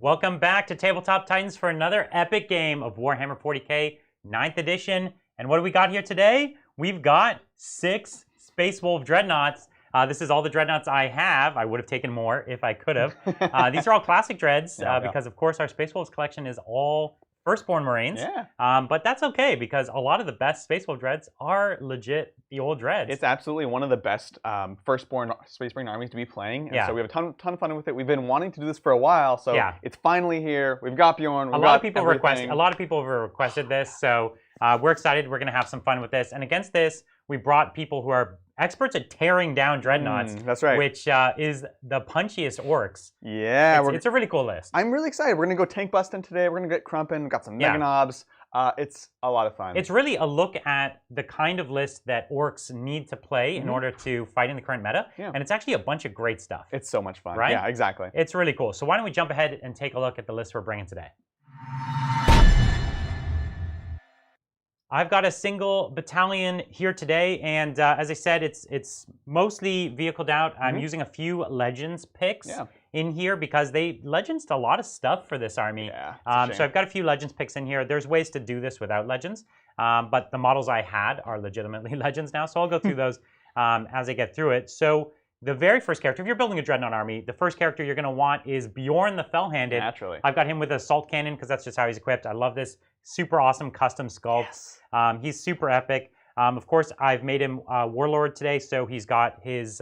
Welcome back to Tabletop Titans for another epic game of Warhammer 40k 9th edition. And what do we got here today? We've got 6 Space Wolf Dreadnoughts. This is all the Dreadnoughts I have. I would have taken more if I could have. These are all classic Dreads because, of course, our Space Wolves collection is all Firstborn Marines. But that's okay because a lot of the best Space Wolf Dreads are legit the old Dreads. It's absolutely one of the best Firstborn Space Marine armies to be playing. And so we have a ton of fun with it. We've been wanting to do this for a while, so it's finally here. We've got Bjorn. A lot of people have requested this, so we're excited. We're going to have some fun with this. And against this, we brought people who are experts at tearing down Dreadnoughts. That's right. Which is the punchiest Orks. Yeah. It's a really cool list. I'm really excited. We're going to go tank bustin today. We're going to get krumpin. We've got some mega knobs. It's a lot of fun. It's really a look at the kind of list that Orks need to play in order to fight in the current meta. And it's actually a bunch of great stuff. It's so much fun. Right? Yeah, exactly. It's really cool. So why don't we jump ahead and take a look at the list we're bringing today. I've got a single battalion here today, and as I said, it's mostly vehicled out. I'm using a few Legends picks in here because they Legends a lot of stuff for this army. So I've got a few Legends picks in here. There's ways to do this without Legends, but the models I had are legitimately Legends now, so I'll go through those as I get through it. So the very first character, if you're building a Dreadnought army, the first character you're going to want is Bjorn the Fell-Handed. Naturally. I've got him with Assault Cannon because that's just how he's equipped. I love this super awesome custom sculpt. He's super epic. Of course, I've made him Warlord today, so he's got his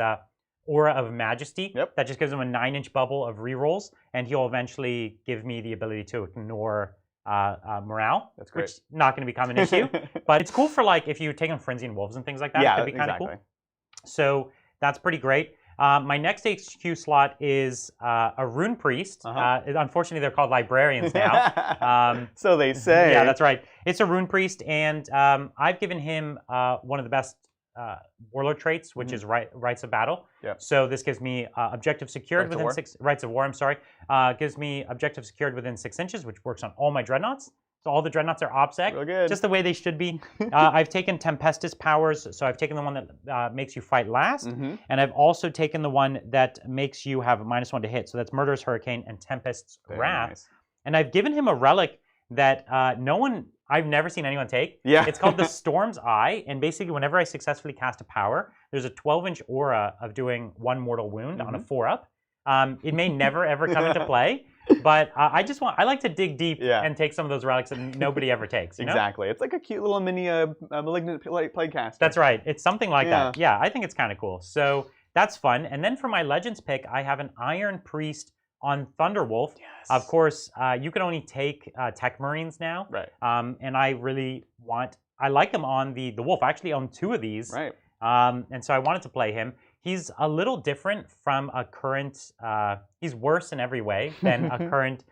Aura of Majesty. That just gives him a 9-inch bubble of rerolls, and he'll eventually give me the ability to ignore morale. That's great. Which is not going to become an issue. But it's cool for like if you take on Frenzy and Wolves and things like that. It could be kind of cool. So that's pretty great. My next HQ slot is a Rune Priest. Unfortunately, they're called Librarians now. So they say. Yeah, that's right. It's a Rune Priest, and I've given him one of the best Warlord traits, which is Rights of Battle. So this gives me objective secured within 6... Rights of War, I'm sorry. Gives me objective secured within 6 inches, which works on all my Dreadnoughts. So all the Dreadnoughts are OBSEC, just the way they should be. I've taken Tempestus powers, so I've taken the one that makes you fight last, and I've also taken the one that makes you have a -1 to hit. So that's Murderous Hurricane and Tempest's Wrath. Nice. And I've given him a relic that I've never seen anyone take. It's called the Storm's Eye, and basically whenever I successfully cast a power, there's a 12-inch aura of doing 1 mortal wound on a 4-up. It may never ever come into play. But I like to dig deep and take some of those relics that nobody ever takes. You know? Exactly. It's like a cute little mini malignant plague caster. That's right. It's something like that. Yeah, I think it's kind of cool. So that's fun. And then for my Legends pick, I have an Iron Priest on Thunderwolf. Of course, you can only take Tech Marines now. And I like him on the Wolf. I actually own 2 of these. And so I wanted to play him. He's a little different from a current, he's worse in every way than a current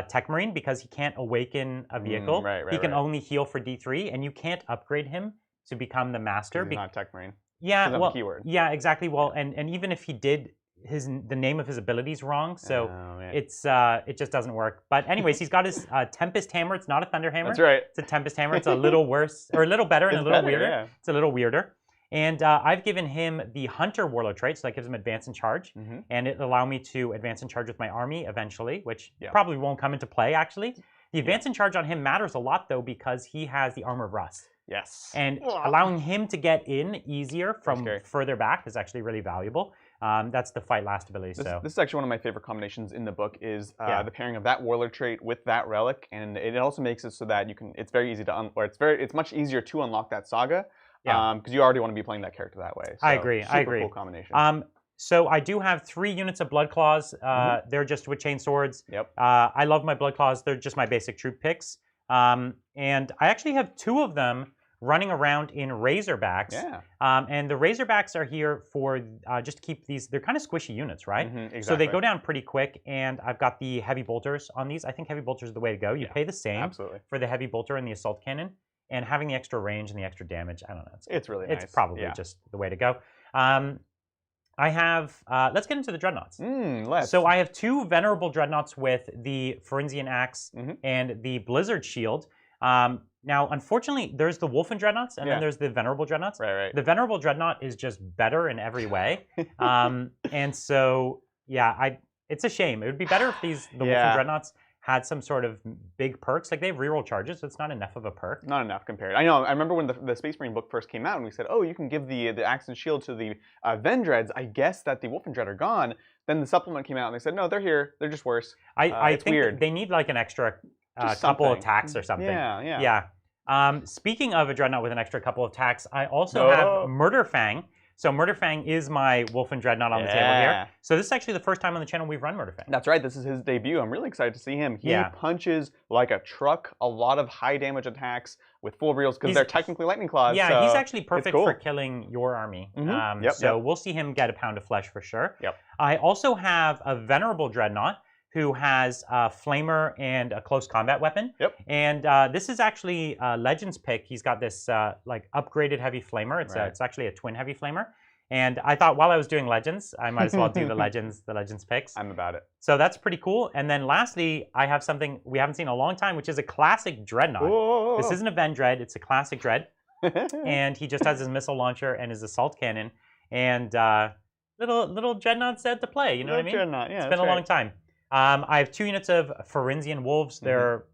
Tech Marine because he can't awaken a vehicle. He can only heal for D3, and you can't upgrade him to become the Master. He's not a Tech Marine. Yeah, well, yeah, exactly. Well, and even if he did, the name of his ability is wrong, so it just doesn't work. But anyways, he's got his Tempest Hammer. It's not a Thunder Hammer. That's right. It's a Tempest Hammer. It's a little worse, or a little better and a little weirder. It's a little weirder. And I've given him the Hunter Warlord trait, so that gives him Advance and Charge. And it'll allow me to Advance and Charge with my army eventually, which probably won't come into play, actually. The Advance and Charge on him matters a lot, though, because he has the Armor of Rust. And allowing him to get in easier from further back is actually really valuable. That's the Fight Last ability. This is actually one of my favorite combinations in the book is the pairing of that Warlord trait with that relic. And it also makes it so that you can, it's very easy to, it's much easier to unlock that saga. Because you already want to be playing that character that way. So I agree. Super cool combination. So I do have 3 units of Blood Claws. They're just with chain swords. I love my Blood Claws. They're just my basic troop picks. And I actually have 2 of them running around in Razorbacks. And the Razorbacks are here for just to keep these. They're kind of squishy units, right? So they go down pretty quick. And I've got the Heavy Bolters on these. I think Heavy Bolters are the way to go. You pay the same for the Heavy Bolter and the Assault Cannon. And having the extra range and the extra damage, I don't know. It's really nice. It's probably just the way to go. I have, let's get into the Dreadnoughts. So I have 2 Venerable Dreadnoughts with the Pharynxian Axe and the Blizzard Shield. Now, unfortunately, there's the Wolfen Dreadnoughts, and then there's the Venerable Dreadnoughts. The Venerable Dreadnought is just better in every way. And so, yeah, It's a shame. It would be better if the Wolfen Dreadnoughts had some sort of big perks. Like they have reroll charges, so it's not enough of a perk. Not enough compared. I know. I remember when the Space Marine book first came out, and we said, oh, you can give the Axe and Shield to the Vendreads. I guess that the Wolfen Dread are gone. Then the supplement came out, and they said, no, they're here. They're just worse. I think weird. They need like an extra couple of attacks or something. Yeah. Speaking of a Dreadnought with an extra couple of attacks, I also have Murderfang. So Murderfang is my Wolfen Dreadnought on the table here. So this is actually the first time on the channel we've run Murderfang. That's right. This is his debut. I'm really excited to see him. He punches like a truck, a lot of high damage attacks with full reels because they're technically lightning claws. Yeah, so he's actually perfect for killing your army. So we'll see him get a pound of flesh for sure. I also have a Venerable Dreadnought who has a Flamer and a close combat weapon. And this is actually Legends pick. He's got this like upgraded heavy Flamer. It's actually a twin heavy Flamer. And I thought while I was doing Legends, I might as well do the Legends picks. I'm about it. So that's pretty cool. And then lastly, I have something we haven't seen in a long time, which is a classic Dreadnought. Whoa. This isn't a Ven Dread, it's a classic Dread. And he just has his missile launcher and his assault cannon. And little Dreadnought set to play, you know what I mean? Dreadnought, yeah, it's been a long time. I have 2 units of Pharynzian Wolves. They're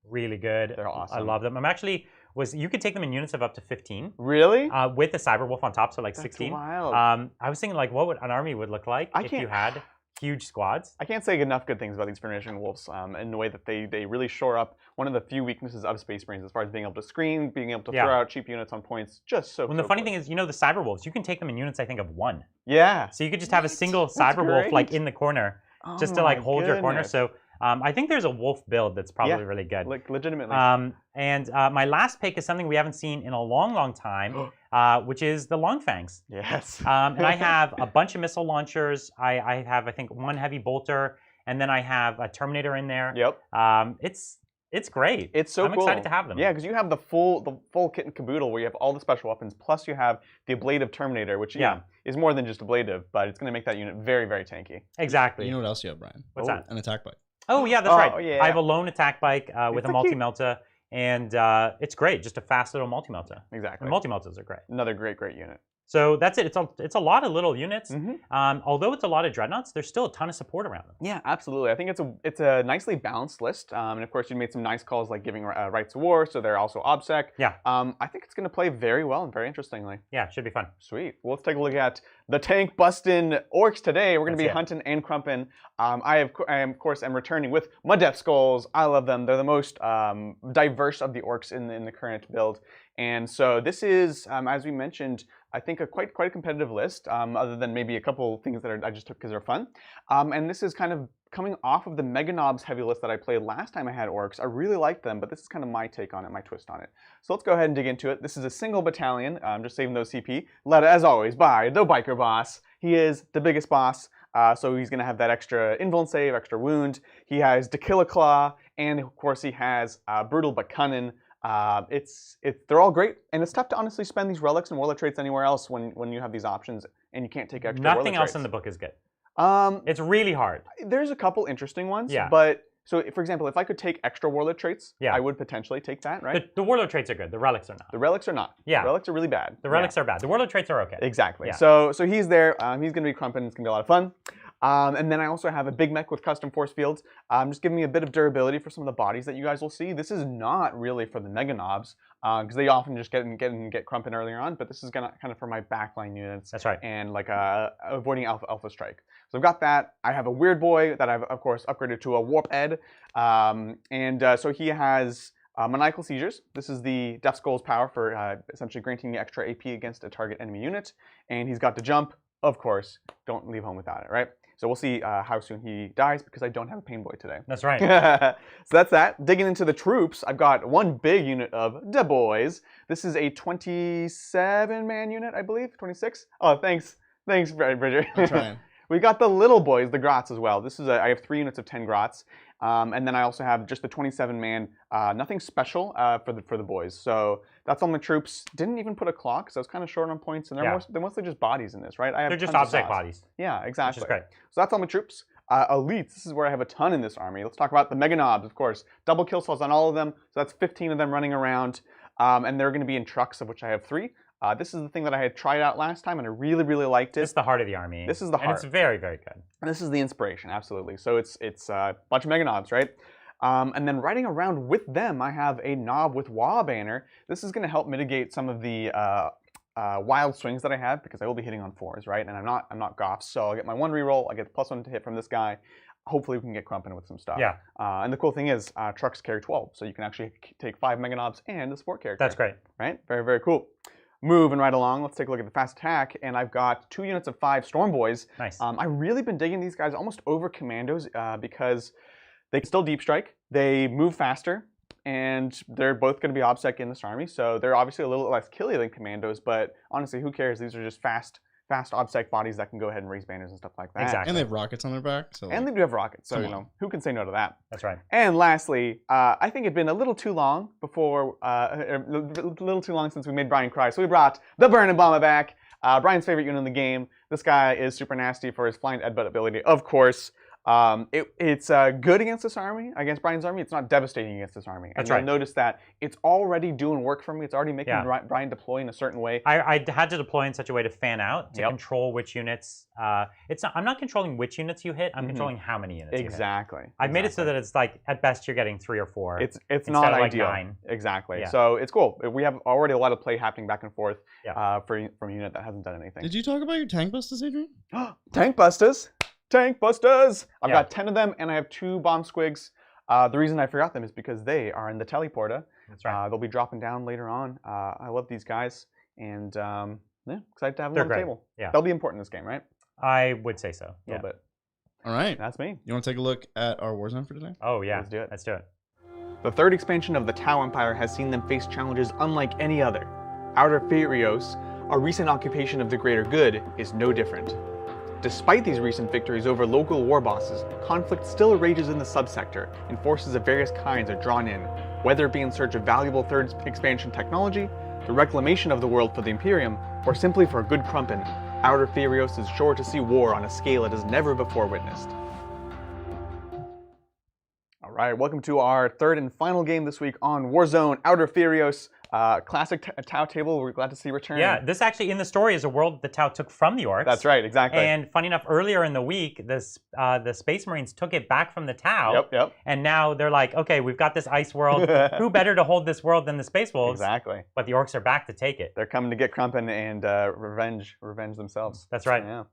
really good. They're awesome. I love them. You could take them in units of up to 15. Really? With the Cyber Wolf on top, so like 16. That's wild. I was thinking like what would an army would look like if you had huge squads. I can't say enough good things about these Pharynzian Wolves in the way that they really shore up one of the few weaknesses of Space Marines as far as being able to screen, being able to throw out cheap units on points. Just so the funny thing is, the Cyber Wolves, you can take them in units, I think, of 1. Yeah. So you could just have a single Cyber Wolf like in the corner just to like hold your corner. So I think there's a wolf build that's probably really good. Like legitimately. And my last pick is something we haven't seen in a long time, which is the Longfangs. Yes. And I have a bunch of missile launchers. I have, I think, 1 heavy bolter, and then I have a Terminator in there. It's great. It's so cool. I'm excited to have them. Yeah, because you have the full kit and caboodle where you have all the special weapons, plus you have the ablative Terminator, which is more than just ablative, but it's going to make that unit very, very tanky. Exactly. You know what else you have, Brian? What's that? An attack bike. Oh yeah, that's right. Yeah. I have a lone attack bike with a multi-melta, and it's great. Just a fast little multi-melta. Exactly. Multi-meltas are great. Another great unit. So that's it. It's a lot of little units. Although it's a lot of Dreadnoughts, there's still a ton of support around them. Yeah, absolutely. I think it's a nicely balanced list. And of course, you made some nice calls like giving rights of war, so they're also OBSEC. Yeah. I think it's going to play very well and very interestingly. Yeah, it should be fun. Sweet. Well, let's take a look at the tank bustin' orcs today. We're going to be hunting and krumpin. I of course am returning with my Death Skulls. I love them. They're the most diverse of the orcs in the current build. And so this is, as we mentioned, I think a quite a competitive list, other than maybe a couple things that I just took because they're fun. And this is kind of coming off of the Mega Knobs heavy list that I played last time I had orcs. I really liked them, but this is kind of my take on it, my twist on it. So let's go ahead and dig into it. This is a single battalion. I'm just saving those CP, led as always by the Biker Boss. He is the biggest boss, so he's going to have that extra invuln save, extra wound. He has To Kill a Claw, and of course he has Brutal but Cunning. They're all great, and it's tough to honestly spend these relics and warlord traits anywhere else when you have these options and you can't take extra Nothing else traits. in the book is good. It's really hard. There's a couple interesting ones, but so for example, if I could take extra warlord traits, I would potentially take that, right? The warlord traits are good. The relics are not. The relics are not. Yeah. The relics are really bad. The relics are bad. The warlord traits are okay. Exactly. So he's there. He's going to be krumpin. It's going to be a lot of fun. And then I also have a big mech with custom force fields, just giving me a bit of durability for some of the bodies that you guys will see. This is not really for the Mega Knobs, because they often just get krumpin earlier on, but this is gonna kind of for my backline units. That's right. And like avoiding alpha strike. So I've got that. I have a weird boy that I've of course upgraded to a warp ed, so he has maniacal seizures. This is the Death Skull's power for essentially granting me extra AP against a target enemy unit, and he's got to jump. Of course, don't leave home without it, right? So we'll see how soon he dies because I don't have a pain boy today. That's right. So that's that. Digging into the troops, I've got one big unit of the boys. This is a 27-man unit, I believe. 26? Oh, thanks, Bridger. I'm trying. We got the little boys, the Grots as well. This is I have 3 units of 10 Grots, and then I also have just the 27-man, nothing special for the boys. So that's all my troops. Didn't even put a clock because I was kind of short on points, and they're mostly just bodies in this, right? They're just object bodies. Yeah, exactly. Which is great. So that's all my troops. Elites, this is where I have a ton in this army. Let's talk about the Mega Knobs, of course. Double kill cells on all of them, so that's 15 of them running around. And they're going to be in trucks, of which I have 3. This is the thing that I had tried out last time, and I really, really liked it. It's the heart of the army. This is the heart. And it's very, very good. And this is the inspiration, absolutely. So it's a bunch of mega knobs, right? And then riding around with them, I have a knob with wall banner. This is going to help mitigate some of the wild swings that I have, because I will be hitting on 4s, right? And I'm not Goffs, so I'll get my 1 reroll. I get the +1 to hit from this guy. Hopefully we can get krumpin with some stuff. Yeah. And the cool thing is, trucks carry 12, so you can actually take 5 mega knobs and the support character. That's great. Right? Very, very cool. Moving right along, let's take a look at the fast attack, and I've got 2 units of 5 Storm Boys. Nice. I've really been digging these guys almost over Commandos because they can still deep strike, they move faster, and they're both going to be OBSEC in this army, so they're obviously a little less killy than Commandos, but honestly, who cares? These are just fast OBSEC bodies that can go ahead and raise banners and stuff like that. Exactly. And they have rockets on their back. So and they do have rockets, so you know, who can say no to that? That's right. And lastly, I think it'd been a little too long before, a little too long since we made Brian cry, so we brought the Burn and Bomber back. Brian's favorite unit in the game. This guy is super nasty for his flying headbutt ability, of course. It's good against this army, against Brian's army. It's not devastating against this army. And you'll notice that it's already doing work for me. It's already making Brian deploy in a certain way. I had to deploy in such a way to fan out, to control which units. I'm not controlling which units you hit. I'm controlling how many units you hit. I've made it so that it's like, at best, you're getting 3 or 4. It's not ideal. Like 9. Exactly. Yeah. So it's cool. We have already a lot of play happening back and forth from a unit that hasn't done anything. Did you talk about your tank busters, Adrian? Tank busters? Tank busters! I've got 10 of them, and I have 2 bomb squigs. The reason I forgot them is because they are in the teleporter. That's right. They'll be dropping down later on. I love these guys, and excited to have them on the table. Yeah. They'll be important in this game, right? I would say so. A little bit. All right. That's me. You want to take a look at our Warzone for today? Oh, yeah. Let's do it. Let's do it. The 3rd expansion of the Tau Empire has seen them face challenges unlike any other. Outer Furios, a recent occupation of the greater good, is no different. Despite these recent victories over local war bosses, conflict still rages in the subsector, and forces of various kinds are drawn in, whether it be in search of valuable 3rd expansion technology, the reclamation of the world for the Imperium, or simply for a good krumpin. Outer Furios is sure to see war on a scale it has never before witnessed. Alright, welcome to our 3rd and final game this week on Warzone, Outer Furios. Classic Tau table, we're glad to see return. Yeah, this actually in the story is a world the Tau took from the Orks. That's right, exactly. And funny enough, earlier in the week, the Space Marines took it back from the Tau. Yep. And now they're like, okay, we've got this ice world. Who better to hold this world than the Space Wolves? Exactly. But the Orks are back to take it. They're coming to get krumpin and revenge themselves. That's right. Yeah.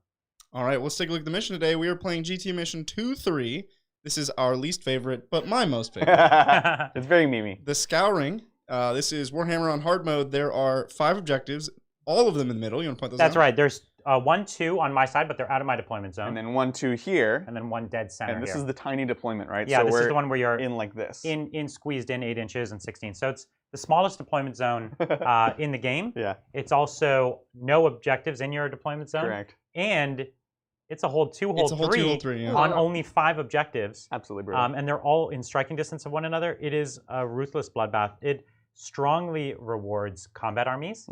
All right, let's take a look at the mission today. We are playing GT Mission 2-3. This is our least favorite, but my most favorite. It's very memey. The Scouring. This is Warhammer on hard mode. There are 5 objectives, all of them in the middle. You want to point those out? That's right. There's 1, 2 on my side, but they're out of my deployment zone. And then 1, 2 here. And then 1 dead center. And this is the tiny deployment, right? Yeah, so this is the one where you're in like this. In squeezed in 8 inches and 16. So it's the smallest deployment zone in the game. Yeah. It's also no objectives in your deployment zone. Correct. And it's a hold 2, hold 3 yeah. on only 5 objectives. Absolutely brilliant. And they're all in striking distance of one another. It is a ruthless bloodbath. It strongly rewards combat armies,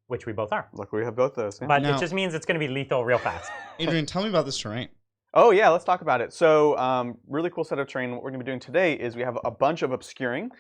which we both are. Look, we have both those. Yeah. But it just means it's going to be lethal real fast. Adrian, tell me about this terrain. Oh yeah, let's talk about it. So really cool set of terrain. What we're going to be doing today is we have a bunch of obscuring.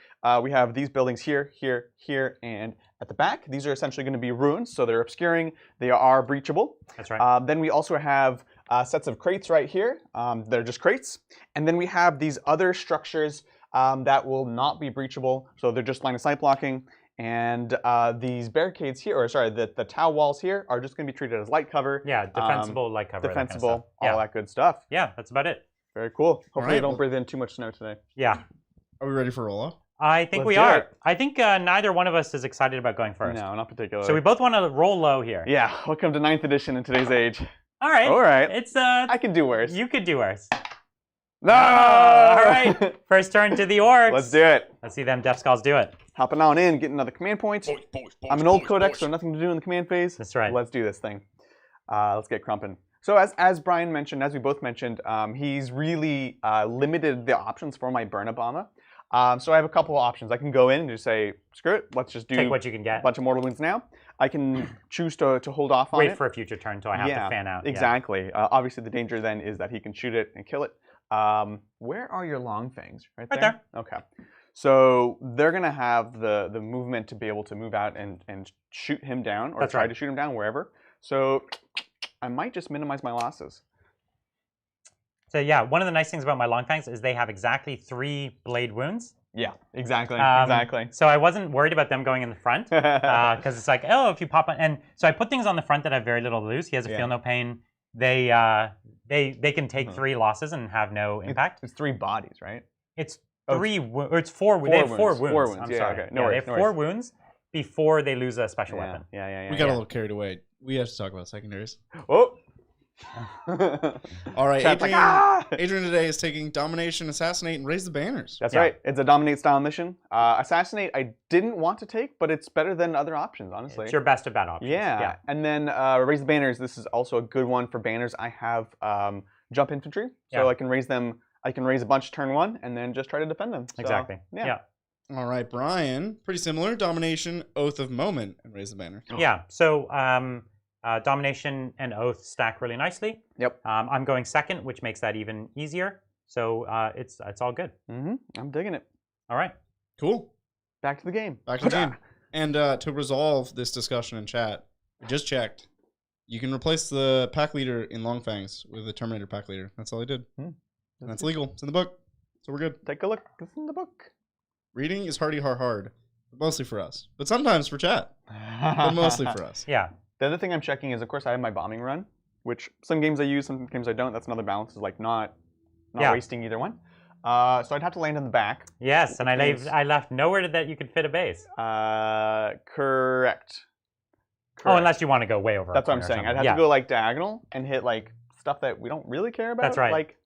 We have these buildings here, here, here, and at the back. These are essentially going to be ruins, so they're obscuring. They are breachable. That's right. Then we also have sets of crates right here. They're just crates. And then we have these other structures that will not be breachable, so they're just line of sight blocking. And these barricades here, or sorry, the Tau walls here are just going to be treated as light cover. Yeah, defensible light cover. Defensible, that kind of stuff. all that good stuff. Yeah, that's about it. Very cool. Hopefully you don't breathe in too much snow today. Yeah. Are we ready for roll-off? I think we are. I think neither one of us is excited about going first. No, not particularly. So we both want to roll low here. Yeah, welcome to 9th edition in today's age. All right. All right. It's I can do worse. You could do worse. No! All right. First turn to the Orks. Let's do it. Let's see them Death Skulls do it. Hopping on in, getting another command point. I'm an old codex, so nothing to do in the command phase. That's right. Let's do this thing. Let's get krumpin. So as Brian mentioned, as we both mentioned, he's really limited the options for my burn Obama. So I have a couple of options. I can go in and just say, screw it, let's just do take what you can get. A bunch of mortal wounds now. I can choose to hold off on it. Wait for a future turn until I have to fan out. Exactly. Obviously, the danger then is that he can shoot it and kill it. Where are your long fangs? Right there. Okay. So they're gonna have the movement to be able to move out and shoot him down, or try to shoot him down wherever. So I might just minimize my losses. So yeah, one of the nice things about my Longfangs is they have exactly 3 blade wounds. Yeah, exactly, exactly. So I wasn't worried about them going in the front, because it's like, oh, if you pop on, and so I put things on the front that have very little to lose. He has a feel no pain. They can take 3 losses and have no impact. It's 3 bodies, right? It's 3, or it's 4. They have 4 wounds. 4 wounds. I'm sorry. Okay. No worries, they have 4 wounds before they lose a special weapon. Yeah. We got a little carried away. We have to talk about secondaries. Oh. All right, Adrian today is taking Domination, Assassinate, and Raise the Banners. That's right. It's a Dominate style mission. Assassinate, I didn't want to take, but it's better than other options, honestly. It's your best of bad options. Yeah. And then Raise the Banners, this is also a good one for banners. I have Jump Infantry, so I can raise them. I can raise a bunch turn 1 and then just try to defend them. So, exactly. Yeah. All right, Brian, pretty similar. Domination, Oath of Moment, and Raise the Banner. Yeah. So Domination and Oath stack really nicely. Yep. I'm going second, which makes that even easier. So it's all good. I'm digging it. All right. Cool. Back to the game. Back to the game. And to resolve this discussion in chat, I just checked. You can replace the pack leader in Longfangs with a Terminator pack leader. That's all I did. And that's legal. It's in the book. So we're good. Take a look. It's in the book. Reading is hard, but mostly for us. But sometimes for chat. But mostly for us. Yeah. The other thing I'm checking is, of course, I have my bombing run, which some games I use, some games I don't. That's another balance, is like not wasting either one. So I'd have to land in the back. Yes, and I left nowhere that you could fit a base. Correct. Oh, unless you want to go way over. That's what I'm saying. I'd have to go like diagonal and hit like stuff that we don't really care about. That's right. Like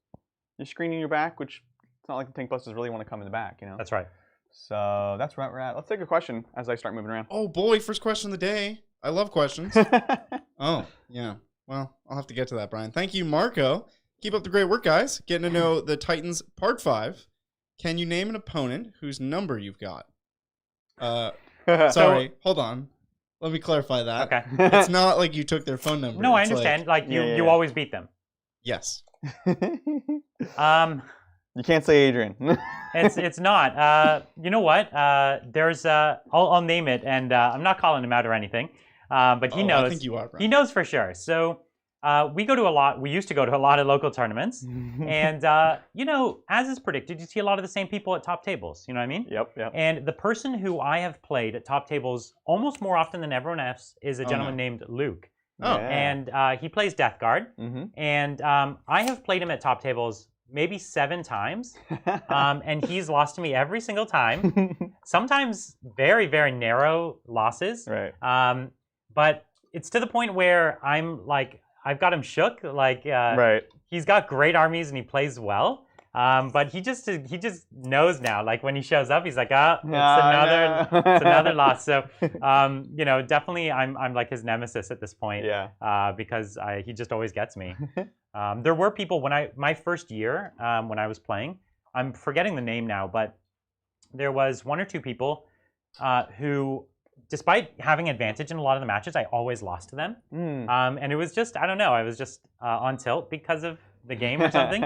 you're screening your back, which it's not like the tank busters really want to come in the back, you know? That's right. So that's where we're at. Let's take a question as I start moving around. Oh boy, first question of the day. I love questions. Oh, yeah. Well, I'll have to get to that, Brian. Thank you, Marco. Keep up the great work, guys. Getting to know the Titans, Part 5. Can you name an opponent whose number you've got? Sorry, hold on. Let me clarify that. Okay. It's not like you took their phone number. No, I understand. Like you always beat them. Yes. You can't say Adrian. It's not. You know what? There's I'll name it, and I'm not calling him out or anything. But he knows. I think you are, Brian. He knows for sure. So we go to a lot. We used to go to a lot of local tournaments, and you know, as is predicted, you see a lot of the same people at top tables. You know what I mean? Yep. And the person who I have played at top tables almost more often than everyone else is a gentleman named Luke. Oh. And he plays Death Guard, and I have played him at top tables maybe 7 times, and he's lost to me every single time. Sometimes very, very narrow losses. Right. But it's to the point where I'm like, I've got him shook. Like, right. He's got great armies and he plays well. But he just knows now. Like when he shows up, he's like, it's another loss. So, you know, definitely I'm like his nemesis at this point. Yeah. Because he just always gets me. There were people when my first year when I was playing, I'm forgetting the name now, but there was 1 or 2 people who, despite having advantage in a lot of the matches, I always lost to them. And it was just, I don't know, I was just on tilt because of the game or something.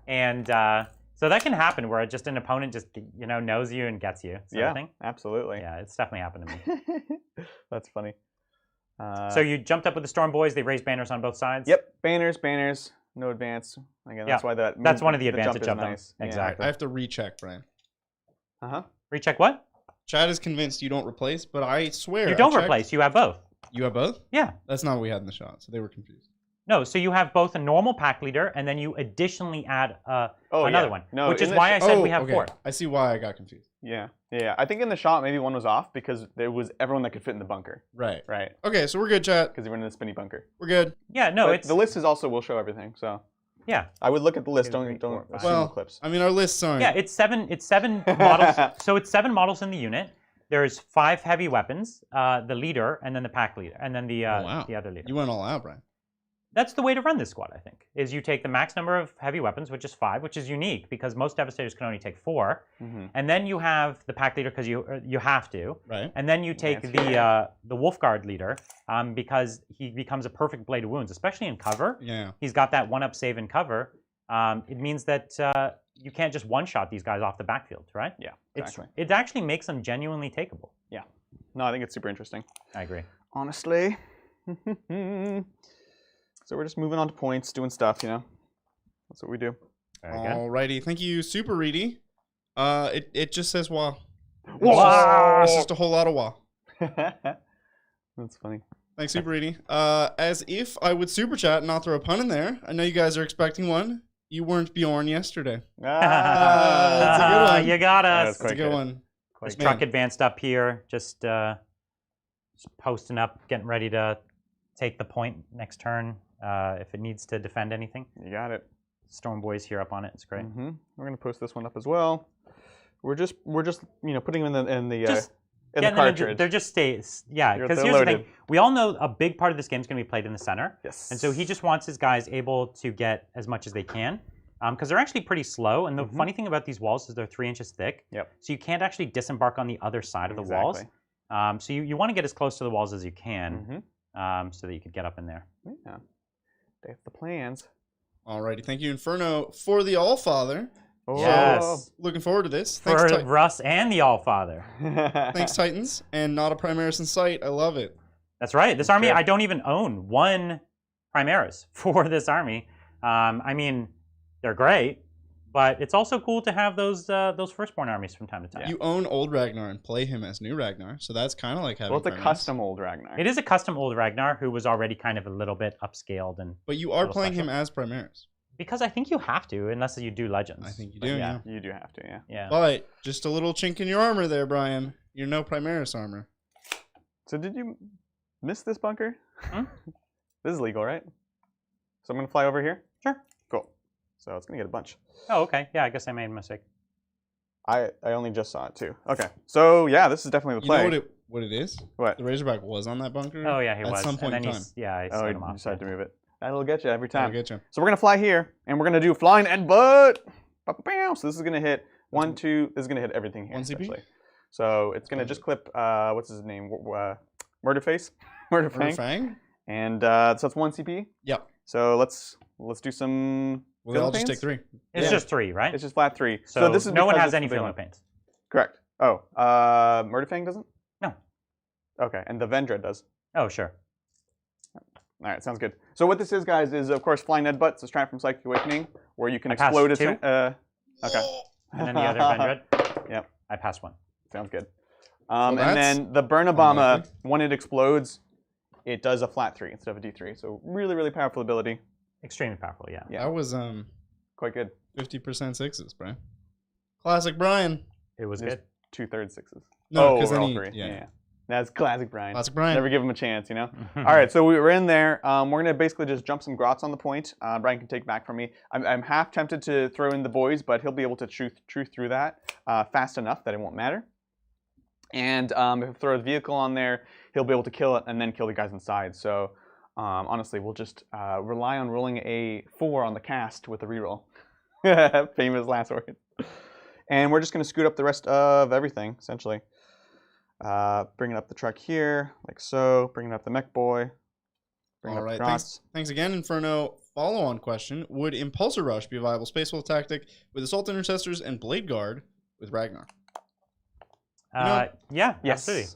And so that can happen where just an opponent just, you know, knows you and gets you. Yeah, absolutely. Yeah, it's definitely happened to me. That's funny. So you jumped up with the Storm Boys. They raised banners on both sides? Yep, banners, no advance. Again, that's why that's one of the advantages of them. Nice. Exactly. I have to recheck, Brian. Recheck what? Chad is convinced you don't replace, but I swear you don't replace. You have both. You have both? Yeah. That's not what we had in the shot, so they were confused. No, so you have both a normal pack leader, and then you additionally add another one, no, which is why I said we have 4. I see why I got confused. Yeah. I think in the shot, maybe one was off because there was everyone that could fit in the bunker. Right. Right. Okay, so we're good, chat. Because they were in the spinny bunker. We're good. Yeah, no, but the list is also, we'll show everything, so. Yeah. I would look at the list, don't assume the clips. I mean, our lists aren't. Yeah, it's 7 models. So it's 7 models in the unit. There's 5 heavy weapons, the leader, and then the pack leader, and then the other leader. You went all out, Brian. That's the way to run this squad, I think, is you take the max number of heavy weapons, which is 5, which is unique because most Devastators can only take 4. And then you have the pack leader because you have to. Right. And then you take the Wolf Guard leader because he becomes a perfect blade of wounds, especially in cover. Yeah. He's got that 1-up save in cover. It means that you can't just one-shot these guys off the backfield, right? Yeah, exactly. It actually makes them genuinely takeable. Yeah. No, I think it's super interesting. I agree. Honestly. So we're just moving on to points, doing stuff, you know. That's what we do. Alrighty, thank you, Super Reedy. It just says wow. Wow. It's just a whole lot of wow. That's funny. Thanks, Super Reedy. As if I would super chat and not throw a pun in there. I know you guys are expecting one. You weren't Bjorn yesterday. That's a good one. You got us. That's a good one. This truck advanced up here, just posting up, getting ready to take the point next turn if it needs to defend anything. You got it. Storm Boy's here up on it. It's great. We're gonna post this one up as well. We're just putting them in the cartridge. They're just stays. Yeah, because here's the thing. We all know a big part of this game is going to be played in the center. Yes. And so he just wants his guys able to get as much as they can. Because they're actually pretty slow. And the funny thing about these walls is they're 3 inches thick. Yep. So you can't actually disembark on the other side of the walls. So you want to get as close to the walls as you can so that you could get up in there. Yeah. They have the plans. Alrighty. Thank you, Inferno, for the Allfather. Oh. Yes. Looking forward to this. For Russ and the Allfather. Thanks, Titans. And not a Primaris in sight. I love it. That's right. This army, I don't even own one Primaris for this army. I mean, they're great, but it's also cool to have those firstborn armies from time to time. You own old Ragnar and play him as new Ragnar, so that's kind of like having. Well, it's a custom old Ragnar. It is a custom old Ragnar who was already kind of a little bit upscaled and. But you are playing him as Primaris. Because I think you have to, unless you do Legends. I think you do. Yeah, you do have to. Yeah. Yeah. But just a little chink in your armor there, Brian. You're no Primaris armor. So did you miss this bunker? This is legal, right? So I'm gonna fly over here. Sure. Cool. So it's gonna get a bunch. Oh, okay. Yeah, I guess I made a mistake. I only just saw it too. Okay. So yeah, this is definitely the play. You know what it is? What? The Razorback was on that bunker. Oh yeah, he was. At some point in time. I set him off. You decided to move it. That'll get you every time. That'll get you. So we're gonna fly here, and we're gonna do flying headbutt. So this is gonna hit 1, 2. This is gonna hit everything here. 1 CP. So it's gonna just clip. What's his name? Murderface. Murderfang. And so it's 1 CP. Yep. So let's do some. Well, they all just take 3. It's just 3, right? It's just flat 3. So this is no one has any feeling pains. Correct. Oh, Murderfang doesn't? No. Okay, and the Vendread does. Oh, sure. All right, sounds good. So what this is, guys, is of course flying headbutt. It's a strat from Psychic Awakening, where you can explode it. Okay. And then the other Vendread. Yep. I passed 1. Sounds good. And then the Burnabama, when it explodes, it does a flat 3 instead of a D3. So really, really powerful ability. Extremely powerful, yeah. That was quite good. 50% 6s, Brian. Classic Brian. It was good. 2/3 6s. No, because then all 3. Yeah. That's classic Brian. Classic Brian. Never give him a chance, you know? All right, so we were in there. We're going to basically just jump some grots on the point. Brian can take back from me. I'm half tempted to throw in the boys, but he'll be able to truth through that fast enough that it won't matter. And if I throw the vehicle on there, he'll be able to kill it and then kill the guys inside. So honestly, we'll just rely on rolling a 4 on the cast with a reroll. Famous last word. And we're just going to scoot up the rest of everything, essentially. Bringing up the truck here, like so. Bringing up the mech boy. All right, thanks again, Inferno. Follow-on question: would Impulsor Rush be a viable spacewall tactic with Assault Intercessors and Blade Guard with Ragnar? Yeah, yes. Absolutely.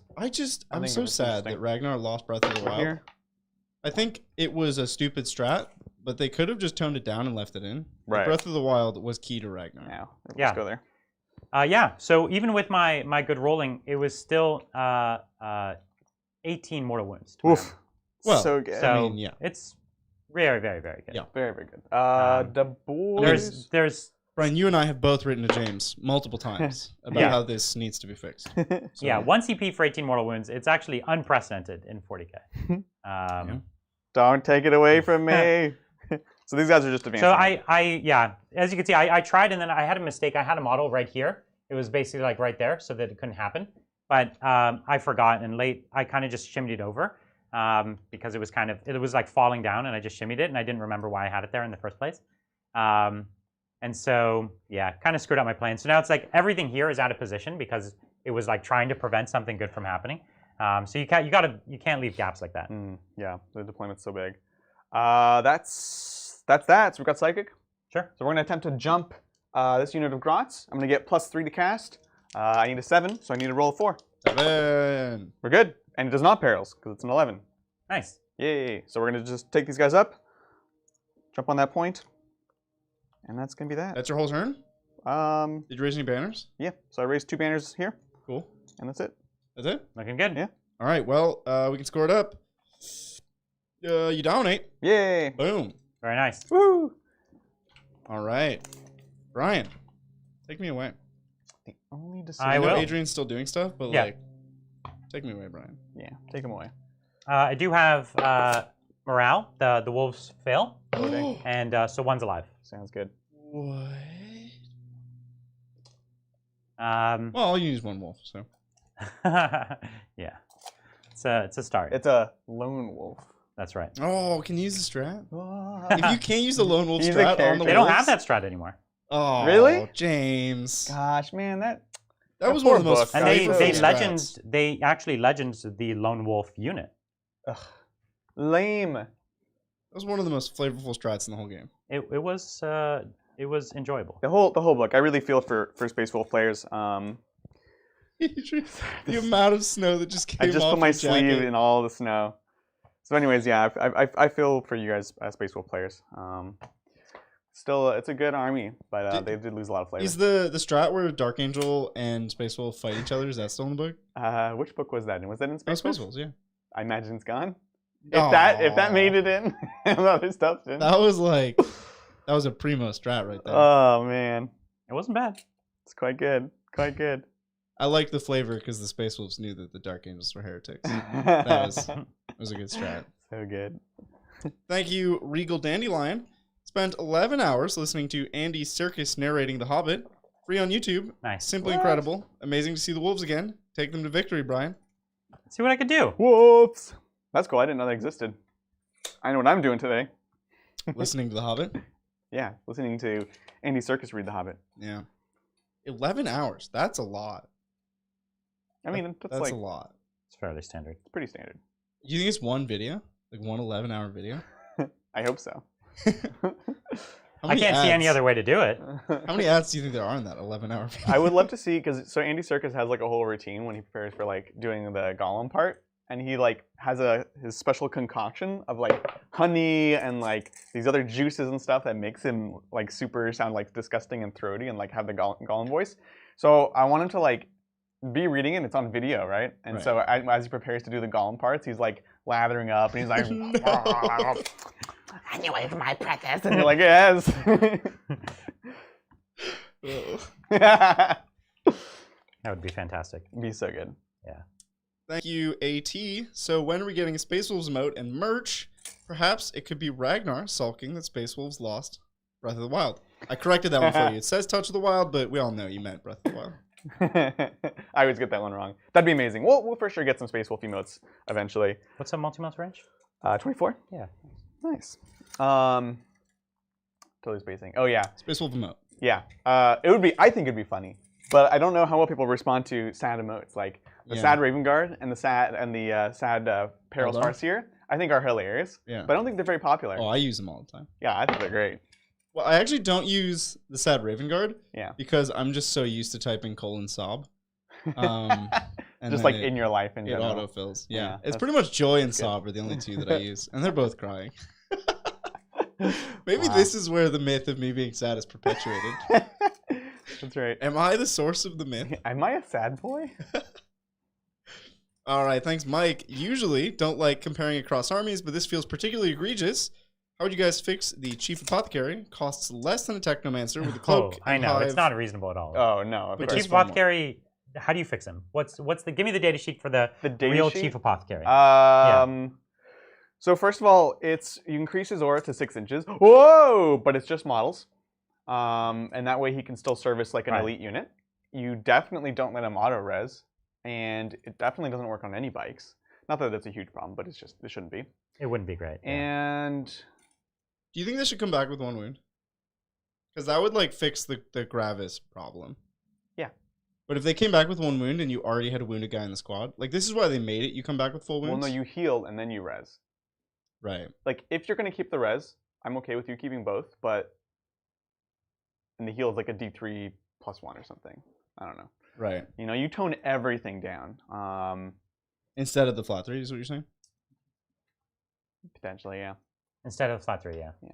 I'm so sad that Ragnar lost Breath of the Wild. Here. I think it was a stupid strat, but they could have just toned it down and left it in. Right. Breath of the Wild was key to Ragnar. Now, let's go there. Yeah, so even with my good rolling, it was still 18 mortal wounds. Oof. Well, so good. So I mean, yeah. It's very, very, very good. Yeah, very, very good. The boys. There's Brian, you and I have both written to James multiple times about how this needs to be fixed. So. Yeah, 1 CP for 18 mortal wounds. It's actually unprecedented in 40k. Don't take it away from me. So these guys are just advancing. So as you can see, I tried and then I had a mistake. I had a model right here. It was basically like right there so that it couldn't happen. But I forgot and I kind of just shimmied it over because it was like falling down and I just shimmied it and I didn't remember why I had it there in the first place. And so, yeah, kind of screwed up my plan. So now it's like everything here is out of position because it was like trying to prevent something good from happening. So you can't leave gaps like that. Yeah, the deployment's so big. That's that. So we've got Psychic. Sure. So we're gonna attempt to jump this unit of grots. I'm going to get +3 to cast. I need a 7, so I need to roll a 4. 7. We're good. And it does not perils, because it's an 11. Nice. Yay. So we're going to just take these guys up. Jump on that point. And that's going to be that. That's your whole turn? Did you raise any banners? Yeah. So I raised 2 banners here. Cool. And that's it. That's it? Looking good. Yeah. All right. Well, we can score it up. You dominate. Yay. Boom. Very nice. Woo. All right. Brian, take me away. The only decision. I know will. Adrian's still doing stuff, but Yeah. like, take me away, Brian. Yeah. Take him away. I do have morale. The wolves fail, Loading. and so one's alive. Sounds good. What? Well, I'll use one wolf, so. yeah. It's a start. It's a lone wolf. That's right. Oh, can you use the strat? If you can't use the lone wolf He's a strat on the character. They don't wolves- have that strat anymore. Oh, Really? James. Gosh, man, that was one of the poor most book. And flavorful they strats. actually legends the lone wolf unit. Ugh. Lame. That was one of the most flavorful strats in the whole game. It was enjoyable. The whole book. I really feel for Space Wolf players. The amount of snow that just came I just off put my your sleeve jacket. in all the snow. So, anyways, yeah, I feel for you guys, Space Wolf players. Still, it's a good army, but they did lose a lot of flavor. Is the strat where Dark Angel and Space Wolf fight each other, is that still in the book? Which book was that? Was that in Oh, Space Wolf? Space Wolves, yeah. I imagine it's gone. If that made it in, and the other stuff didn't. That was a primo strat right there. Oh man, It wasn't bad. it's quite good. Quite good. I liked the flavor because the Space Wolves knew that the Dark Angels were heretics. That was a good strat. So good. Thank you, Regal Dandelion. Spent 11 hours listening to Andy Serkis narrating The Hobbit. Free on YouTube. Nice. Simply incredible. Amazing to see the wolves again. Take them to victory, Brian. See what I could do. Whoops. That's cool. I didn't know that existed. I know what I'm doing today. Listening to The Hobbit. Yeah, listening to Andy Serkis read The Hobbit. Yeah. 11 hours. That's a lot. I mean, that's a like lot. It's fairly standard. it's pretty standard. You think it's one video? Like one 11-hour video? I hope so. I can't see any other way to do it. How many ads do you think there are in that 11-hour video? I would love to see, because so Andy Serkis has like a whole routine when he prepares for like doing the Gollum part, and he like has his special concoction of like honey and like these other juices and stuff that makes him like super sound like disgusting and throaty and like have the Gollum voice. So I want him to like be reading it. It's on video, right? And Right. so as he prepares to do the Gollum parts, he's like lathering up and he's like, "Anyway, for my practice," and you're like, "Yes." That would be fantastic. Be so good. Thank you, AT. So when are we getting a Space Wolves emote and merch? Perhaps it could be Ragnar sulking that Space Wolves lost Breath of the Wild. I corrected that one for you. It says Touch of the Wild, but we all know you meant Breath of the Wild. I always get that one wrong. That'd be amazing. We'll for sure get some Space Wolf emotes eventually. What's a multi-month range? 24? Yeah. Nice. Totally spacing. Oh yeah. Space Wolf emote. Yeah. It would be. I think it'd be funny, but I don't know how well people respond to sad emotes like the sad Raven Guard and the sad Perils Eldar? Farseer. I think are hilarious. Yeah. But I don't think they're very popular. Oh, I use them all the time. Yeah, I think they're great. Well, I actually don't use the sad Raven Guard. Yeah. Because I'm just so used to typing sob. And Just then like in your life in it general. autofills. Yeah. Yeah, It's that's- pretty much Joy and good. Sob are the only two that I use. And they're both crying. Maybe Wow. this is where the myth of me being sad is perpetuated. That's right. Am I the source of the myth? Am I a sad boy? All right, thanks, Mike. Usually don't like comparing across armies, but this feels particularly egregious. How would you guys fix the Chief Apothecary? Costs less than a Technomancer with a cloak. I and know. It's hive. not reasonable at all. Oh no. the But Chief just one more. Apothecary, how do you fix him? What's the give me the data sheet for the data real sheet? Chief Apothecary. So first of all, you increase his aura to 6 inches. Whoa! But it's just models, and that way he can still service like an elite unit. You definitely don't let him auto res, and it definitely doesn't work on any bikes. Not that that's a huge problem, but it shouldn't be. It wouldn't be great. And Do you think they should come back with 1 wound? Because that would like fix the Gravis problem. Yeah. But if they came back with 1 wound and you already had a wounded guy in the squad, like this is why they made it. You come back with full wounds. well, no, you heal and then you res. Right. Like if you're gonna keep the res, I'm okay with you keeping both, but and the heal is like a D3+1 or something. I don't know. Right. You know, you tone everything down. Instead of the flat 3 is what you're saying? Potentially, yeah. Instead of flat 3, yeah. Yeah.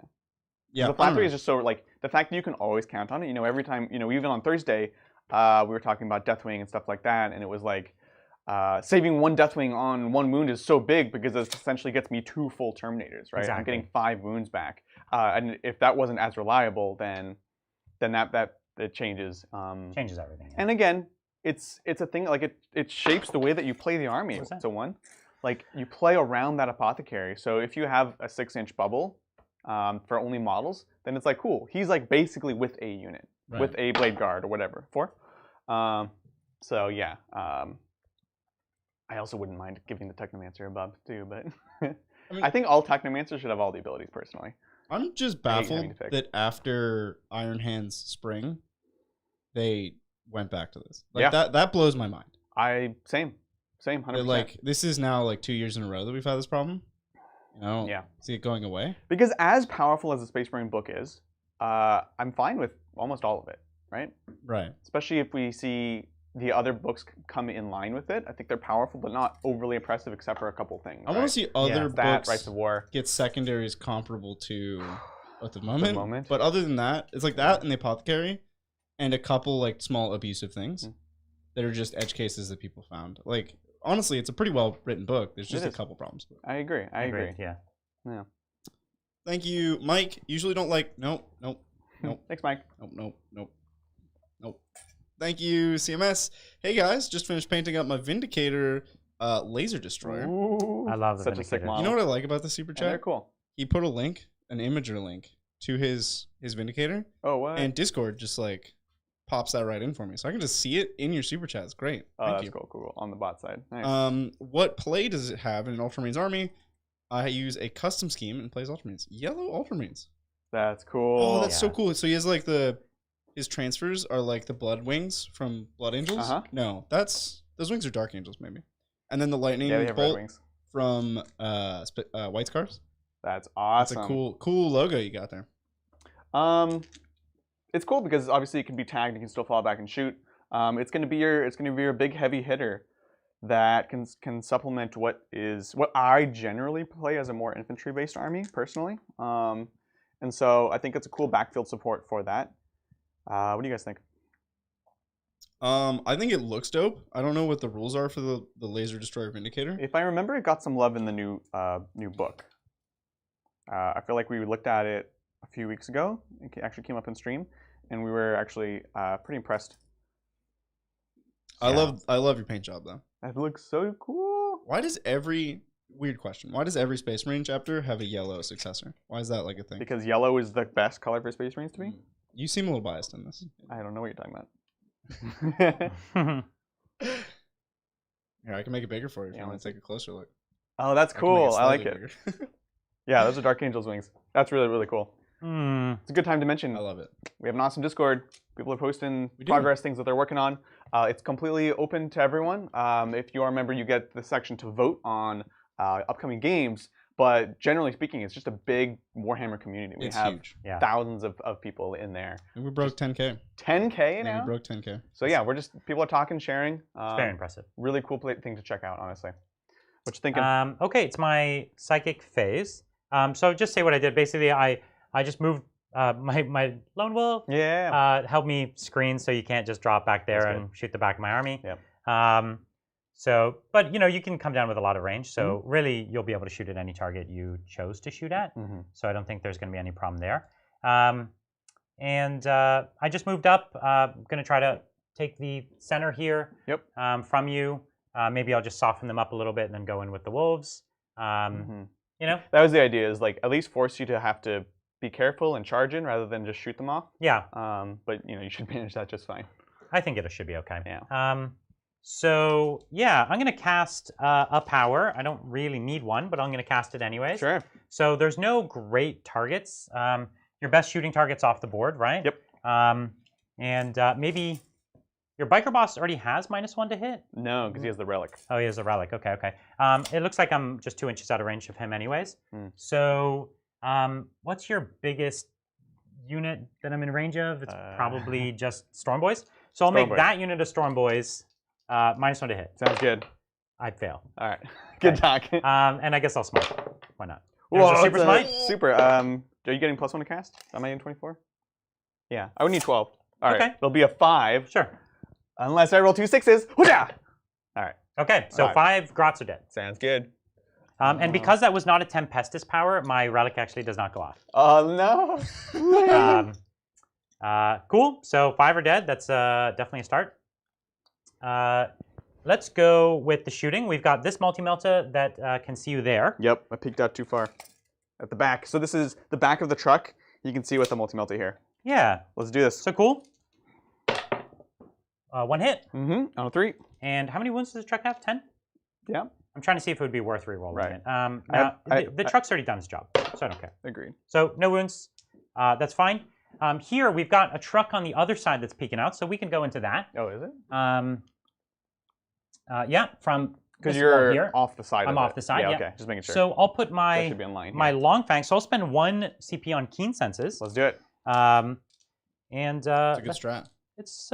Yeah. The flat 3 is just so, like, the fact that you can always count on it. You know, every time, you know, even on Thursday, we were talking about Deathwing and stuff like that, and it was like, saving one Deathwing on one wound is so big because it essentially gets me 2 full Terminators, right? Exactly. I'm getting 5 wounds back. And if that wasn't as reliable, then that it changes. Changes everything. Yeah. And again, it's a thing, like, it shapes the way that you play the army. It's a one. Like, you play around that apothecary. So if you have a 6-inch bubble for only models, then it's like, cool. He's like basically with a unit, with a blade guard or whatever. 4. So yeah. I also wouldn't mind giving the Technomancer a buff too, but I mean, I think all Technomancers should have all the abilities personally. I'm just baffled that after Iron Hands Spring, they went back to this. Like, that blows my mind. Same, 100%. Like, this is now like 2 years in a row that we've had this problem. You know, yeah. See it going away? Because as powerful as the Space Marine book is, I'm fine with almost all of it, right? Right. Especially if we see the other books come in line with it. I think they're powerful, but not overly impressive except for a couple things. I want to see other books Rights of War get secondaries comparable to at the moment. But other than that, it's like that and the Apothecary and a couple like small abusive things that are just edge cases that people found. Like, honestly, it's a pretty well written book. There's just a couple problems with it. I agree. I agree. Yeah. Thank you, Mike. Usually don't like. Nope. Thanks, Mike. Nope. Thank you, CMS. Hey guys, just finished painting up my Vindicator laser destroyer. Ooh, I love the such Vindicator. a sick model. You know what I like about the super chat? Yeah, they're cool. He put a link, an Imager link, to his Vindicator. Oh, what? And Discord just like pops that right in for me, so I can just see it in your super chat. It's great. Thank you. Cool. On the bot side. Nice. What play does it have in an Ultramarines army? I use a custom scheme and plays Ultramarines. Yellow Ultramarines. That's cool. Oh, that's so cool. So he has like his transfers are like the blood wings from Blood Angels. No, those wings are Dark Angels maybe. And then the lightning bolt from White Scars. That's awesome. That's a cool logo you got there. It's cool because obviously it can be tagged and you can still fall back and shoot. It's gonna be your big heavy hitter that can supplement what I generally play as a more infantry based army personally. And so I think it's a cool backfield support for that. What do you guys think? I think it looks dope. I don't know what the rules are for the Laser Destroyer Vindicator. If I remember, it got some love in the new book. I feel like we looked at it a few weeks ago. It actually came up in stream, and we were actually pretty impressed. I love your paint job though. That looks so cool. Why does every Space Marine chapter have a yellow successor? Why is that like a thing? Because yellow is the best color for Space Marines to me. You seem a little biased in this. I don't know what you're talking about. Here, I can make it bigger for you if you want to take a closer look. Oh, that's cool. I like it. Yeah, those are Dark Angel's wings. That's really, really cool. It's a good time to mention. I love it. We have an awesome Discord. People are posting progress, things that they're working on. It's completely open to everyone. If you are a member, you get the section to vote on upcoming games. But generally speaking, it's just a big Warhammer community. We have huge. Thousands of people in there. And we broke 10K. 10K now? We broke 10K. So yeah, people are talking, sharing. It's very impressive. Really cool thing to check out, honestly. What you thinking? Okay, it's my psychic phase. So just say what I did. Basically, I just moved my lone wolf. Yeah. Helped me screen so you can't just drop back there and shoot the back of my army. Yep. But you can come down with a lot of range. So really, you'll be able to shoot at any target you chose to shoot at. So I don't think there's going to be any problem there. I just moved up. I'm going to try to take the center here from you. Maybe I'll just soften them up a little bit and then go in with the wolves. That was the idea, is like at least force you to have to be careful and charge in rather than just shoot them off. Yeah. But you should manage that just fine. I think it should be okay. Yeah. So yeah, I'm going to cast a power. I don't really need one, but I'm going to cast it anyways. Sure. So there's no great targets. Your best shooting target's off the board, right? Yep. Maybe your biker boss already has -1 to hit? No, because he has the relic. Oh, he has the relic. Okay. It looks like I'm just 2 inches out of range of him anyways. So what's your biggest unit that I'm in range of, it's probably just Storm Boys. So I'll make that unit of Storm Boys -1 to hit. Sounds good. I fail. All right. Good talk. And I guess I'll smite. Why not? Whoa, super smite? Super. Are you getting +1 to cast? Am I in 24? Yeah. I would need 12. All right. There'll be a 5. Sure. Unless I roll 2 6s. All right. Okay, so 5 Grots are dead. Sounds good. And because that was not a Tempestus power, my relic actually does not go off. Oh, no. Cool. So 5 are dead. That's definitely a start. Let's go with the shooting. We've got this multi-melta that can see you there. Yep, I peeked out too far. At the back. So this is the back of the truck. You can see with the multi-melta here. Yeah. Let's do this. So cool. 1 hit. On a 3. And how many wounds does the truck have? 10? Yeah. I'm trying to see if it would be worth re-rolling it. The truck's already done its job, so I don't care. Agreed. So no wounds. That's fine. Here we've got a truck on the other side that's peeking out, so we can go into that. Oh, is it? Yeah, from because you're here. Off the side. I'm off the side. Yeah, yeah. Okay, just making sure. So I'll put my long fang. So I'll spend 1 CP on keen senses. Let's do it. It's a good strat. It's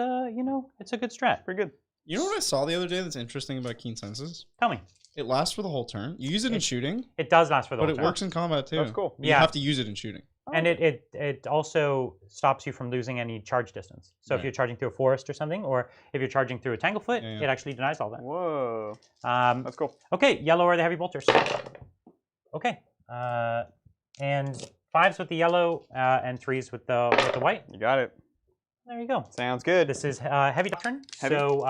it's a good strat. Pretty good. You know what I saw the other day that's interesting about keen senses? Tell me. It lasts for the whole turn. You use it in shooting. It does last for the whole turn. But it works in combat too. That's cool. You have to use it in shooting. And it also stops you from losing any charge distance. So if you're charging through a forest or something, or if you're charging through a tanglefoot, it actually denies all that. Whoa. That's cool. Okay, yellow are the heavy bolters. Okay. And 5s with the yellow and 3s with the white. You got it. There you go. Sounds good. This is heavy doctrine. So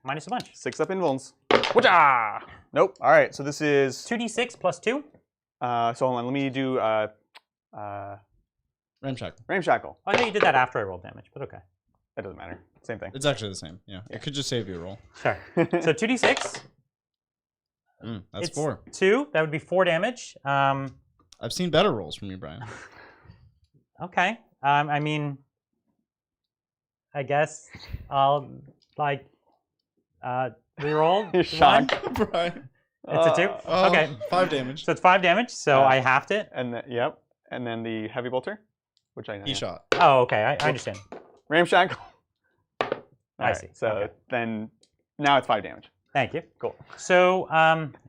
minus a bunch. 6 up invulns. Whatcha! Nope. All right. So this is 2d6 plus 2. So hold on. Let me do Ramshackle. Ramshackle. Oh, I thought you did that after I rolled damage, but okay. That doesn't matter. Same thing. It's actually the same. Yeah. It could just save you a roll. Sure. So 2d6. That's 4. 2. That would be 4 damage. I've seen better rolls from you, Brian. Okay. I mean, I guess I'll reroll. You're shocked, Brian. It's a 2. Okay. 5 damage. So it's 5 damage. So I halved it. And yep. And then the heavy bolter, which I know. E-shot. Oh, okay. I understand. Ramshackle. I see. So then now it's 5 damage. Thank you. Cool. So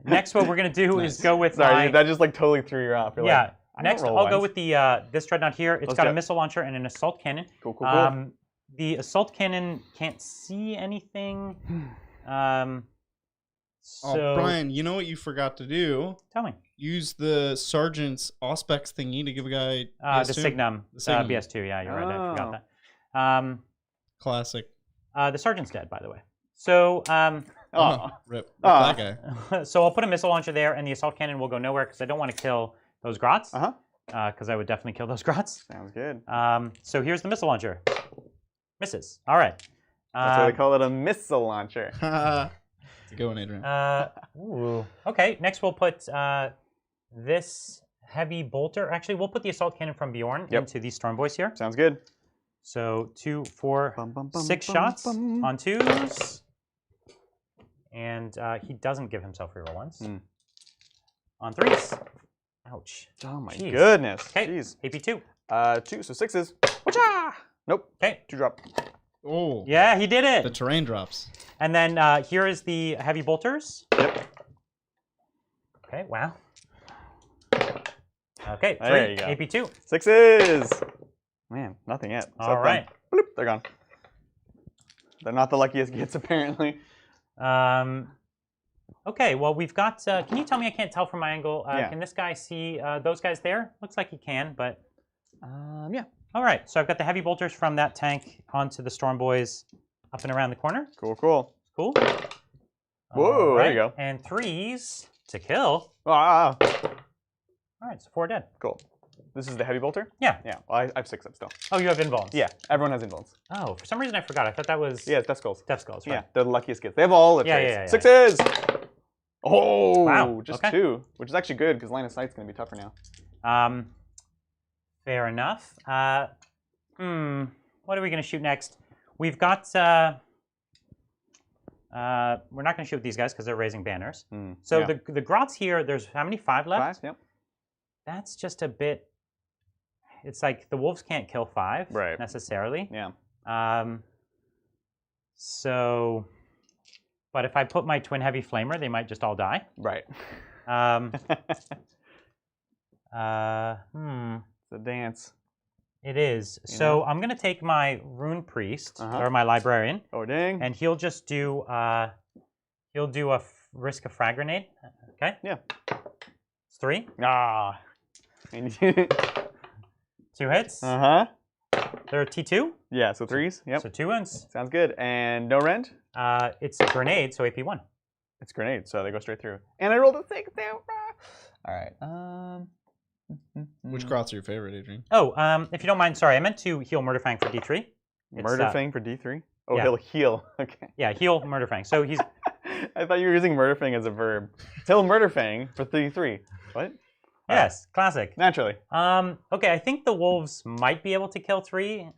next, what we're gonna do is go with. Sorry, that just totally threw you off. You're yeah. Next, I'll go with the this dreadnought here. It's got a missile launcher and an assault cannon. Cool. Cool. The assault cannon can't see anything. So Brian, you know what you forgot to do? Tell me. Use the sergeant's auspex thingy to give a guy the Signum. BS2. Yeah, you're right. I forgot that. Classic. The sergeant's dead, by the way. So rip that guy. So I'll put a missile launcher there, and the assault cannon will go nowhere because I don't want to kill those grots. Because I would definitely kill those grots. Sounds good. So here's the missile launcher. Misses. All right. That's why they call it a missile launcher. It's a good one, Adrian. Okay. Next, we'll put this heavy bolter. Actually, we'll put the assault cannon from Bjorn into these Storm Boys here. Sounds good. So 2, 4, 6 shots on 2s. And he doesn't give himself reroll ones. On 3s. Ouch. Oh my goodness. Okay. Jeez. AP 2. 2, so 6s. Whatcha! Nope. Okay. 2 drop. Oh. Yeah, he did it. The terrain drops. And then here is the heavy bolters. Yep. Okay, wow. Okay, 3. There you go. AP 2. 6s. Man, nothing yet. All right. Bloop, they're gone. They're not the luckiest gets, apparently. Okay, well, we've got... can you tell me? I can't tell from my angle. Yeah. Can this guy see those guys there? Looks like he can, but... Yeah. All right, so I've got the heavy bolters from that tank onto the Storm Boys up and around the corner. Cool, cool. Cool. Whoa, there you go. And 3s to kill. Ah. All right, so 4 dead. Cool. This is the heavy bolter? Yeah. Yeah, well, I have 6 up still. Oh, you have invulns? Yeah, everyone has invulns. Oh, for some reason I forgot. I thought that was... Yeah, it's Death Skulls. Death Skulls, right. Yeah, they're the luckiest kids. They have all the traits. Yeah. 6s! Oh, wow. Just 2, which is actually good because line of sight's going to be tougher now. Fair enough. What are we going to shoot next? We've got... we're not going to shoot these guys because they're raising banners. So the grots here, there's how many? 5 left? 5, yep. That's just a bit it's like the wolves can't kill 5 necessarily. Yeah. So, but if I put my twin heavy flamer, they might just all die. Right. It's a dance. It is. So I'm gonna take my rune priest or my librarian. Oh dang! And he'll just do he'll do a risk a frag grenade. Okay. Yeah. It's 3. Ah. 2 hits. They're T2. Yeah. So 3s. Yep. So 2 wounds. Sounds good. And no rend. It's a grenade, so AP 1. It's grenade, so they go straight through. And I rolled a 6 down. All right. Which grots are your favorite, Adrian? Oh, if you don't mind, sorry, I meant to heal Murderfang for D3. Murderfang for D3? Oh, he'll heal. Okay. Yeah, heal Murderfang. So he's. I thought you were using Murderfang as a verb. Heal Murderfang for D3. What? Yes, classic. Naturally. Okay, I think the wolves might be able to kill 3.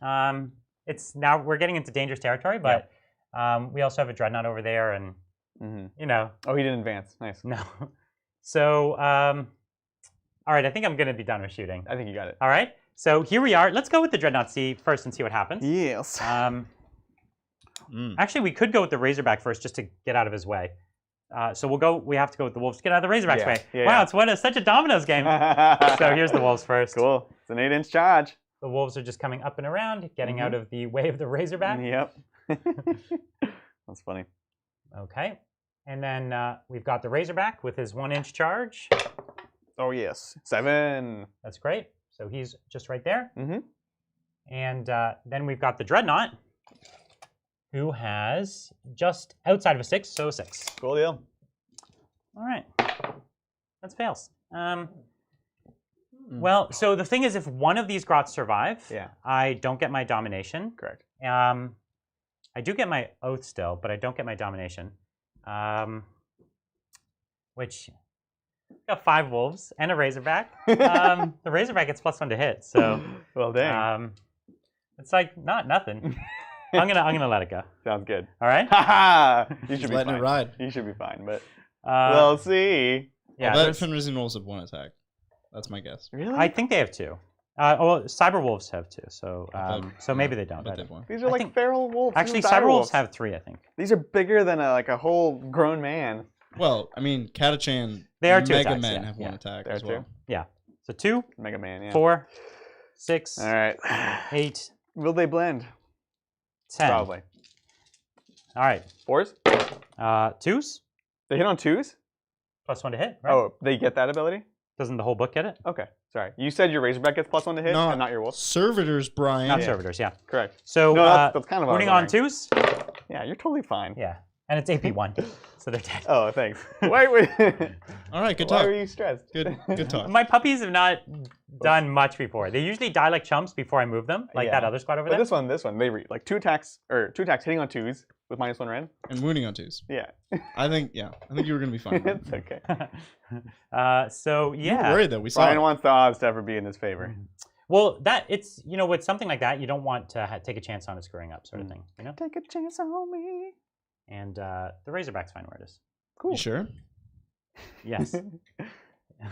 It's now we're getting into dangerous territory, but we also have a dreadnought over there, and you know. Oh, he didn't advance. Nice. No. So, all right, I think I'm going to be done with shooting. I think you got it. All right, so here we are. Let's go with the Dreadnought C first and see what happens. Yes. Actually, we could go with the Razorback first just to get out of his way. So we have to go with the Wolves to get out of the Razorback's way. Wow, it's such a dominoes game. So here's the Wolves first. Cool. It's an 8-inch charge. The Wolves are just coming up and around, getting out of the way of the Razorback. Yep. That's funny. Okay. And then we've got the Razorback with his 1-inch charge. Oh, yes. 7. That's great. So he's just right there. And then we've got the Dreadnought, who has just outside of a 6, so a 6. Cool deal. All right. That's fails. Well, so the thing is, if one of these grots survive, I don't get my domination. Correct. I do get my oath still, but I don't get my domination. Which got 5 wolves and a razorback. The razorback gets +1 to hit, so well, dang. It's like nothing. I'm gonna let it go. Sounds good. All right. You should be letting fine. it ride. You should be fine, but we'll see. Yeah, I bet Fenris rolls have 1 attack. That's my guess. Really? I think they have 2. Well, cyber wolves have 2, so so maybe they don't. These are like feral wolves. Actually, cyber wolves have 3, I think. These are bigger than a whole grown man. Well, I mean, Katachan, they are 2 Mega attacks, Men have 1 attack as well. Yeah. So 2. Mega Man, yeah. 4, 6. All right. 8. Will they blend? 10. Probably. All right. 4s? 2s? They hit on 2s? +1 to hit, right? Oh, they get that ability? Doesn't the whole book get it? Okay. Sorry. You said your Razorback gets +1 to hit and not your wolf? Servitors, Brian. Not servitors, yeah. Correct. So, no, that's kind of putting on 2s? Yeah, you're totally fine. Yeah. And it's AP 1, so they're dead. Oh, thanks. Wait. All right, good talk. Why were you stressed? Good talk. My puppies have not done much before. They usually die like chumps before I move them, like that other squad over there. But this one, they read like 2 attacks hitting on 2s with -1 rend. And wounding on 2s. Yeah. I think you were gonna be fine. It's okay. So yeah. You were worried though. We saw. Brian wants the odds to ever be in his favor. Well, it's with something like that, you don't want to take a chance on it screwing up, sort of thing. You know. Take a chance on me. And the Razorback's fine where it is. Cool. You sure? Yes.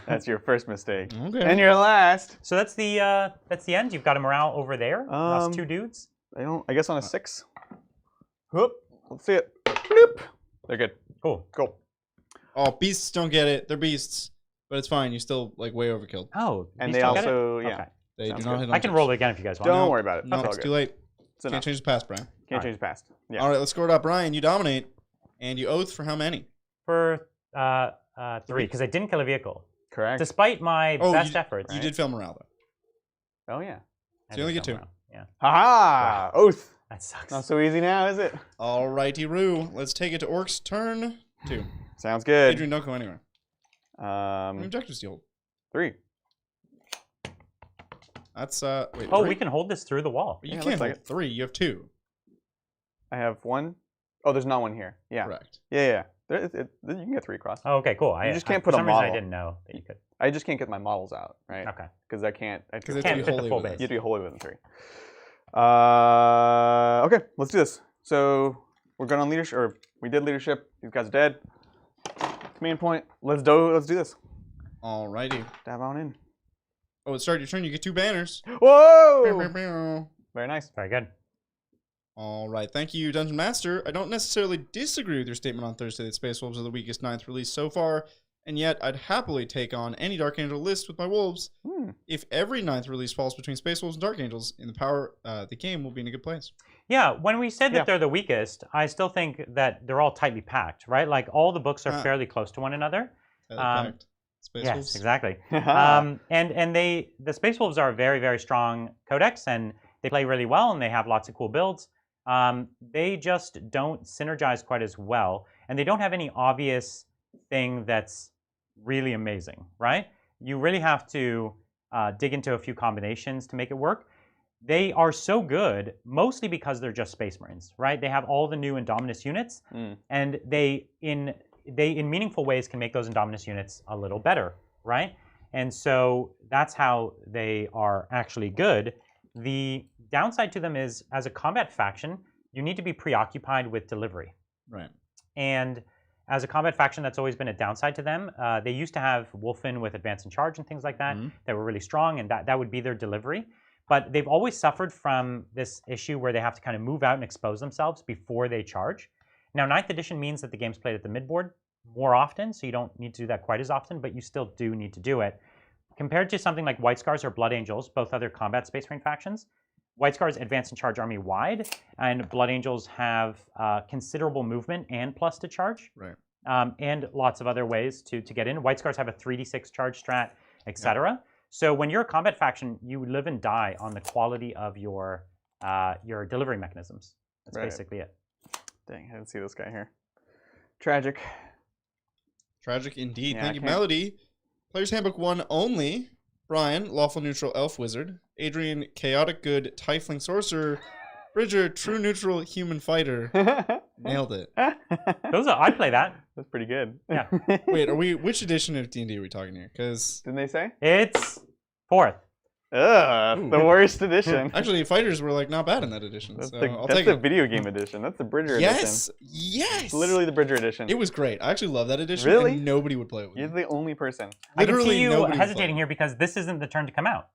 That's your first mistake. Okay. And your last. So that's the end. You've got a morale over there. That's 2 dudes. I guess on a 6. Whoop. Let's see it. Bloop. They're good. Cool. Oh, beasts don't get it. They're beasts, but it's fine. You still like way overkilled. Oh. And they also Okay. They Sounds do not good. hit on I can 6s. roll it again if you guys want. Don't worry about it. No, That's all it's good. too late. It's Can't enough. change the past, Brian. Can't change the past. Yeah. All right, let's score it up, Brian. You dominate, and you oath for how many? For 3, because I didn't kill a vehicle. Correct. Despite my best efforts. You did fail morale though. Oh yeah. So you only get 2. Yeah. Haha! Oath. That sucks. Not so easy now, is it? All righty, Roo. Let's take it to Orks' turn 2. Sounds good. Adrian, don't go anywhere. How many objectives do you hold? 3. That's wait. Oh, 3? we can hold this through the wall. You Yeah, can't looks like hold 3. You have 2. I have 1. Oh, there's not 1 here. Yeah. Correct. Yeah. You can get 3 across. Oh, okay, cool. You just can't put a for some reason model. I didn't know that you could. I just can't get my models out, right? Okay. Because I can't. Because can't fit the full base. You have to be wholly within 3. Okay, let's do this. So we're going on leadership, or we did leadership. These guys are dead. Command point. Let's do this. All righty. Dive on in. Oh, start your turn. You get 2 banners. Whoa! Very nice. Very good. All right. Thank you, Dungeon Master. I don't necessarily disagree with your statement on Thursday that Space Wolves are the weakest 9th release so far, and yet I'd happily take on any Dark Angel list with my Wolves. If every 9th release falls between Space Wolves and Dark Angels, in the game will be in a good place. Yeah, when we said that they're the weakest, I still think that they're all tightly packed, right? Like all the books are fairly close to one another. Packed. Space yes, Wolves. exactly. And the Space Wolves are a very, very strong codex, and they play really well, and they have lots of cool builds. They just don't synergize quite as well, and they don't have any obvious thing that's really amazing, right? You really have to dig into a few combinations to make it work. They are so good, mostly because they're just Space Marines, right? They have all the new Indominus units, and they in meaningful ways can make those Indominus units a little better, right? And so that's how they are actually good. The downside to them is, as a combat faction, you need to be preoccupied with delivery. Right. And as a combat faction, that's always been a downside to them. They used to have Wolfen with advance and charge and things like that that were really strong, and that would be their delivery. But they've always suffered from this issue where they have to kind of move out and expose themselves before they charge. Now, 9th edition means that the game's played at the midboard more often, so you don't need to do that quite as often, but you still do need to do it. Compared to something like White Scars or Blood Angels, both other combat Space Marine factions, White Scars advance and charge army wide, and Blood Angels have considerable movement and plus to charge, right? And lots of other ways to get in. White Scars have a 3d6 charge strat, etc. Yeah. So when you're a combat faction, you live and die on the quality of your delivery mechanisms. That's basically it. Dang, I didn't see this guy here. Tragic. Tragic indeed. Thank you, Melody. Player's Handbook 1 only. Brian, Lawful Neutral Elf Wizard. Adrian, Chaotic Good Tiefling Sorcerer. Bridger, True Neutral Human Fighter. Nailed it. I'd play that. That's pretty good. Yeah. Wait, which edition of D&D are we talking here? Because didn't they say? It's 4th. Ugh, the worst edition. Actually, fighters were like not bad in that edition. That's so that's the video game edition. That's the Bridger edition. Yes. It's literally the Bridger edition. It was great. I actually love that edition. Really? And nobody would play it with You're me. the only person. Literally, I can see you hesitating here because this isn't the turn to come out.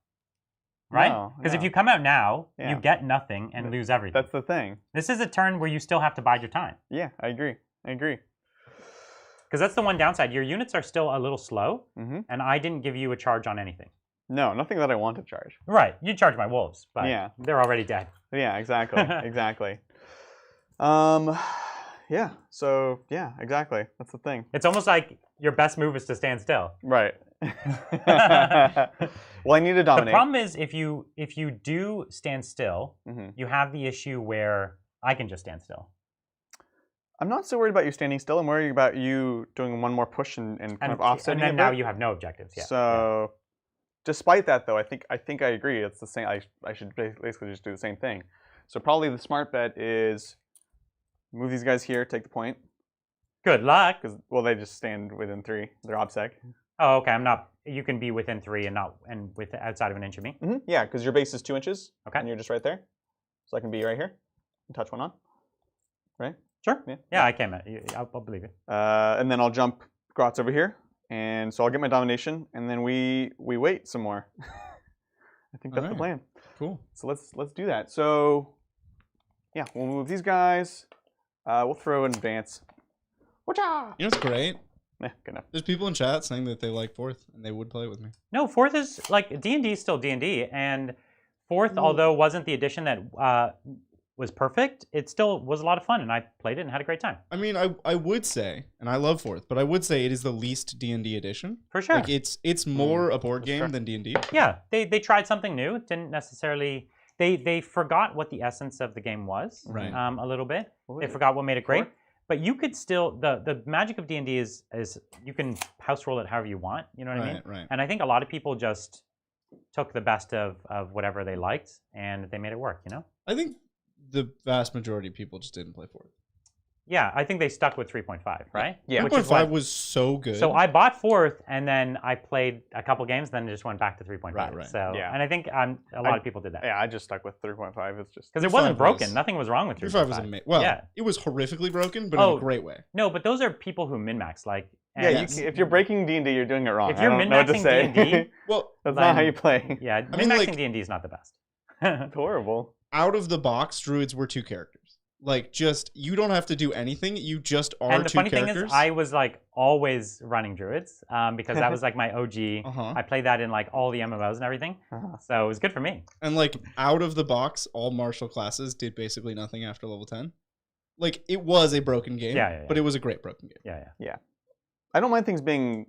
Right? Because if you come out now, you get nothing and lose everything. That's the thing. This is a turn where you still have to bide your time. Yeah, I agree. Because that's the one downside. Your units are still a little slow, and I didn't give you a charge on anything. No, nothing that I want to charge. Right. You charge my wolves, but they're already dead. Yeah, exactly. Exactly. Yeah, so, yeah, exactly. That's the thing. It's almost like your best move is to stand still. Right. Well, I need to dominate. The problem is if you do stand still, you have the issue where I can just stand still. I'm not so worried about you standing still. I'm worried about you doing one more push and kind of offsetting it. And then now you have no objectives. Yeah. So, despite that, though, I think I agree. It's the same. I should basically just do the same thing. So probably the smart bet is move these guys here, take the point. Good luck. Because they just stand within 3. They're OBSEC. Oh, okay. I'm not. You can be within 3 and with outside of an inch of me. Yeah, because your base is 2 inches. Okay. And you're just right there. So I can be right here and touch one on. Right. Sure. Yeah, I can. I'll believe it. And then I'll jump Grotz over here, and so I'll get my domination, and then we wait some more. I think that's the plan. Cool. So let's do that. So yeah, we'll move these guys. We'll throw an advance. You know what's great? Yeah, good enough. There's people in chat saying that they like 4th and they would play it with me. No, 4th is like D&D is still D&D, and 4th, although wasn't the edition that was perfect, it still was a lot of fun, and I played it and had a great time. I mean, I would say, and I love 4th, but I would say it is the least D&D edition. For sure. Like it's more a board game than D&D. Yeah, they tried something new. It didn't necessarily. They forgot what the essence of the game was. Right. A little bit. They forgot what made it great. But you could still the magic of D&D is you can house roll it however you want. You know what I mean? Right. And I think a lot of people just took the best of whatever they liked and they made it work. You know. I think the vast majority of people just didn't play 4th. Yeah, I think they stuck with 3.5, right? Yeah. 3.5 was so good. So I bought 4th, and then I played a couple games, then just went back to 3.5. Right. So, Yeah. and I think a lot of people did that. Yeah, I just stuck with 3.5. It's just because it wasn't broken. Nothing was wrong with 3.5. 3.5 was amazing. Well, it was horrifically broken, but in a great way. No, but those are people who min-max. Like, if you're breaking D&D, you're doing it wrong. If you're min-maxing D&D, well, that's not how you play. Yeah, min-maxing D&D is not the best. It's horrible. Out of the box, druids were 2 characters. Like, just, you don't have to do anything. You just are 2 characters. And the funny thing is, I was, like, always running druids because that was, like, my OG. I played that in, like, all the MMOs and everything. So it was good for me. And, like, out of the box, all martial classes did basically nothing after level 10. Like, it was a broken game, but it was a great broken game. Yeah. I don't mind things being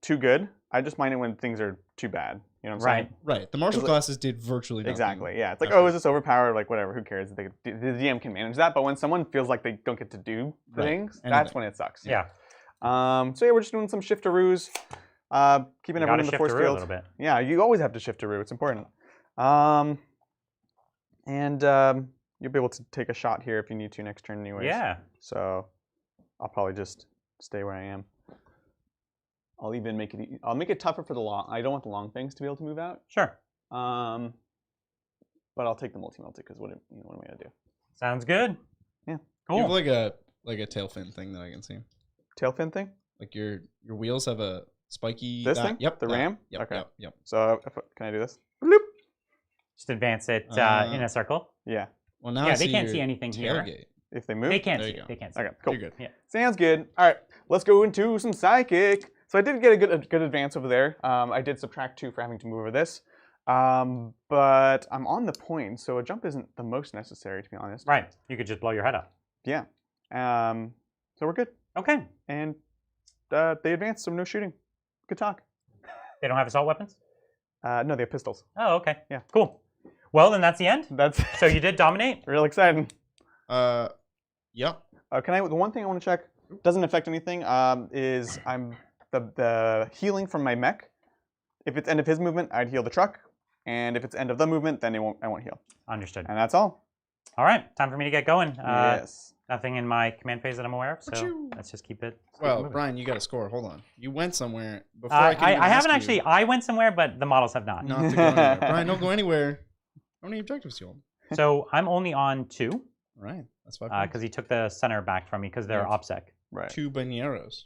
too good. I just mind it when things are too bad. You know what I'm saying? Right. The martial classes did virtually nothing. Exactly. Yeah. It's like, oh, is this overpowered? Like, whatever. Who cares? The DM can manage that. But when someone feels like they don't get to do things, that's when it sucks. Yeah. So yeah, we're just doing some shift-a-roos, keeping everyone in the force field. A little bit. Yeah, you always have to shift-a-roo. It's important. And you'll be able to take a shot here if you need to next turn, anyways. Yeah. So I'll probably just stay where I am. I'll even make it. I'll make it tougher for the long. I don't want the long things to be able to move out. Sure. But I'll take the multi-multi because what am I gonna do? Sounds good. Yeah. Cool. You have like a tail fin thing that I can see. Tail fin thing? Like your wheels have a spiky. This thing? Yep. The ram. Yep. Okay. Yep. So can I do this? Bloop. Just advance it in a circle. Yeah. Well, now they can't see anything here. If they move, they can't see. They can't see. Okay. Cool. You're good. Yeah. Sounds good. All right. Let's go into some psychic. So I did get a good advance over there. I did subtract 2 for having to move over this. But I'm on the point, so a jump isn't the most necessary, to be honest. Right. You could just blow your head up. Yeah. So we're good. Okay. And they advanced, so no shooting. Good talk. They don't have assault weapons? No, they have pistols. Oh, okay. Yeah. Cool. Well, then that's the end. That's so you did dominate? Real exciting. Yeah. The one thing I want to check, doesn't affect anything, is I'm the healing from my mech. If it's end of his movement, I'd heal the truck. And if it's end of the movement, then I won't heal. Understood. And that's all. All right, time for me to get going. Yes. Nothing in my command phase that I'm aware of, so let's just keep it. Well, Brian, you got to score. Hold on. You went somewhere before I haven't actually. I went somewhere, but the models have not. Not to go anywhere. Brian, don't go anywhere. How many objectives do you hold? So I'm only on 2. All right, that's 5 because he took the center back from me because they're OPSEC. Right. 2 baneros.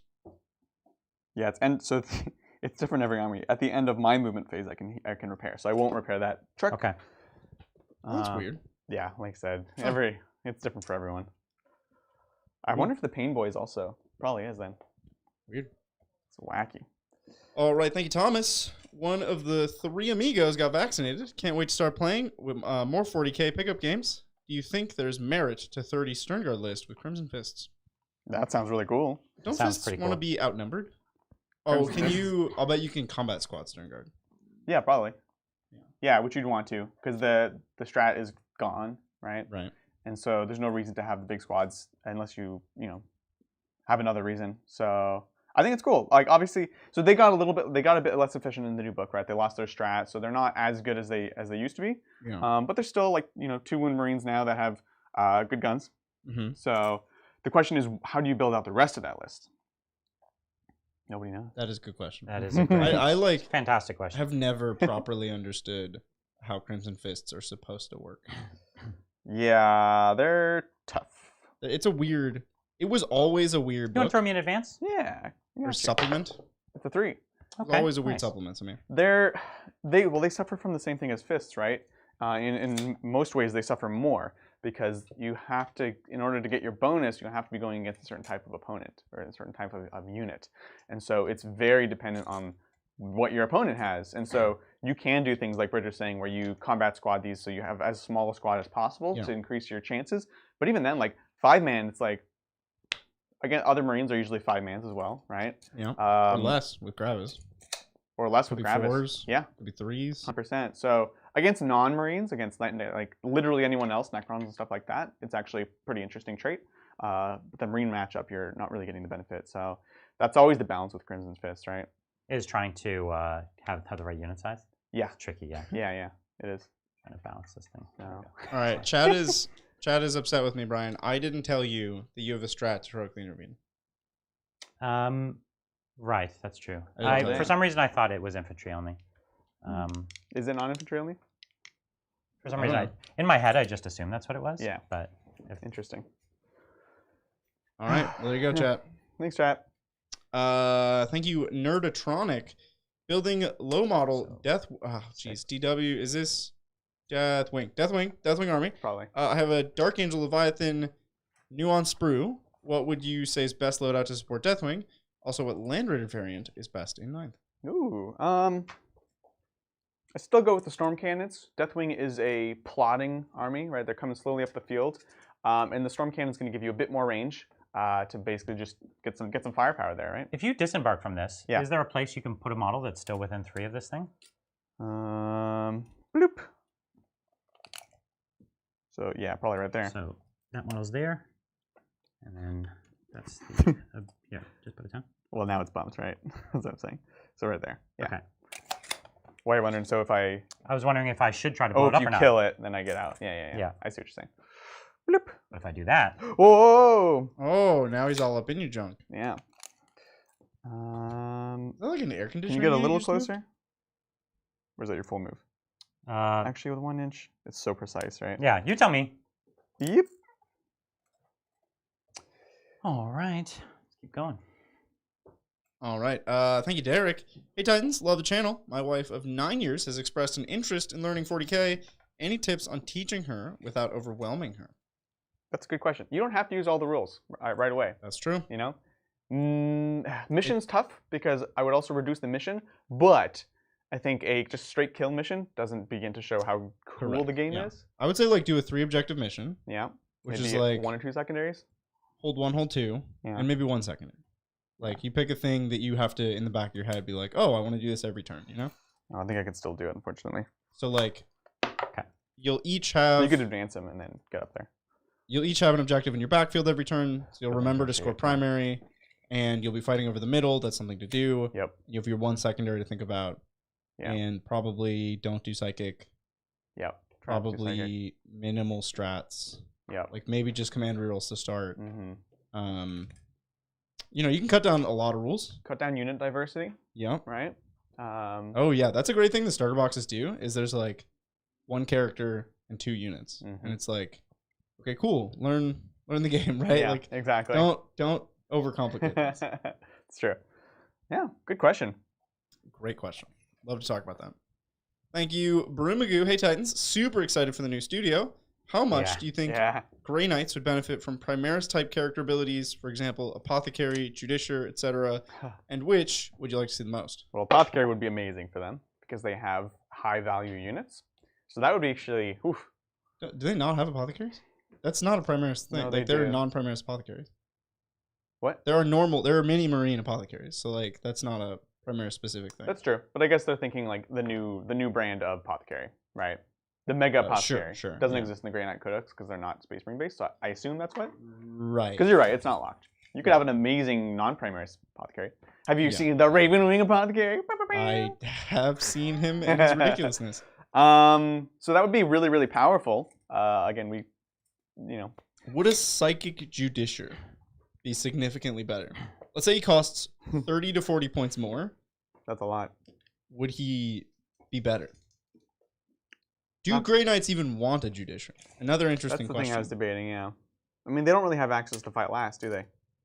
Yeah, it's different every army. At the end of my movement phase, I can repair. So I won't repair that truck. Okay. That's weird. Yeah, like I said, it's different for everyone. I wonder if the Pain Boys also probably is then. Weird. It's wacky. All right, thank you, Thomas. One of the 3 amigos got vaccinated. Can't wait to start playing with more 40k pickup games. Do you think there's merit to 30 Sternguard list with Crimson Fists? That sounds really cool. Don't Fists want to be outnumbered? Oh, I'll bet you can combat squad Sternguard. Yeah, probably. Yeah, which you'd want to, because the strat is gone, right? Right. And so there's no reason to have the big squads unless you have another reason. So I think it's cool. Like obviously, so they got a bit less efficient in the new book, right? They lost their strat, so they're not as good as they used to be. Yeah. But they're still 2 Wound Marines now that have good guns. Mm-hmm. So the question is, how do you build out the rest of that list? Nobody knows. That is a good question. That is a great I fantastic question. Have never properly understood how Crimson Fists are supposed to work. Yeah, they're tough. It was always a weird book. You want to throw me in advance? Yeah. Or supplement. It's a 3. Okay. It's always a weird supplement to me. They suffer from the same thing as Fists, right? In most ways, they suffer more because you have to, in order to get your bonus, you have to be going against a certain type of opponent or a certain type of unit. And so it's very dependent on what your opponent has. And so you can do things like Bridger's saying where you combat squad these so you have as small a squad as possible to increase your chances. But even then, 5-man, it's again, other Marines are usually 5-mans as well, right? Yeah. Or less with Gravis. Or less with Gravis. 4s. Yeah. Could be 3s. 100%. So against non-Marines, against literally anyone else, Necrons and stuff like that, it's actually a pretty interesting trait. But the Marine matchup, you're not really getting the benefit. So that's always the balance with Crimson's Fist, right? Is trying to have the right unit size. Yeah. It's tricky, yeah. Yeah, it is. Trying to balance this thing. So. All right, Chad is Chad is upset with me, Brian. I didn't tell you that you have a strat to heroically intervene. Right, that's true. Okay. For some reason, I thought it was infantry only. Is it non-infantry only? For some reason, in my head, I just assumed that's what it was. Yeah. But interesting. All right. Well, there you go, chat. Thanks, chat. Thank you, Nerdatronic. Building low model Death. Oh, jeez. DW. Is this Deathwing? Deathwing Army. Probably. I have a Dark Angel Leviathan Nuance Sprue. What would you say is best loadout to support Deathwing? Also, what land rated variant is best in 9th? Ooh. I still go with the Storm Cannons. Deathwing is a plotting army, right? They're coming slowly up the field. And the Storm Cannon is going to give you a bit more range to basically just get some firepower there, right? If you disembark from this, is there a place you can put a model that's still within 3 of this thing? Bloop. So yeah, probably right there. So that model's there, and then that's the, yeah. Just put it down. Well, now it's bumped, right? That's what I'm saying. So right there. Yeah. Okay. Why are you wondering? So if I was wondering if I should try to blow it up or not. if you kill it, then I get out. Yeah. I see what you're saying. Bloop. But if I do that. Whoa! Oh, now he's all up in your junk. Yeah. Is that like an air conditioner? Can you get a little closer? Or is that your full move? Actually, with 1 inch, it's so precise, right? Yeah, you tell me. Yep. All right. Let's keep going. All right. Thank you, Derek. Hey, Titans. Love the channel. My wife of 9 years has expressed an interest in learning 40K. Any tips on teaching her without overwhelming her? That's a good question. You don't have to use all the rules right away. That's true. You know? Mission's tough because I would also reduce the mission, but I think a just straight kill mission doesn't begin to show how cool the game is. I would say like do a 3 objective mission. Yeah. Which maybe is like 1 or 2 secondaries. Hold 1, hold 2, and maybe 1 secondary. Like you pick a thing that you have to in the back of your head be like, oh, I want to do this every turn. You know? I think I could still do it, unfortunately. So like, you'll each have. You could advance them and then get up there. You'll each have an objective in your backfield every turn, so you'll remember to score primary, and you'll be fighting over the middle. That's something to do. Yep. You have your 1 secondary to think about, and probably don't do psychic. Yep. Probably minimal strats. Yep. Like maybe just command rerolls to start. You know, you can cut down a lot of rules. Cut down unit diversity. Yep. Right. Oh yeah, that's a great thing the starter boxes do. Is there's like 1 character and 2 units, and it's like. Okay, cool. Learn the game, right? Yeah, like exactly. Don't overcomplicate this. It's true. Yeah, good question. Great question. Love to talk about that. Thank you, Brumagoo. Hey Titans, super excited for the new studio. How much do you think Grey Knights would benefit from Primaris type character abilities, for example, Apothecary, Judiciar, etc., and which would you like to see the most? Well, Apothecary would be amazing for them because they have high value units. So that would be actually oof. Do they not have apothecaries? That's not a Primaris thing. No, like they're non-Primaris apothecaries. What? There are mini marine apothecaries. So like that's not a Primaris specific thing. That's true. But I guess they're thinking like the new brand of apothecary, right? The mega apothecary. Sure. Doesn't exist in the Grey Knight Codex because they're not Space Marine based. So I assume that's what. Right. Because you're right. It's not locked. You could have an amazing non-Primaris apothecary. Have you seen the Raven Wing apothecary? I have seen him and his ridiculousness. So that would be really, really powerful. Again, would a psychic Judiciar be significantly better? Let's say he costs 30 to 40 points more. That's a lot. Would he be better? Do Grey Knights even want a Judiciar? Another interesting question. That's the thing I was debating, yeah. I mean, they don't really have access to fight last, do they?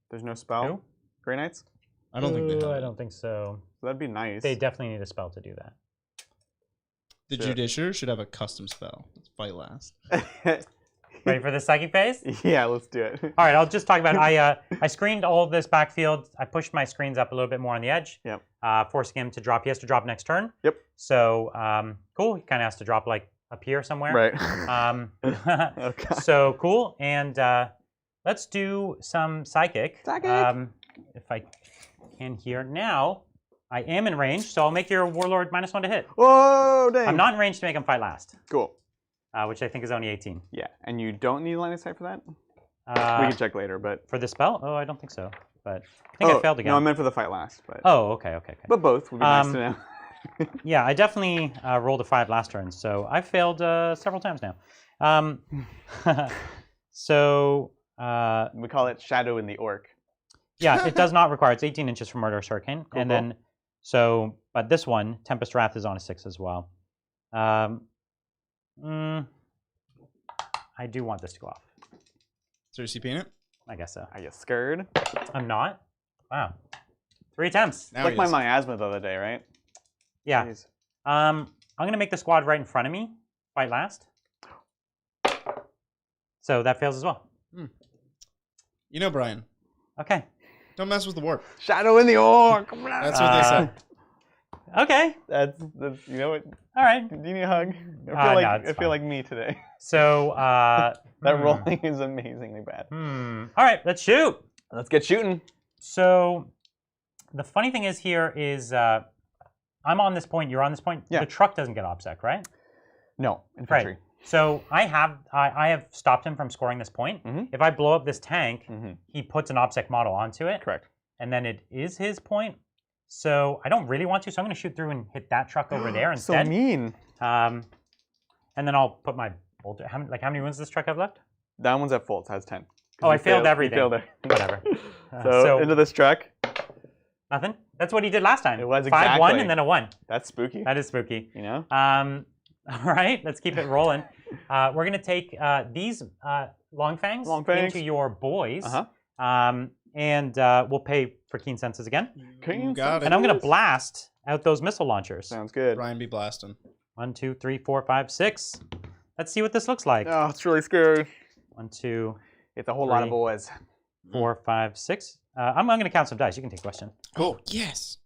There's no spell? Who? Grey Knights? I don't think they have. I don't think so. So that'd be nice. They definitely need a spell to do that. The Judiciar should have a custom spell. Let's fight last. Ready for the psychic phase? Yeah, let's do it. All right, I'll just talk about it. I screened all of this backfield. I pushed my screens up a little bit more on the edge, forcing him to drop. He has to drop next turn. Yep. So, cool. He kind of has to drop like up here somewhere. Right. Okay. So, cool. And let's do some psychic. If I can here. Now, I am in range, so I'll make your Warlord -1 to hit. Whoa, dang. I'm not in range to make him fight last. Cool. Which I think is only 18. Yeah, and you don't need line of sight for that? We can check later, but... For the spell? Oh, I don't think so. But I think I failed again. No, I meant for the fight last. But... Oh, okay. But both would be nice to know. Yeah, I definitely rolled a 5 last turn, so I've failed several times now. So we call it Shadow in the Orc. Yeah, it does not require. It's 18 inches for Murderous Hurricane, Cool, and then but this one, Tempest Wrath, is on a 6 as well. I do want this to go off. So you're CPing it? I guess so. Are you scared? I'm not. Wow. 3 attempts. It's like my miasma the other day, right? Yeah. Jeez. I'm gonna make the squad right in front of me fight last. So that fails as well. You know, Brian. Okay. Don't mess with the warp. Shadow in the Orc. That's what they said. Okay. That's you know what? All right. Do you need a hug? I feel like me today. So that rolling is amazingly bad. All right, let's shoot. Let's get shooting. So the funny thing is here is I'm on this point, you're on this point. Yeah. The truck doesn't get OBSEC, right? No, infantry. Right. So I have stopped him from scoring this point. If I blow up this tank, he puts an OBSEC model onto it. Correct. And then it is his point. So I don't really want to, so I'm going to shoot through and hit that truck over there instead. So mean. And then I'll put my bolter. How many wounds does this truck have left? That one's at full. It has 10. Oh, I failed everything. You failed it. Whatever. So into this truck. Nothing. That's what he did last time. It was exactly 5-1 and then a 1. That's spooky. That is spooky. You know? All right, let's keep it rolling. We're going to take these long fangs into your boys. And we'll pay for keen senses again. You got it. And I'm going to blast out those missile launchers. Sounds good. Brian be blasting. 1, 2, 3, 4, 5, 6. Let's see what this looks like. Oh, it's really scary. 1, 2. It's a whole lot of boys. 4, 5, 6. I'm going to count some dice. You can take a question. Oh, yes.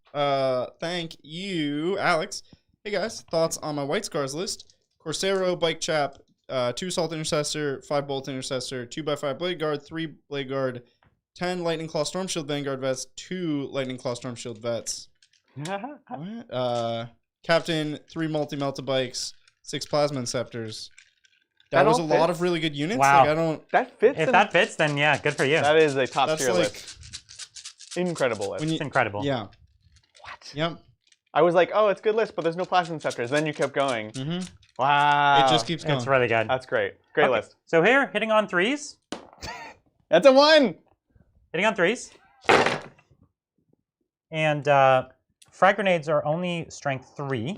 Thank you, Alex. Hey, guys. Thoughts on my White Scars list? Corsaro, Bike Chap, 2 Salt Intercessor, 5 Bolt Intercessor, 2x5 Blade Guard, 3 Blade Guard, 10 Lightning Claw Storm Shield Vanguard Vets, 2 Lightning Claw Storm Shield Vets. What? Captain, 3 Multi-Melta Bikes, 6 Plasma Inceptors. That was a lot of really good units. Wow. Like, that fits. If that fits, then yeah, good for you. That is a top tier like, list. Incredible list. It's incredible. Yeah. What? Yep. I was like, oh, it's a good list, but there's no Plasma Inceptors. Then you kept going. Wow. It just keeps going. It's really good. That's great. Great list. So here, hitting on 3s. That's a 1. Hitting on 3s. And frag grenades are only strength 3.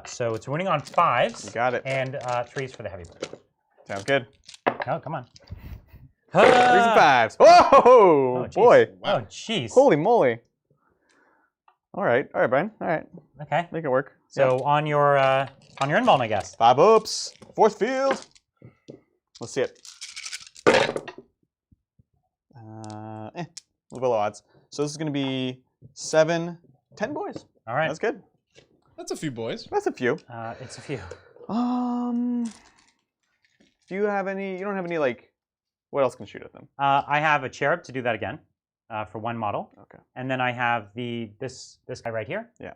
So it's winning on 5s. You got it. And 3s for the heavy blade. Sounds good. Oh, come on. 3s and 5s. Whoa, boy. Wow. Oh, jeez. Holy moly. All right, Brian. All right. Okay. Make it work. So on your inbound, I guess. 5 ups. 4th field. Let's see it. We'll go low odds. So this is going to be 7, 10 boys. All right. That's good. That's a few boys. That's a few. It's a few. Do you have any? You don't have any like? What else can shoot at them? I have a cherub to do that again, for 1 model. Okay. And then I have this guy right here. Yeah.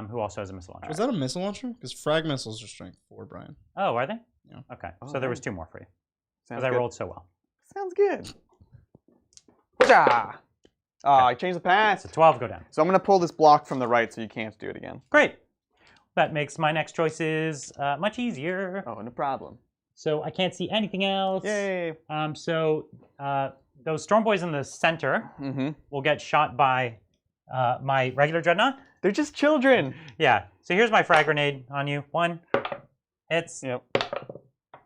Who also has a missile launcher. Was that a missile launcher? Because frag missiles are strength 4, Brian. Oh, are they? Yeah. Okay. So there was 2 more for you. Sounds Because I good. rolled so well. Sounds good. Oh, I changed the pass. So 12 go down. So I'm going to pull this block from the right so you can't do it again. Great. That makes my next choices much easier. Oh, no problem. So I can't see anything else. Yay. So those storm boys in the center will get shot by my regular dreadnought. They're just children. Yeah. So here's my frag grenade on you. 1 hits. Yep.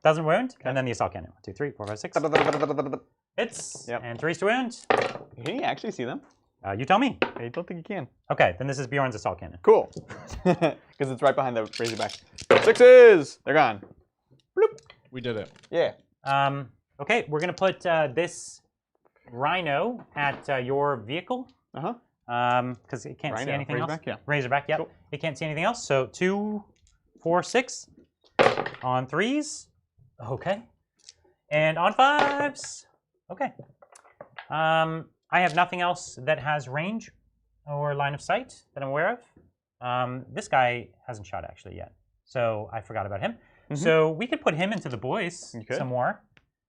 Doesn't wound. Okay. And then the assault cannon. 1, 2, 3, 4, 5, 6. Hits. Yep. And 3s to wound. Can you actually see them? You tell me. I don't think you can. Okay. Then this is Bjorn's assault cannon. Cool. Because it's right behind the Razorback. 6s. They're gone. Bloop. We did it. Yeah. Okay. We're going to put this rhino at your vehicle. Because it can't see anything else. Yeah. Razorback, yep. Cool. It can't see anything else. So 2, 4, 6 on 3s. Okay. And on 5s. Okay. I have nothing else that has range or line of sight that I'm aware of. This guy hasn't shot actually yet, so I forgot about him. So we could put him into the boys some more,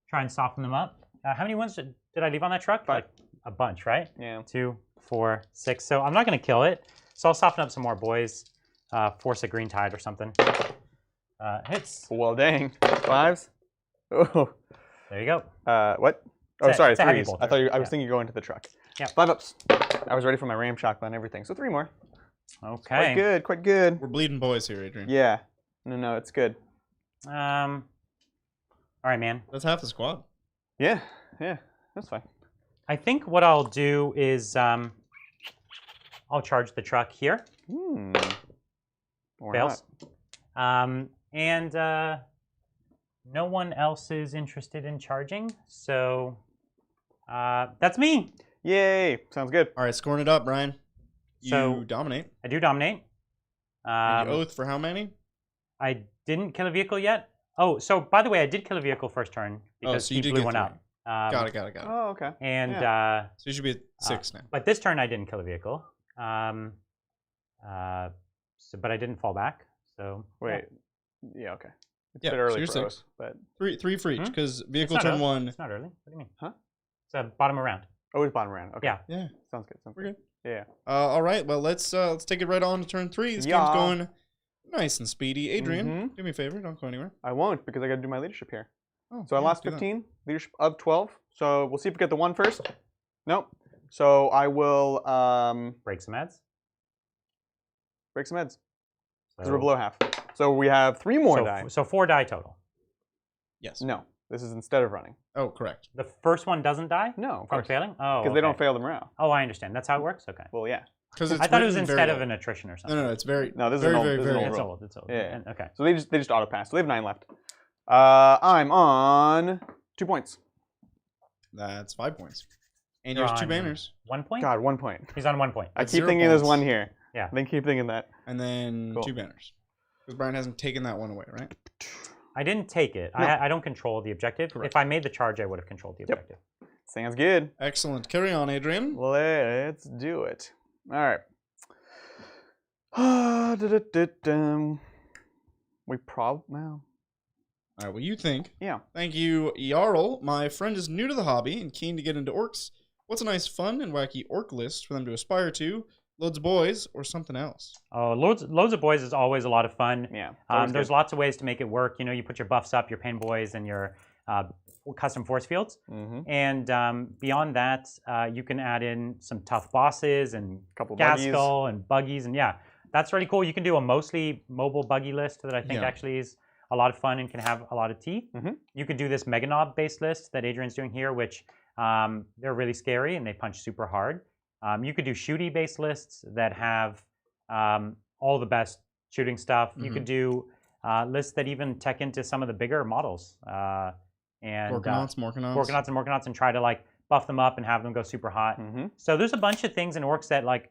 try and soften them up. How many ones did I leave on that truck? 5. Like a bunch, right? Yeah. 2, 4, 6. So I'm not going to kill it. So I'll soften up some more boys. Force a green tide or something. Hits. Well, dang. 5s. Oh. There you go. What? Oh, sorry, it's a heavy 3s. bolter. I thought I was thinking you're going to the truck. Yeah. 5 ups. I was ready for my ram shotgun and everything. So 3 more. Okay. Quite good. Quite good. We're bleeding boys here, Adrian. Yeah. No, it's good. All right, man. That's half the squad. Yeah. That's fine. I think what I'll do is I'll charge the truck here. Or Fails. not. And no one else is interested in charging, so that's me. Yay. Sounds good. All right, scoring it up, Brian. You dominate. I do dominate. And you oath for how many? I didn't kill a vehicle yet. Oh, so by the way, I did kill a vehicle first turn because he blew one up. Got it. Oh, okay. And so you should be at 6 now. But this turn I didn't kill a vehicle. But I didn't fall back. So wait. Yeah, okay. It's a bit early for us, but 3 for each because vehicle turn 1. It's not early. What do you mean? Huh? It's a bottom of round. Oh, it's bottom round. Okay. Yeah. Sounds good. We're good. Yeah. All right. Well, let's take it right on to turn 3. This game's going nice and speedy. Adrian, do me a favor. Don't go anywhere. I won't because I got to do my leadership here. Oh, so I lost 15. Leadership of 12. So we'll see if we get the 1 first. Nope. So I will break some heads. Break some heads. Because we're below half. So we have 3 more die. So 4 die total. Yes. No. This is instead of running. Oh, correct. The first one doesn't die? No. From failing? Oh. Because they don't fail them around. Oh, I understand. That's how it works? Okay. Well, yeah. I thought it was instead of an attrition or something. No, it's very. No, this very, is very, very, It's old. It's old. Yeah. Okay. So they just auto pass. So they have 9 left. I'm on 2 points. That's 5 points. And there's 2 banners. 1 point? God, 1 point. He's on 1 point. I keep thinking there's 1 here. Yeah. I keep thinking that. And then 2 banners. Because Brian hasn't taken that one away, right? I didn't take it. No. I don't control the objective. Correct. If I made the charge, I would have controlled the objective. Sounds good. Excellent. Carry on, Adrian. Let's do it. All right. Well. All right, what do you think? Yeah. Thank you, Jarl. My friend is new to the hobby and keen to get into orcs. What's a nice, fun, and wacky orc list for them to aspire to? Loads of boys or something else? Oh, loads of boys is always a lot of fun. Yeah. There's lots of ways to make it work. You know, you put your buffs up, your pain boys, and your custom force fields. And beyond that, you can add in some tough bosses and gas skull and buggies, and yeah, that's really cool. You can do a mostly mobile buggy list that I think actually is a lot of fun and can have a lot of teeth. You could do this Mega Knob based list that Adrian's doing here, which they're really scary and they punch super hard. You could do shooty based lists that have all the best shooting stuff. You could do lists that even tech into some of the bigger models. And Morkanauts, and try to like buff them up and have them go super hot. So there's a bunch of things in orcs that like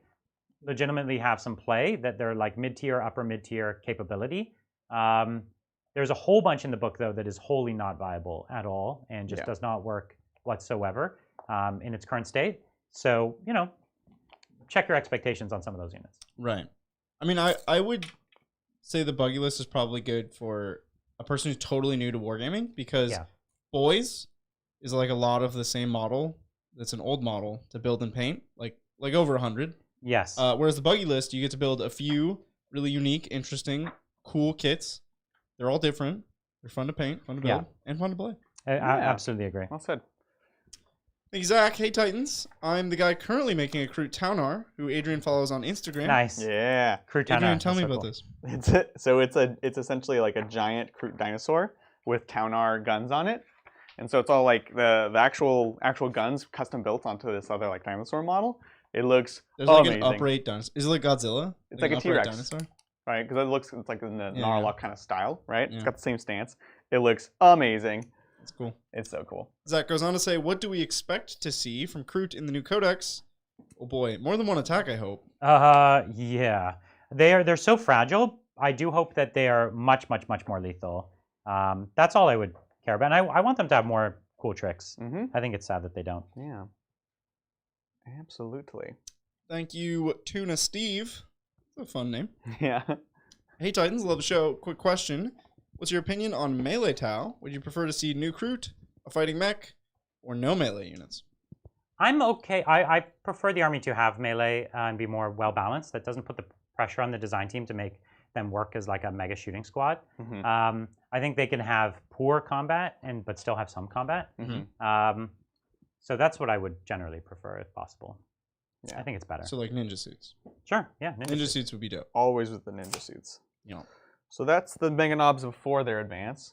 legitimately have some play, that they're like mid-tier, upper mid-tier capability. There's a whole bunch in the book though that is wholly not viable at all and just does not work whatsoever in its current state. So, you know, check your expectations on some of those units. Right. I mean, I would say the buggy list is probably good for a person who's totally new to wargaming because boys is like a lot of the same model. That's an old model to build and paint, like over 100. Yes. Whereas the buggy list, you get to build a few really unique, interesting, cool kits. They're all different. They're fun to paint, fun to build, and fun to play. I absolutely agree. Well said. Thank you, Zach. Hey, Titans. I'm the guy currently making a Kroot Taunar, who Adrian follows on Instagram. Nice. Yeah. Kroot Taunar. Adrian, tell me about this. It's essentially like a giant Kroot dinosaur with Taunar guns on it. And so it's all like the actual guns custom built onto this other like dinosaur model. It looks amazing. An upright dinosaur. Is it like Godzilla? It's like a T-Rex dinosaur? Right? Because it's like in the Gnarlock kind of style, right? Yeah. It's got the same stance. It looks amazing. It's cool. It's so cool. Zach goes on to say, what do we expect to see from Kroot in the new codex? Oh boy, more than one attack, I hope. Yeah. They're so fragile. I do hope that they are much, much, much more lethal. That's all I would care about. And I want them to have more cool tricks. I think it's sad that they don't. Yeah. Absolutely. Thank you, Tuna Steve. That's a fun name. Yeah. Hey, Titans, love the show. Quick question. What's your opinion on melee Tau? Would you prefer to see new Kroot, a fighting mech, or no melee units? I'm okay. I prefer the army to have melee and be more well-balanced. That doesn't put the pressure on the design team to make them work as like a mega shooting squad. I think they can have poor combat but still have some combat. So that's what I would generally prefer if possible. Yeah. I think it's better. So like ninja suits. Sure, yeah. Ninja suits would be dope. Always with the ninja suits. Yeah. So that's the mega knobs before their advance.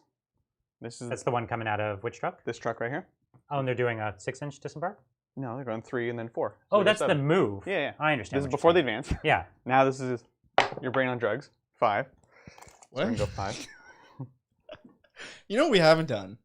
That's the one coming out of which truck? This truck right here. Oh, and they're doing a 6-inch disembark? No, they're going 3 and then 4. So oh, that's 7. The move. Yeah, I understand. This is before the advance. Yeah. Now this is your brain on drugs. 5. What? So we can go 5. You know what we haven't done?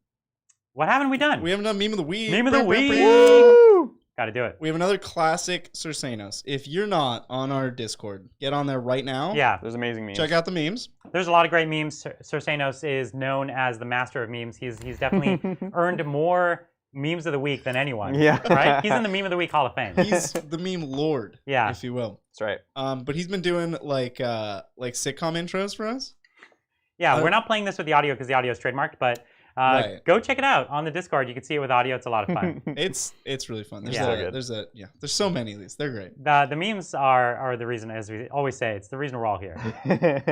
What haven't we done? We haven't done Meme of the Week. Meme of the Week. Woo! Gotta do it. We have another classic Cersanos. If you're not on our Discord, get on there right now. Yeah. There's amazing memes. Check out the memes. There's a lot of great memes. Cersanos is known as the master of memes. He's definitely earned more memes of the week than anyone. Yeah. Right? He's in the Meme of the Week Hall of Fame. He's the meme lord, yeah, if you will. That's right. But he's been doing like sitcom intros for us. Yeah, we're not playing this with the audio because the audio is trademarked, but go check it out on the Discord. You can see it with audio. It's a lot of fun. It's really fun. There's there's so many of these. They're great. The memes are the reason, as we always say, it's the reason we're all here.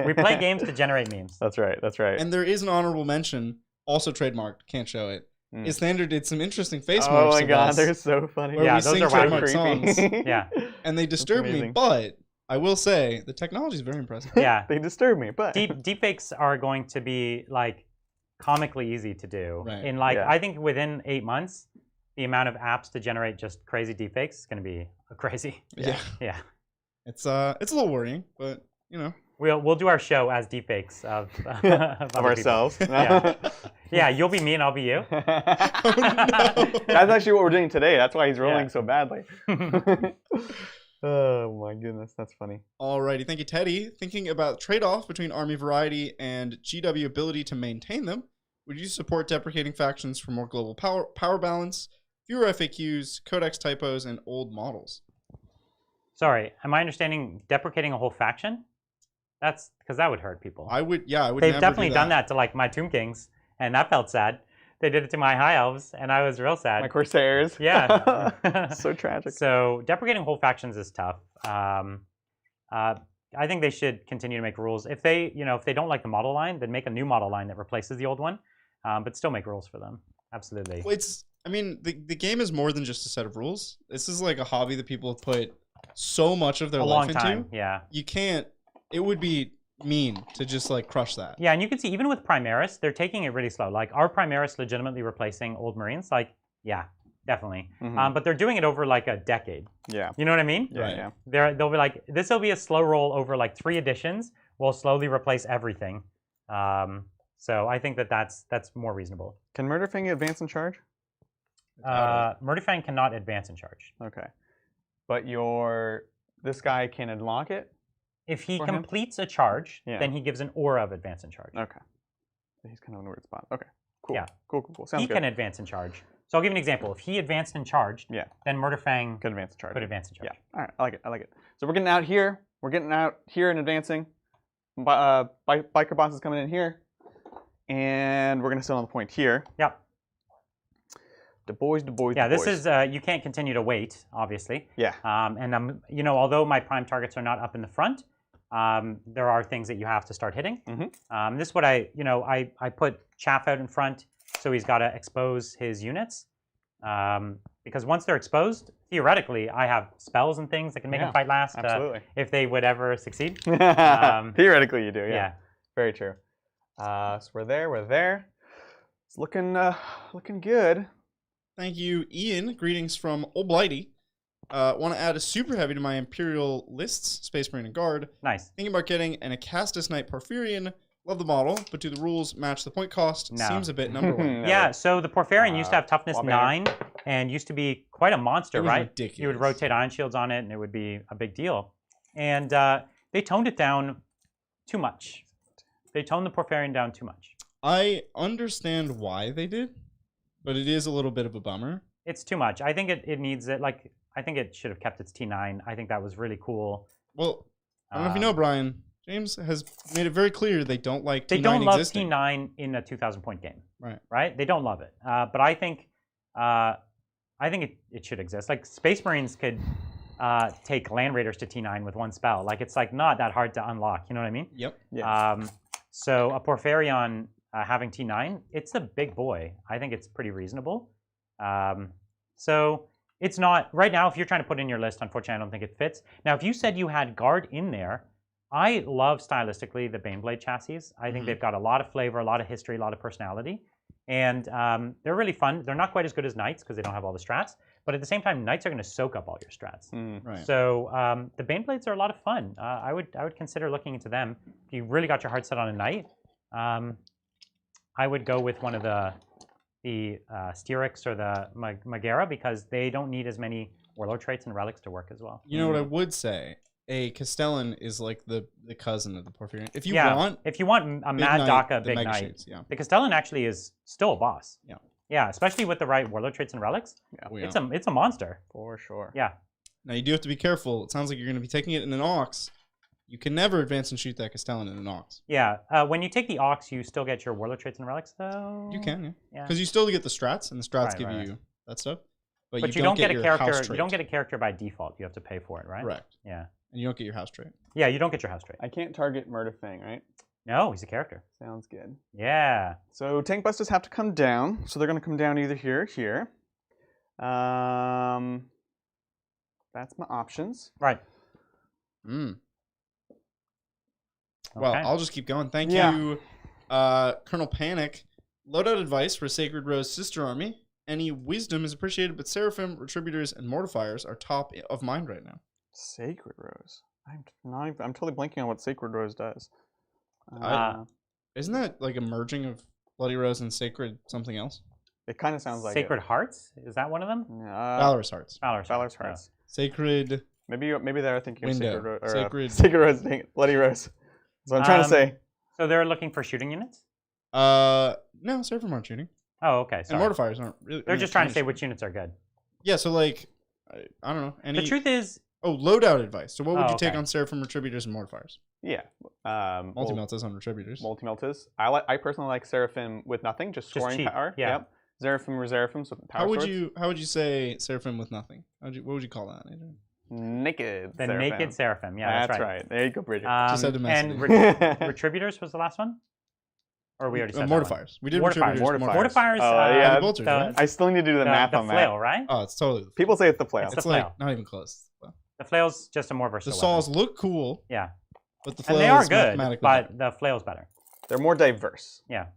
We play games to generate memes. That's right. That's right. And there is an honorable mention, also trademarked. Can't show it. Is Thunder did some interesting face marks. Oh my god, they're so funny. Yeah, those are trademark songs. Yeah, and they disturb me, but I will say the technology is very impressive. Yeah, they disturb me, but deepfakes are going to be like comically easy to do. Right. In like I think within 8 months, the amount of apps to generate just crazy deepfakes is going to be crazy. Yeah. Yeah. It's a little worrying, but you know. We'll do our show as deepfakes of ourselves. Yeah. Yeah, you'll be me and I'll be you. Oh, no. That's actually what we're doing today. That's why he's rolling so badly. Oh my goodness, that's funny. Alrighty, thank you, Teddy. Thinking about trade-off between army variety and GW ability to maintain them, would you support deprecating factions for more global power balance, fewer FAQs, codex typos, and old models? Sorry, am I understanding deprecating a whole faction? That's because that would hurt people. I would. They've definitely done that to like my Tomb Kings, and that felt sad. They did it to my High Elves, and I was real sad. My Corsairs. Yeah. So tragic. So deprecating whole factions is tough. I think they should continue to make rules. If they don't like the model line, then make a new model line that replaces the old one, but still make rules for them. Absolutely. Well, the game is more than just a set of rules. This is like a hobby that people have put so much of their life into. A long time, yeah. You can't. It would be mean to just like crush that. Yeah, and you can see even with Primaris, they're taking it really slow. Like, are Primaris legitimately replacing old Marines? Like, yeah, definitely. But they're doing it over like a decade. Yeah. You know what I mean? Yeah, yeah. They'll be like, this will be a slow roll over like 3 editions. We'll slowly replace everything. So I think that's more reasonable. Can Murderfang advance in charge? Murderfang cannot advance in charge. Okay. But this guy can unlock it? If he completes a charge, then he gives an aura of advance in charge. Okay. He's kind of in a weird spot. Okay. Cool. Yeah. Cool. Sounds good. He can advance in charge. So I'll give you an example. If he advanced in charge, then Murderfang could advance in charge. Yeah. All right. I like it. So we're getting out here. We're getting out here and advancing. Biker boss is coming in here. And we're going to sit on the point here. Yep. The boys. Yeah, this is, you can't continue to wait, obviously. Yeah. And, although my prime targets are not up in the front, there are things that you have to start hitting. This is what I put Chaff out in front, so he's got to expose his units. Because once they're exposed, theoretically, I have spells and things that can make them fight last. Absolutely. If they would ever succeed. Theoretically, you do. Yeah. Very true. So we're there. It's looking good. Thank you, Ian. Greetings from Old Blighty. Want to add a super heavy to my Imperial lists, Space Marine and Guard. Nice. Thinking about getting an Acastus Knight Porphyrian. Love the model, but do the rules match the point cost? No. Seems a bit number one. Yeah, so the Porphyrian used to have toughness 9 and used to be quite a monster, right? Ridiculous. You would rotate Iron Shields on it and it would be a big deal. And they toned it down too much. They toned the Porphyrian down too much. I understand why they did, but it is a little bit of a bummer. It's too much. I think it needs it. Like, I think it should have kept its T9. I think that was really cool. Well, I don't know if you know, Brian. James has made it very clear they don't like T9 They don't love existing. T9 in a 2,000-point game. Right. They don't love it. But I think it should exist. Like, Space Marines could take Land Raiders to T9 with one spell. Like it's like not that hard to unlock. You know what I mean? Yep. Yeah. So a Porphyrion having T9, it's a big boy. I think it's pretty reasonable. So it's not right now. If you're trying to put in your list, unfortunately, I don't think it fits. Now, if you said you had Guard in there, I love stylistically the Baneblade chassis. I think they've got a lot of flavor, a lot of history, a lot of personality. And they're really fun. They're not quite as good as Knights because they don't have all the strats. But at the same time, Knights are going to soak up all your strats. Right. So the Baneblades are a lot of fun. I would consider looking into them. If you really got your heart set on a Knight, I would go with one of the Styrics or the Megara because they don't need as many Warlord traits and relics to work as well. You know what I would say? A Castellan is like the cousin of the Porphyrion. If you want a Mad Daka Big Mega Knight, Shoots, yeah. the Castellan actually is still a boss. Yeah. Yeah, especially with the right Warlord traits and relics. Yeah. It's a monster. For sure. Yeah. Now you do have to be careful. It sounds like you're going to be taking it in an Ox. You can never advance and shoot that Castellan in an Ox. Yeah. When you take the Ox, you still get your Warlord traits and relics, though. You can, yeah. Because you still get the strats, and the strats give you that stuff. But you don't get a character. You don't get a character by default. You have to pay for it, right? Correct. Yeah. And you don't get your house trait. Yeah, you don't get your house trait. I can't target Murderfang, right? No, he's a character. Sounds good. Yeah. So tank busters have to come down. So they're going to come down either here or here. That's my options. Right. Well, Okay. I'll just keep going. Thank you, Colonel Panic. Loadout advice for Sacred Rose Sister Army. Any wisdom is appreciated, but Seraphim, Retributors, and Mortifiers are top of mind right now. Sacred Rose. I'm totally blanking on what Sacred Rose does. Isn't that like a merging of Bloody Rose and Sacred something else? It kind of sounds like Sacred Hearts? Is that one of them? Valorous Hearts. Valorous Hearts. Sacred. Maybe they're thinking Window. of Sacred Rose. Sacred. Sacred Rose. Bloody Rose. That's what I'm trying to say. So they're looking for shooting units? No, Seraphim aren't shooting. Oh, okay. Sorry. And Mortifiers aren't really. They're just trying to say which units are good. Yeah, so like, I don't know. The truth is. Oh, loadout advice. So what would you take okay. on Seraphim, Retributors, and Mortifiers? Yeah. Multi-meltas on Retributors. Multi-meltas. I personally like Seraphim with nothing, just scoring cheap. power. Yeah. Yep. Seraphim, Reseraphim, so power swords. How would you say Seraphim with nothing? What would you call that, Adrian? Naked The Seraphim. Naked Seraphim. Yeah, that's right. There you go, Bridget. Just said and domesticity. Retributors was the last one? Or we already said Mortifiers. We did Mortifiers. Retributors. Mortifiers. Yeah. Bolters, right? I still need to do the math on flail, that. Right? Oh, it's totally. People say it's the flail. It's It's the like flail. not even close. The flail's just a more The versatile saws weapon. look cool. Yeah. But the flail And they are is good, mathematically but better. the flail's better. They're more diverse. Yeah.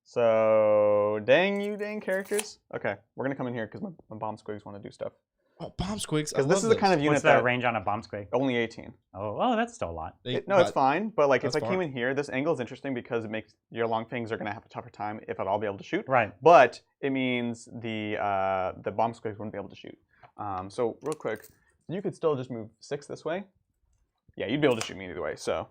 So, dang characters. Okay, we're going to come in here because my bomb squigs want to do stuff. Oh, bomb squigs. Because this is the kind of unit What's the range on a bomb squig? only 18. Oh, that's still a lot. It's fine, but like if I far. came in here, this angle is interesting because it makes your long fangs are going to have a tougher time if at all be able to shoot. Right. But it means the bomb squigs wouldn't be able to shoot. So real quick, you could still just move 6 this way. Yeah, you'd be able to shoot me either way. So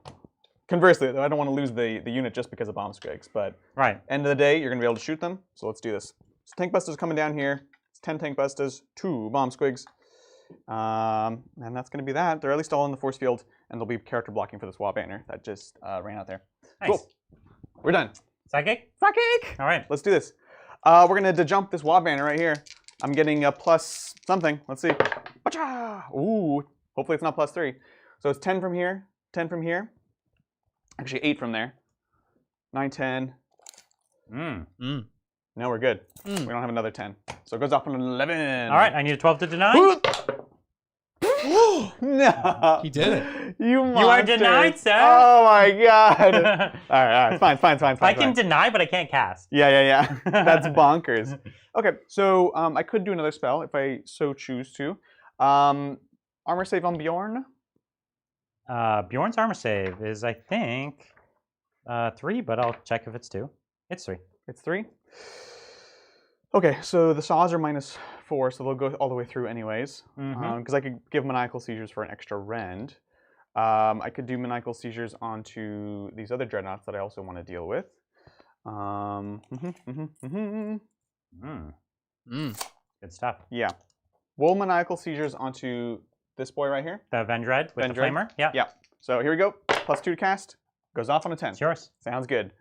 conversely, though, I don't want to lose the unit just because of bomb squigs. But right. End of the day, you're going to be able to shoot them. So let's do this. So tank busters coming down here. It's 10 tank busters, 2 bomb squigs. And that's going to be that. They're at least all in the force field, and there'll be character blocking for this wall banner that just ran out there. Nice. Cool. We're done. Psychic? Psychic! All right. Let's do this. We're going to jump this wall banner right here. I'm getting a plus something. Let's see. Ooh. Hopefully it's not plus 3. So it's 10 from here, 10 from here. Actually 8 from there. 9, 10. Now we're good. We don't have another 10. So it goes off on an 11. All right, I need a 12 to deny. No. He did it. You are denied, sir. Oh my god. all right. Fine. I can deny, but I can't cast. Yeah. That's bonkers. Okay, so I could do another spell if I so choose to. Armor save on Bjorn. Bjorn's armor save is, I think, 3, but I'll check if it's 2. It's 3. It's 3? Okay, so the saws are -4, so they'll go all the way through anyways. Because I could give maniacal seizures for an extra rend. I could do maniacal seizures onto these other dreadnoughts that I also want to deal with. Good stuff. Yeah. Will maniacal seizures onto this boy right here. The Vendread with the flamer? Yeah. Yeah. So here we go. +2 to cast. Goes off on a 10. It's yours. Sounds good.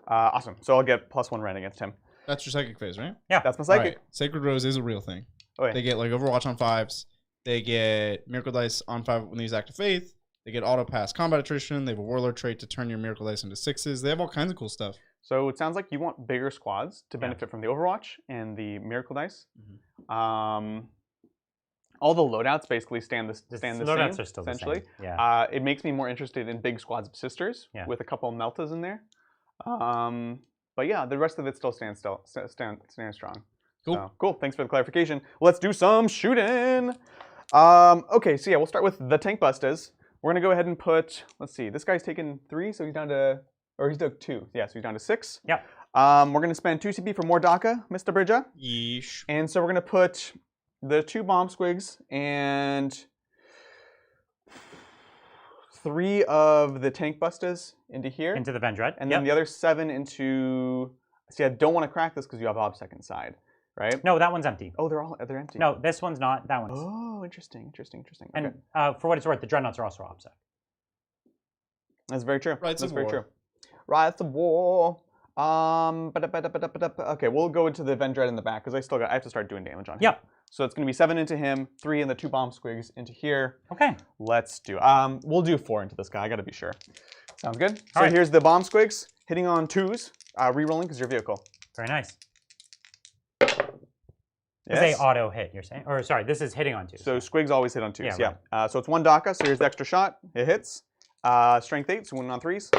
Awesome. So I'll get +1 rend against him. That's your psychic phase, right? Yeah. That's my psychic. Right. Sacred Rose is a real thing. Oh, yeah. They get like Overwatch on 5s. They get Miracle Dice on 5 when they use Act of Faith. They get auto pass combat attrition. They have a Warlord trait to turn your Miracle Dice into 6s. They have all kinds of cool stuff. So it sounds like you want bigger squads to benefit from the Overwatch and the Miracle Dice. All the loadouts basically stand the same. Loadouts are still essentially. The same. Yeah. It makes me more interested in big squads of sisters with a couple of Meltas in there. But yeah, the rest of it still stands strong. Cool. So, cool. Thanks for the clarification. Let's do some shooting. Okay, so yeah, we'll start with the tank bustas. We're gonna go ahead and put. Let's see. This guy's taken 3, so he's down to, or he's took 2. Yeah, so he's down to 6. Yep. We're gonna spend 2 CP for more DACA, Mr. Bridger. Yeesh. And so we're gonna put the 2 bomb squigs and 3 of the tank bustas into here. Into the Vendread. And then the other 7 into. See, I don't want to crack this because you have OBSEC inside, right? No, that one's empty. Oh, they're empty. No, this one's not. That one's. Oh, interesting. And okay. For what it's worth, the Dreadnoughts are also OBSEC. That's very true. Rights That's of very war. true. Rights of war. Okay, we'll go into the Vendread in the back because I have to start doing damage on him. Yep. So it's gonna be 7 into him, 3 in the 2 bomb squigs into here. Okay. Let's do. We'll do 4 into this guy. I gotta be sure. Sounds good. All right. Here's the bomb squigs hitting on 2s, re-rolling because your vehicle. Very nice. Yes. This is a auto hit, you're saying? Or sorry, this is hitting on 2s. So squigs always hit on 2s. Yeah, Yeah. So it's 1 DACA. So here's the extra shot. It hits. Strength 8, so 1 on 3s.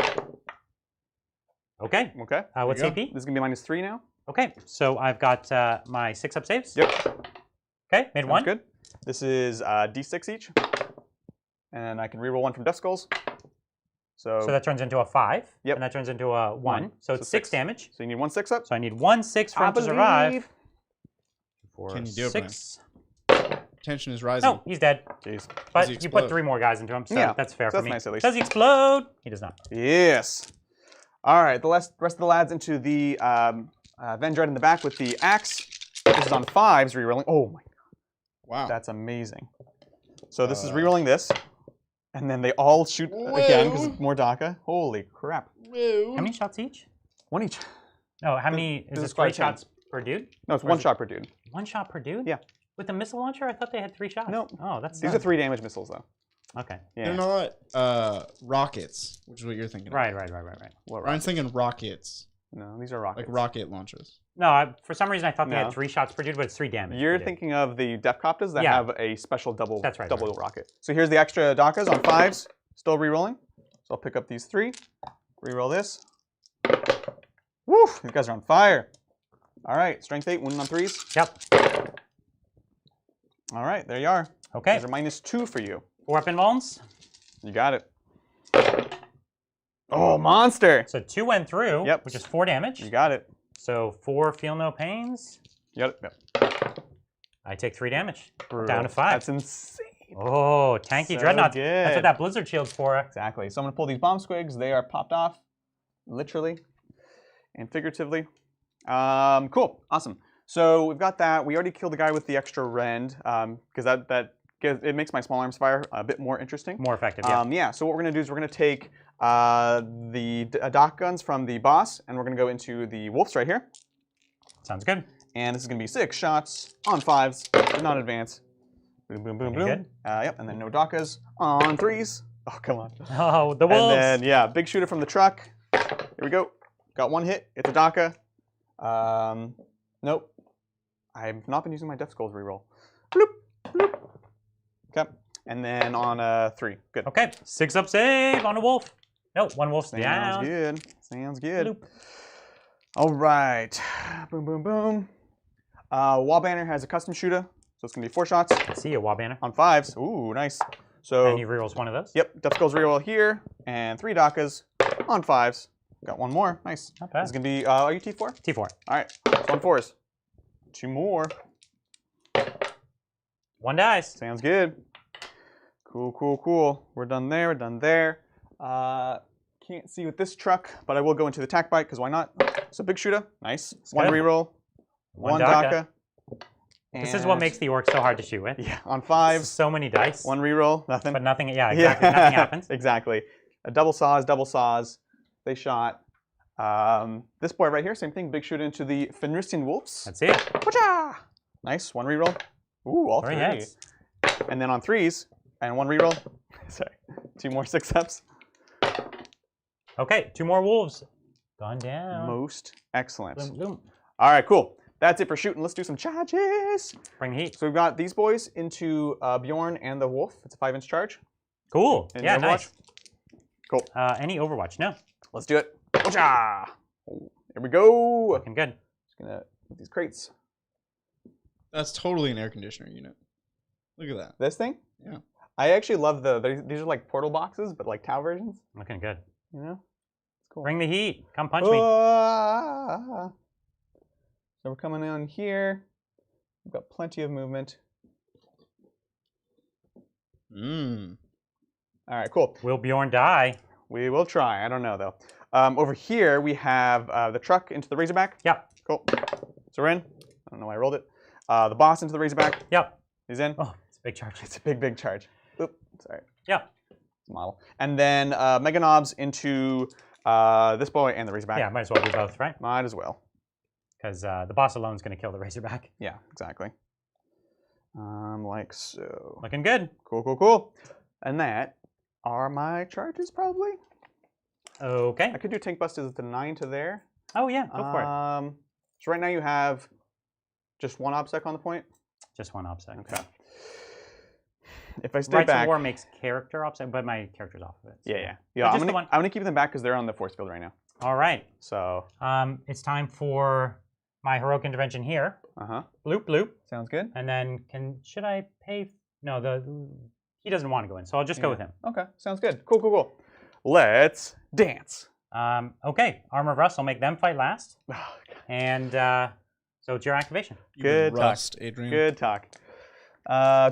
Okay. Okay. What's AP? This is gonna be -3 now. Okay. So I've got my 6 up saves. Yep. Okay. Made 1. Good. This is D6 each, and I can reroll 1 from Death Skulls. So that turns into a 5. Yep. And that turns into a 1. So it's 6 damage. So you need 1 6 up. So I need 1 6 for him to survive. 4, Can you do it, 6. Tension is rising. No, he's dead. Jeez. But he you explode? put 3 more guys into him, so Yeah. that's fair So for that's me. nice at least. Does he explode? He does not. Yes. All right. The rest of the lads into the Vendread in the back with the axe. This is on 5s rerolling. Oh my. Wow. That's amazing. So this is rerolling this, and then they all shoot again because it's more DACA. Holy crap! How many shots each? 1 each. No, how many? Is this it is 3 quite shots per dude? No, it's Or 1 is it- shot per dude. 1 shot per dude? Yeah. With the missile launcher, I thought they had 3 shots. No. Oh, that's These are 3 damage missiles though. Okay. Yeah. They're not rockets, which is what you're thinking. Right. What Ryan's thinking rockets, No, these are rockets. like rocket launches. No, for some reason I thought they No. had 3 shots per dude, but it's 3 damage. You're per dude. thinking of the Defcopters that Yeah. have a special double That's right, double rocket. So here's the extra DACAs on 5s, still re-rolling. So I'll pick up these 3, re-roll this. Woo! These guys are on fire. All right, strength 8, 1 on 3s. Yep. All right, there you are. Okay. Those are -2 for you. 4 weapon vulns. You got it. Oh, monster! So 2 went through, Yep. which is 4 damage. You got it. So 4 feel no pains. You got it. Yep. I take 3 damage. Brutal. Down to 5. That's insane. Oh, tanky So dreadnoughts. good. That's what that blizzard shield's for. Exactly. So I'm gonna pull these bomb squigs. They are popped off, literally and figuratively. Cool. Awesome. So we've got that. We already killed the guy with the extra rend because it makes my small arms fire a bit more interesting. More effective. Yeah. Yeah. So what we're gonna do is we're gonna take the dock guns from the boss, and we're gonna go into the wolves right here. Sounds good. And this is gonna be 6 shots on 5s, did not advance. Boom, boom, boom, boom. Good. Yep. And then no DACAs on 3s. Oh, come on. Oh, the wolves. And then, yeah, big shooter from the truck. Here we go. Got 1 hit. It's a DACA. Nope. I've not been using my Death Skulls reroll. Bloop, bloop. Okay. And then on 3. Good. Okay. 6 up save on a wolf. No, 1 wolf's Sounds down. good. Sounds good. Bloop. All right. Boom, boom, boom. Wall Banner has a custom shooter. So it's going to be 4 shots See you, Wall Banner. on 5s. Ooh, nice. So, And he rerolls 1 of those. yep, Death Skulls reroll here. And 3 DACAs on 5s. Got 1 more. Nice. Not bad. This is going to be, are you T4? T4. All right. So on 4s. 2 more. 1 dice. Sounds good. Cool, cool, cool. We're done there. We're done there. Can't see with this truck, but I will go into the tack bite because why not? So big shooter. Nice. 1 good. reroll. 1 DACA. This is what makes the Orcs so hard to shoot with. Yeah, on 5s. So many dice. 1 reroll. Nothing. But nothing, yeah, exactly. Nothing happens. Exactly. A double saws. They shot. This boy right here, same thing. Big shooter into the Fenrisian wolves. Let's see it. Whatcha! Nice. 1 reroll. Ooh, all 3. Hits. And then on 3s, and 1 reroll. Sorry, 2 more 6-ups. Okay, 2 more wolves. Gone down. Most excellent. Boom, boom. All right, cool. That's it for shooting. Let's do some charges. Bring the heat. So we've got these boys into Bjorn and the wolf. It's a 5-inch charge. Cool. Any yeah, Overwatch? nice. Cool. Any Overwatch? No. Let's do it. Ocha! Here we go. Looking good. Just gonna put these crates. That's totally an air conditioner unit. Look at that. This thing? Yeah. I actually love these are like portal boxes, but like Tau versions. Looking good. You know? It's cool. Bring the heat. Come punch me. So we're coming in here. We've got plenty of movement. Mmm. All right, cool. Will Bjorn die? We will try. I don't know, though. Over here, we have the truck into the Razorback. Yep. Cool. So we're in. I don't know why I rolled it. The boss into the Razorback. Yep. He's in. Oh, it's a big charge. It's a big, big charge. Oop, sorry. Yep. Model. And then Mega Knobs into this boy and the Razorback. Yeah, might as well do both, right? Might as well. Because the boss alone is going to kill the Razorback. Yeah, exactly. Like so. Looking good. Cool, cool, cool. And that are my charges, probably. Okay. I could do tank busters at the 9 to there. Oh, yeah. Go for it. So right now you have just 1 obsec on the point? Just 1 obsec. Okay. If I stay Rights back... of War makes character obsec, but my character's off of it. So. Yeah, I'm gonna keep them back because they're on the force field right now. All right. So... it's time for my heroic intervention here. Uh-huh. Bloop, bloop. Sounds good. And then should I pay? No, he doesn't want to go in, so I'll just go with him. Okay, sounds good. Cool, cool, cool. Let's dance. Okay, Armor of Rust, I'll make them fight last. And so it's your activation. Good Rust, talk. Adrian. Good talk.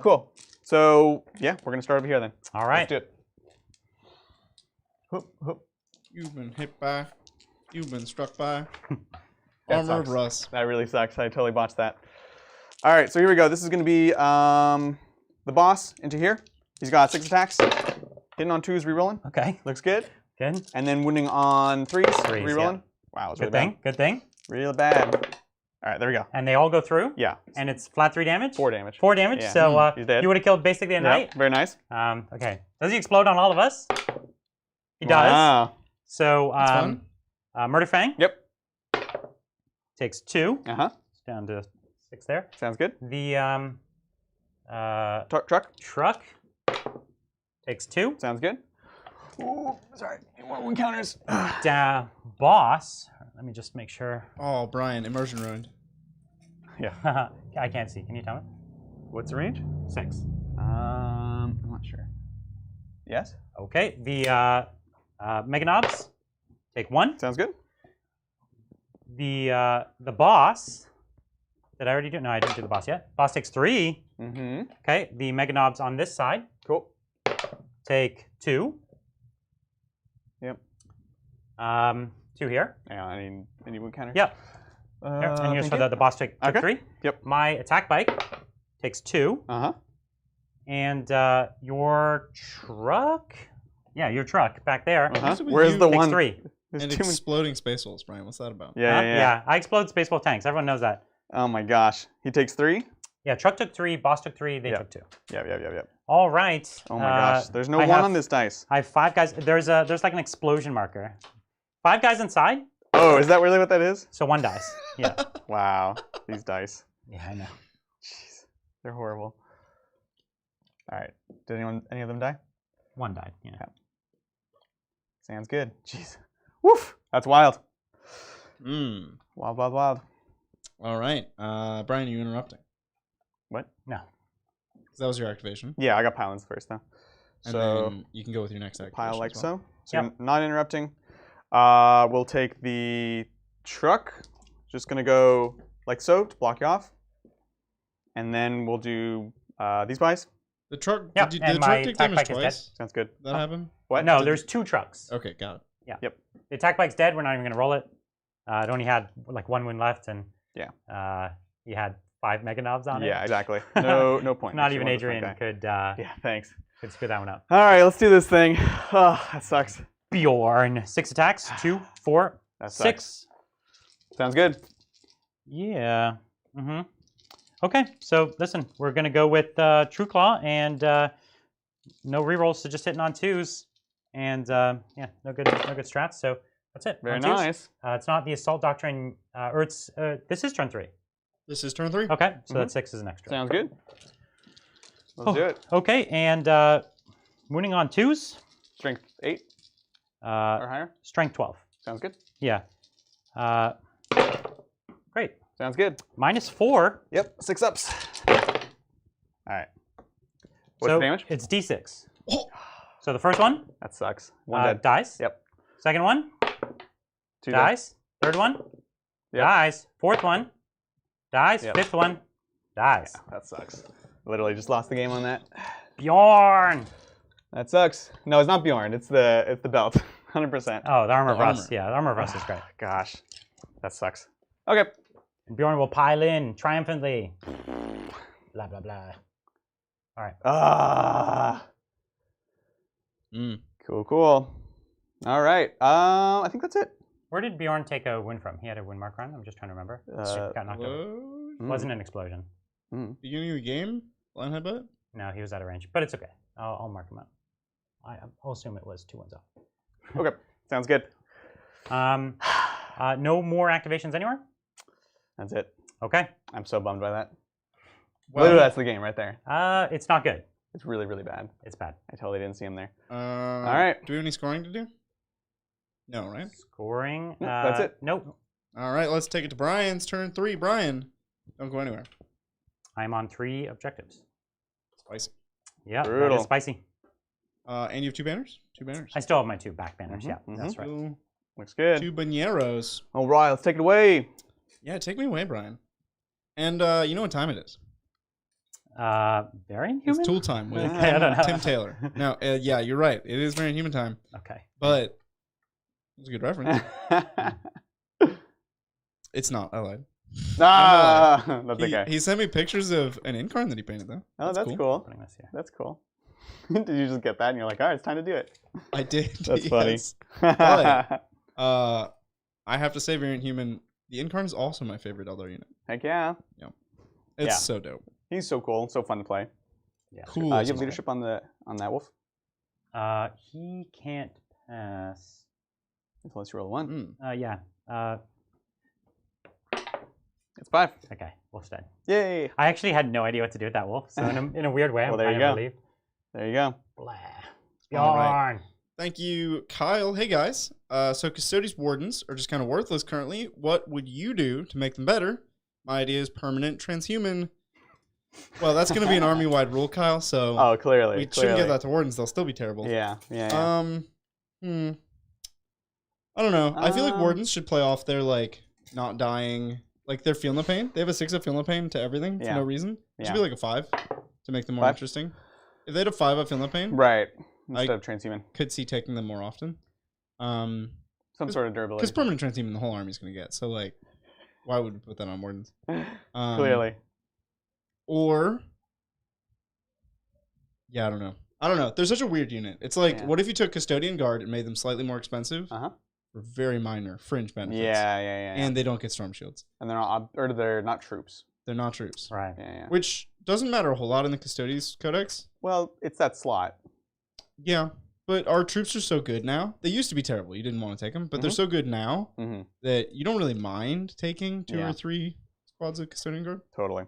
Cool. So, yeah, we're going to start over here then. All right. Let's do it. Hoop, hoop. You've been hit by. You've been struck by. That Armor of sucks. Rust. That really sucks. I totally botched that. All right, so here we go. This is going to be the boss into here. He's got 6 attacks. Hitting on 2s, rerolling. Okay. Looks good. Good. And then wounding on 3s, rerolling. Yeah. Wow, it was Good really thing. bad. Good thing. Real bad. All right, there we go. And they all go through. Yeah. And it's flat 3 damage. 4 damage. 4 damage. Yeah. So He's dead. you would have killed basically a knight. Very nice. Okay. Does he explode on all of us? He does. Wow. So That's fun. Murder Fang. Yep. Takes 2. Uh-huh. It's down to 6 there. Sounds good. The Truck. truck takes 2. Sounds good. Ooh, sorry. More encounters. Boss. Let me just make sure. Oh, Brian, immersion ruined. Yeah. I can't see. Can you tell me? What's the range? 6. I'm not sure. Yes. Okay. The Mega Knobs take 1. Sounds good. The boss. Did I already do? No, I didn't do the boss yet. Boss takes 3. Mm-hmm. Okay. The Mega Knobs on this side Cool. take 2. Yep. 2 here. Yeah, any encounter? Yep. Here, and here's for the boss took 3. Yep. My attack bike takes 2. Uh-huh. And your truck? Yeah, your truck back there. Uh-huh. So Where's the Takes one? 3. There's And too many. exploding space holes, Brian. What's that about? Yeah. I explode spaceball tanks. Everyone knows that. Oh my gosh. He takes 3? Yeah, truck took 3, boss took 3, they Yeah. took 2. Yep. All right. Oh my gosh. There's no I 1 have- on this dice. I have 5 guys. There's like an explosion marker. 5 guys inside, Oh, is that really what that is? so 1 dies. Yeah. Wow. These dice. Yeah, I know. Jeez. They're horrible. All right. Did any of them die? 1 died. Yeah. Sounds good. Jeez. Woof. That's wild. Mm. Wild, wild, wild. All right. Brian, are you interrupting? What? No. 'Cause that was your activation. Yeah, I got pylons first though. And So then you can go with your next activation. pile like as well. so. So Yep. not interrupting. We'll take the truck. Just gonna go like so to block you off. And then we'll do these guys. The truck. Yep, Did and the my truck take attack damage bike is twice? Sounds good. Did that happen? What? No, Did- there's 2 trucks. Okay, got it. Yeah. Yep. The attack bike's dead. We're not even going to roll it. It only had like 1 wound left, and you had 5 Mega Knobs on it. Yeah, exactly. No point. Not Actually, even one different Adrian guy. could Yeah, thanks. could screw that one up. All right, let's do this thing. Oh, that sucks. Bjorn, 6 attacks, 2, 4, That 6. Sounds good. Yeah. Okay, so listen, we're gonna go with True Claw and no rerolls, so just hitting on 2s, and yeah, no good strats. So that's it. Very nice. It's not the Assault Doctrine, or it's this is turn 3. This is turn 3. Okay, so that's 6 is an extra. Sounds good. Let's do it. Okay, and wounding on 2s. Strength 8 or higher. Strength 12. Sounds good. Yeah. Great. Sounds good. -4. Yep, 6 ups. All right. What's the damage? It's D6. Oh. So the first one. That sucks. 1 dead. Dies. Yep. Second one. 2 dies. Dead. Third one. Yep. Dies. Fourth one. Dies. Yep. Fifth one. Dies. Yeah, that sucks. Literally just lost the game on that. Bjorn. That sucks. No, it's not Bjorn. It's the belt. 100%. Oh, the armor of rust. Yeah, the armor of rust is great. Gosh, that sucks. Okay. And Bjorn will pile in triumphantly. Blah blah blah. All right. Cool, cool. All right. I think that's it. Where did Bjorn take a wound from? He had a wound marker on. I'm just trying to remember. Got knocked over. Wasn't an explosion. Beginning of the game? Line headbutt? No, he was out of range, but it's okay. I'll mark him up. I'll assume it was 2 ones off. Okay, sounds good. No more activations anywhere? That's it. Okay. I'm so bummed by that. Well, literally, that's the game right there. It's not good. It's really, really bad. It's bad. I totally didn't see him there. All right. Do we have any scoring to do? No, right? Scoring. That's it. Nope. All right, let's take it to Brian's turn 3. Brian, don't go anywhere. I'm on 3 objectives. Spicy. Yeah, Brutal. that is spicy. And you have 2 banners? 2 banners. I still have my 2 back banners. Yeah, that's right. Cool. Looks good. 2 baneros. All right, let's take it away. Yeah, take me away, Brian. And you know what time it is? Variant human? It's tool time with I don't know. Tim Taylor. No, yeah, you're right. It is Variant Human time. Okay. But it's a good reference. It's not. I lied. That's okay. He sent me pictures of an incarn that he painted, though. Oh, that's cool. That's cool. Did you just get that and you're like, all right, it's time to do it? I did. That's funny. But I have to say, Variant Human, the incarn is also my favorite Eldar unit. Heck yeah. Yeah. It's so dope. He's so cool. So fun to play. Yeah. Cool. You have leadership on that wolf? He can't pass. Unless you roll a 1. Yeah. It's 5. Okay, wolf's dead. Yay! I actually had no idea what to do with that wolf, so in a weird way, well, I'm kind of relieved. There you go. Blah. All right. Bjorn. Thank you, Kyle. Hey, guys. So Custodes Wardens are just kind of worthless currently. What would you do to make them better? My idea is permanent transhuman. Well, that's going to be an army-wide rule, Kyle, so... Oh, clearly. We shouldn't give that to Wardens. They'll still be terrible. Yeah. I don't know. I feel like Wardens should play off their, like, not dying... Like, they're feeling the pain. They have a 6 of feeling the pain to everything for no reason. It should be like a 5 to make them more interesting. If they had a 5 of feeling the pain... Right. Instead of transhuman. Could see taking them more often. Some sort of durability. Because permanent transhuman the whole army's going to get. So, like, why would we put that on Wardens? Clearly. Or... Yeah, I don't know. They're such a weird unit. It's like, what if you took Custodian Guard and made them slightly more expensive? For very minor fringe benefits. Yeah. And they don't get storm shields. And they're not troops. They're not troops. Right. Yeah. Which doesn't matter a whole lot in the Custodes Codex. Well, it's that slot. Yeah. But our troops are so good now. They used to be terrible. You didn't want to take them. But they're so good now that you don't really mind taking 2 or 3 squads of Custodian Guard. Totally.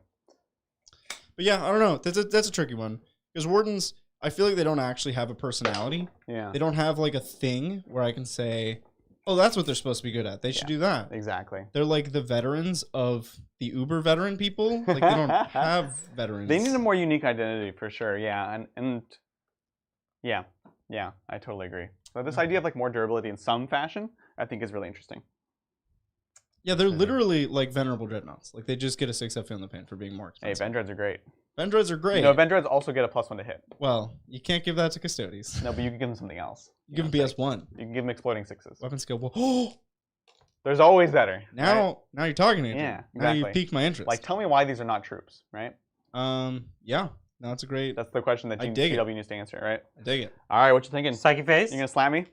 But yeah, I don't know. That's a tricky one. Because Wardens, I feel like they don't actually have a personality. Yeah. They don't have like a thing where I can say... Oh, that's what they're supposed to be good at. They should do that. Exactly. They're like the veterans of the uber veteran people. Like, they don't have veterans. They need a more unique identity for sure. Yeah. And yeah, I totally agree. But this idea of like more durability in some fashion, I think is really interesting. Yeah, they're literally like venerable dreadnoughts. Like, they just get a 6F in the paint for being more expensive. Hey, Vendreads are great. Vendreads are great. No, Vendreads also get a +1 to hit. Well, you can't give that to Custodes. No, but you can give them something else. You give them BS1. You can give them exploding 6s. Weapon skill. Oh! There's always better. Now you're talking to me. Yeah, exactly. Now you piqued my interest. Like, tell me why these are not troops, right? Yeah. No, it's a great... That's the question that GW needs to answer, right? I dig it. All right, what you thinking? Psychic phase. You gonna slam me?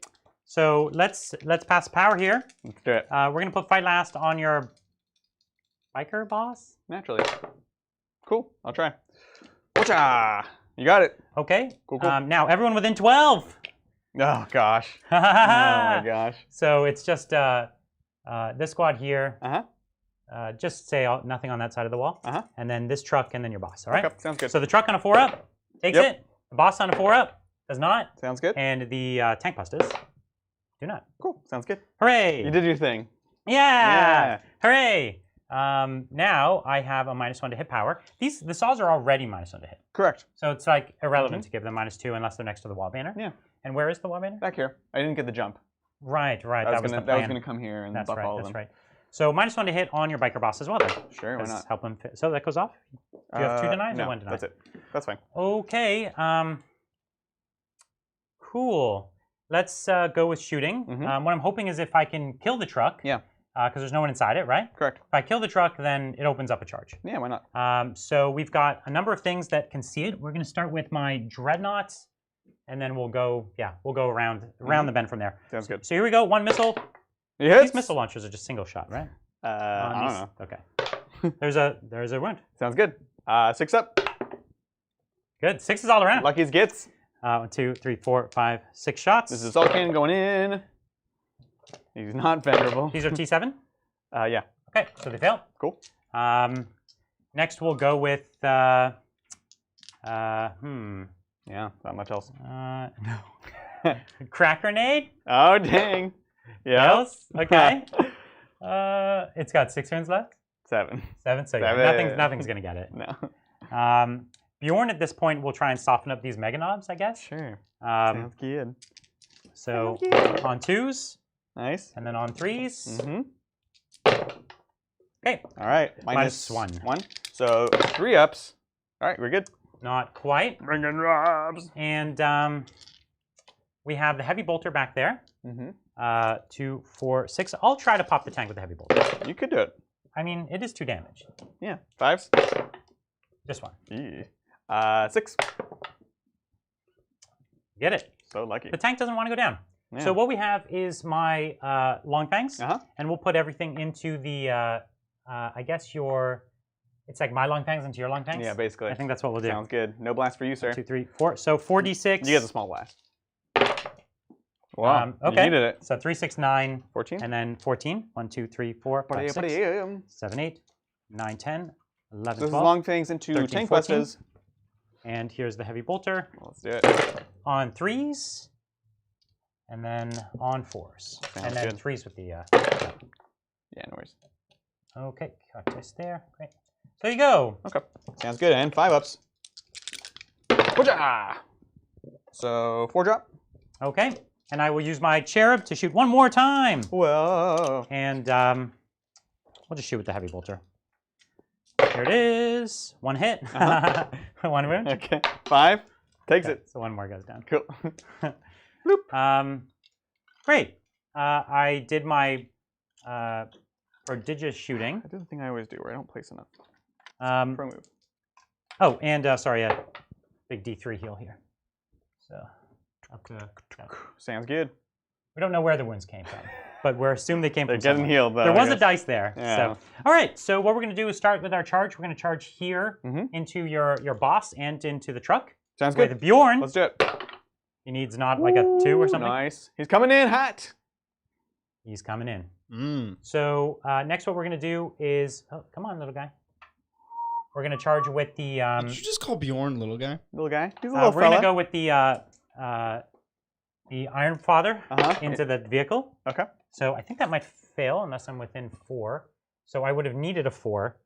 So let's pass power here. Let's do it. We're gonna put fight last on your biker boss. Naturally. Cool. I'll try. Whatcha? You got it. Okay. Cool, cool. Now everyone within 12. Oh gosh. Oh my gosh. So it's just this squad here. Just say nothing on that side of the wall. And then this truck and then your boss. All right. Okay, sounds good. So the truck on a 4-up takes it. The boss on a 4-up does not. Sounds good. And the tank busters do not. Cool. Sounds good. Hooray! You did your thing. Yeah. Hooray! Now I have a -1 to hit power. The saws are already -1 to hit. Correct. So it's like irrelevant to give them -2 unless they're next to the wall banner. Yeah. And where is the wall banner? Back here. I didn't get the jump. Right. That was the plan. That was gonna come here and buff all of them. That's right. So -1 to hit on your biker boss as well then. Sure, why not? Help him fit. So that goes off? Do you have 2 denies or 1 deny? That's it. That's fine. Okay. Cool. Let's go with shooting. What I'm hoping is if I can kill the truck. Yeah. Because there's no one inside it, right? Correct. If I kill the truck, then it opens up a charge. Yeah, why not? So we've got a number of things that can see it. We're going to start with my dreadnoughts, and then we'll go around the bend from there. Sounds good. So here we go. 1 missile. Yes. These missile launchers are just single shot, right? I don't know. Okay. There's a wound. Sounds good. 6 up. Good. 6 is all around. Lucky's gets. 1, 2, 3, 4, 5, 6 shots. This is all cannon going in. He's not venerable. These are T7? Yeah. Okay, so they fail. Cool. Next we'll go with Yeah, not much else. No. Crack grenade? Oh dang. Yeah. Else? Okay. It's got 6 turns left. 7. 7. So yeah, nothing's gonna get it. No. Bjorn at this point will try and soften up these mega knobs, I guess. Sure. Sounds good. So on 2s. Nice. And then on 3s. Okay. All right. -1. 1. So 3 ups. All right, we're good. Not quite. Bringing robs. And we have the heavy bolter back there. 2, 4, 6. I'll try to pop the tank with the heavy bolter. You could do it. I mean, it is 2 damage. Yeah. 5s. Just 1. Yeah. 6. Get it. So lucky. The tank doesn't want to go down. Yeah. So what we have is my long fangs, and we'll put everything into the, I guess it's like my long fangs into your long fangs? Yeah, basically. I think that's what we'll do. Sounds good. No blast for you, sir. 1, 2, 3, 4. So 4d6. You get the small blast. Wow, okay. You needed it. So 3, 6, 9. 14. And then 14. 1, 2, 3, 4, 5, 6, 7, 8, 9, 10, 11, 12. This is long fangs into 13, tank busters. And here's the heavy bolter. Let's do it. On 3s. And then on 4s. Sounds and then good. 3s with the... Yeah, no worries. Okay, cut this there. Great. There you go. Okay, sounds good. And 5 ups. So 4 drop. Okay, and I will use my cherub to shoot 1 more time. Whoa. And we'll just shoot with the heavy bolter. Here it is. 1 hit. 1 wound. Okay, 5. Takes it. So 1 more goes down. Cool. Bloop. Great. I did my prodigious shooting. I do the thing I always do where I don't place enough. Pro move. Oh, and sorry, a big D3 heal here. So up to. Sounds good. We don't know where the wounds came from, but we're assuming they came from They're getting healed, though. There was a dice there. Yeah. So, all right. So what we're going to do is start with our charge. We're going to charge here into your boss and into the truck. Sounds good. With Bjorn. Let's do it. He needs not like a 2 or something. Nice. He's coming in hot. He's coming in. So next what we're going to do is... Oh, come on, little guy. We're going to charge with the... Did you just call Bjorn little guy? Little guy? He's a little we're going to go with the Iron Father into the vehicle. Okay. So I think that might fail unless I'm within 4. So I would have needed a 4.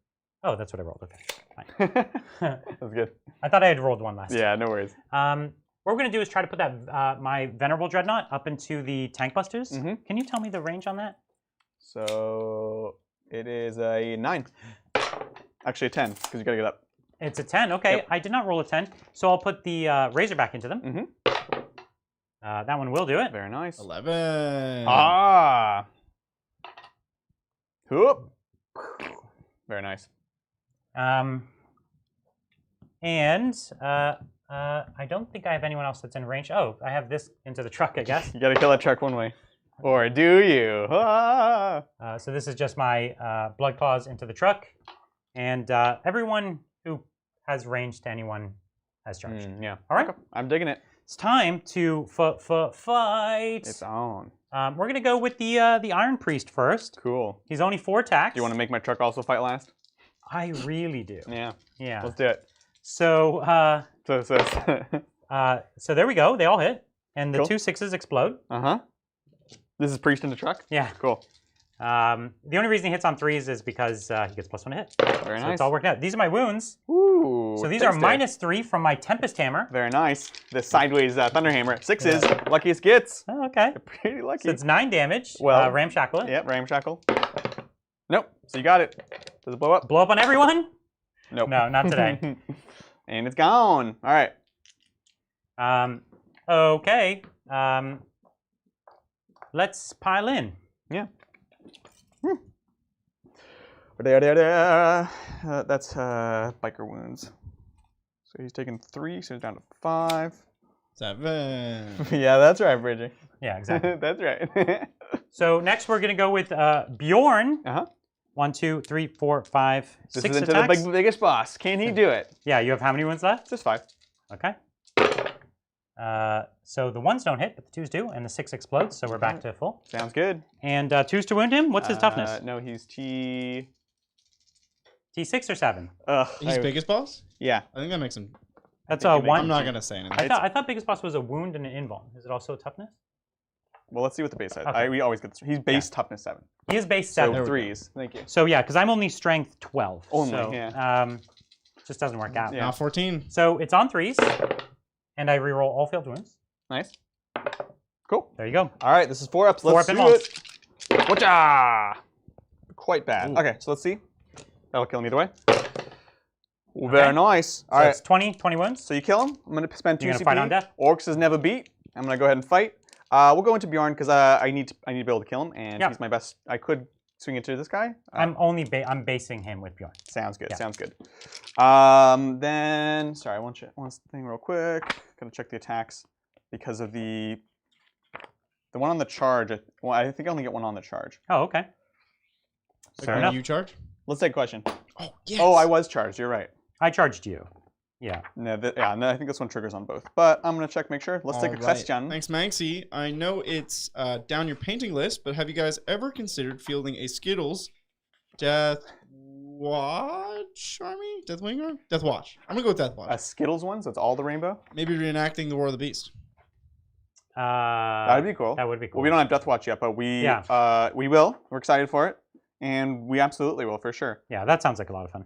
Oh, that's what I rolled. Okay, fine. That's good. I thought I had rolled 1 last time. Yeah, no worries. What we're going to do is try to put that my Venerable Dreadnought up into the tank busters. Can you tell me the range on that? So it is a 9. Actually a 10, because you got to get up. It's a 10. Okay, yep. I did not roll a 10. So I'll put the Razorback into them. That one will do it. Very nice. 11. Ah. Whoop. Very nice. I don't think I have anyone else that's in range. Oh, I have this into the truck, I guess. You got to kill that truck one way. Or do you? Ah. So this is just my Blood Claws into the truck. And everyone who has range to anyone as charged. Yeah. All right. Okay. I'm digging it. It's time to fight. It's on. We're gonna go with the Iron Priest first. Cool. He's only 4 attacks. Do you want to make my truck also fight last? I really do. Yeah. Yeah. Let's do it. So so there we go. They all hit, and the Cool. 2 6s explode. This is Priest in the truck? Yeah. Cool. The only reason he hits on 3s is because he gets +1 to hit. Very so nice. it's all working out. These are my wounds. Ooh. So these are -3 from my Tempest Hammer. Very nice. The sideways Thunder Hammer. 6s. Luckiest gets. Oh, okay. You're pretty lucky. So it's 9 damage. Well, Ramshackle it. Yep, Ramshackle. Nope. So you got it. Does it blow up? Blow up on everyone? Nope. No, not today. And it's gone. All right. Okay. Let's pile in. Yeah. That's biker wounds. So he's taking 3, so he's down to 5. 7. Yeah, that's right, Bridgie. Yeah, exactly. That's right. So next we're gonna go with Bjorn. 1, 2, 3, 4, 5, This 6 is into attacks. the biggest boss. Can he do it? Yeah, you have how many wounds left? Just 5. Okay. So the 1s don't hit, but the 2s do, and the 6 explodes, so we're back to full. Sounds good. And 2s to wound him. What's his toughness? No, he's T6 or 7? He's biggest boss? Yeah. I think that makes him. That's a 1. I'm not going to say anything. I thought biggest boss was a wound and an invuln. Is it also a toughness? Well, let's see what the base is. Okay. We always get. He's base toughness 7. He is base 7. So 3s. Thank you. So yeah, because I'm only strength 12. Only, so, yeah. Just doesn't work out. Yeah. Now 14. So it's on 3s, and I reroll all failed wounds. Nice. Cool. There you go. All right, this is 4 ups. 4 Let's up do invulns. it. Whatcha! Quite bad. Ooh. Okay, so let's see. That'll kill him either way. Ooh, very nice. All So right. it's 20 wounds. So you kill him. I'm going to spend 2 You're CP. gonna fight on death? Orks is never beat. I'm going to go ahead and fight. We'll go into Bjorn because I need to be able to kill him, and he's my best. I could swing into this guy. I'm basing him with Bjorn. Sounds good. Yeah. Sounds good. Then, sorry, one thing real quick. Gotta check the attacks because of the one on the charge. Well, I think I only get 1 on the charge. Oh, okay. So Fair can enough. you charge? Let's take a question. Oh, yes. Oh, I was charged. You're right. I charged you. Yeah. No, no, I think this one triggers on both. But I'm gonna check, make sure. Let's take a question. Thanks, Manxie. I know it's down your painting list, but have you guys ever considered fielding a Skittles Death Watch Army? Deathwing Army? Death Watch. I'm gonna go with Death Watch. A Skittles one, so it's all the rainbow. Maybe reenacting the War of the Beast. That'd be cool. That would be cool. Well, we don't have Death Watch yet, but we will. We're excited for it, and we absolutely will for sure. Yeah, that sounds like a lot of fun.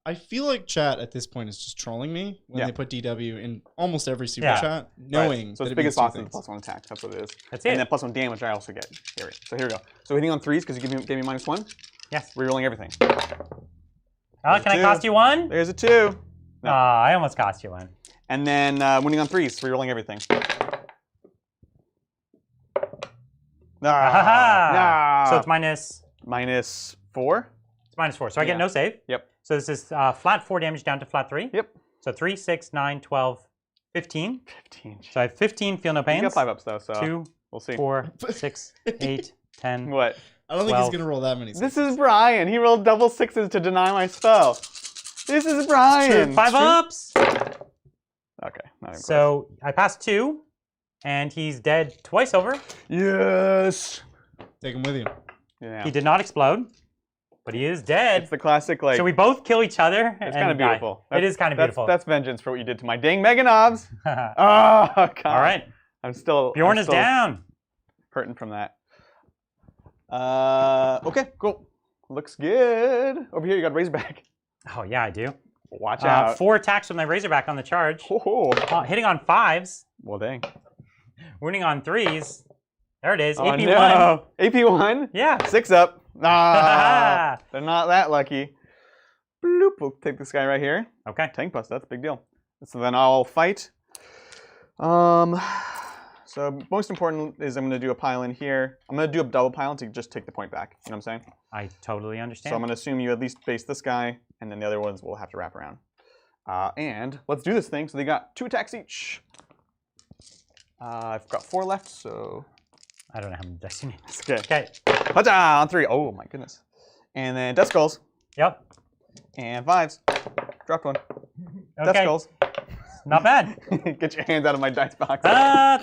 I feel like chat at this point is just trolling me when they put DW in almost every super chat, So knowing it's that it biggest means boss two is things. +1 attack. That's what it is. That's it. And then +1 damage I also get. Here, so here we go. So hitting on 3s because you gave me -1. Yes. Rerolling everything. Oh, can I cost you 1? There's a 2. No. I almost cost you 1. And then winning on 3s, rerolling everything. So it's -4. It's -4. So I get no save. Yep. So this is flat 4 damage down to flat 3. Yep. So 3, 6, 9, 12, 15. 15. So I have 15, feel no pains. You got 5 ups though, so 2, we'll see. 4, 6, 8, 10. What? I don't think he's gonna roll that many. This is Brian. He rolled double 6s to deny my spell. This is Brian. 5 ups. Okay. Not even So I passed 2, and he's dead twice over. Yes. Take him with you. Yeah. He did not explode, but he is dead. It's the classic like. So we both kill each other. It's kind of beautiful. It is kind of beautiful. That's vengeance for what you did to my dang Mega Knobs. Oh God. All right. I'm still. Bjorn is down. Hurting from that. Okay. Cool. Looks good. Over here you got Razorback. Oh yeah, I do. Watch out. 4 attacks with my Razorback on the charge. Hitting on 5s. Well, dang. Winning on 3s. There it is. Oh, AP1. no. AP1? Yeah. 6 up. Ah, they're not that lucky. Bloop. We'll take this guy right here. Okay. Tank bust. That's a big deal. So then I'll fight. So most important is I'm going to do a pile in here. I'm going to do a double pile to just take the point back. You know what I'm saying? I totally understand. So I'm going to assume you at least base this guy, and then the other ones will have to wrap around. And let's do this thing. So they got 2 attacks each. I've got 4 left, so... I don't know how many dice you need. Okay. Okay. On 3. Oh my goodness. And then Death Skulls. Yep. And 5s. dropped one. Okay. Death skulls. Not bad. Get your hands out of my dice box.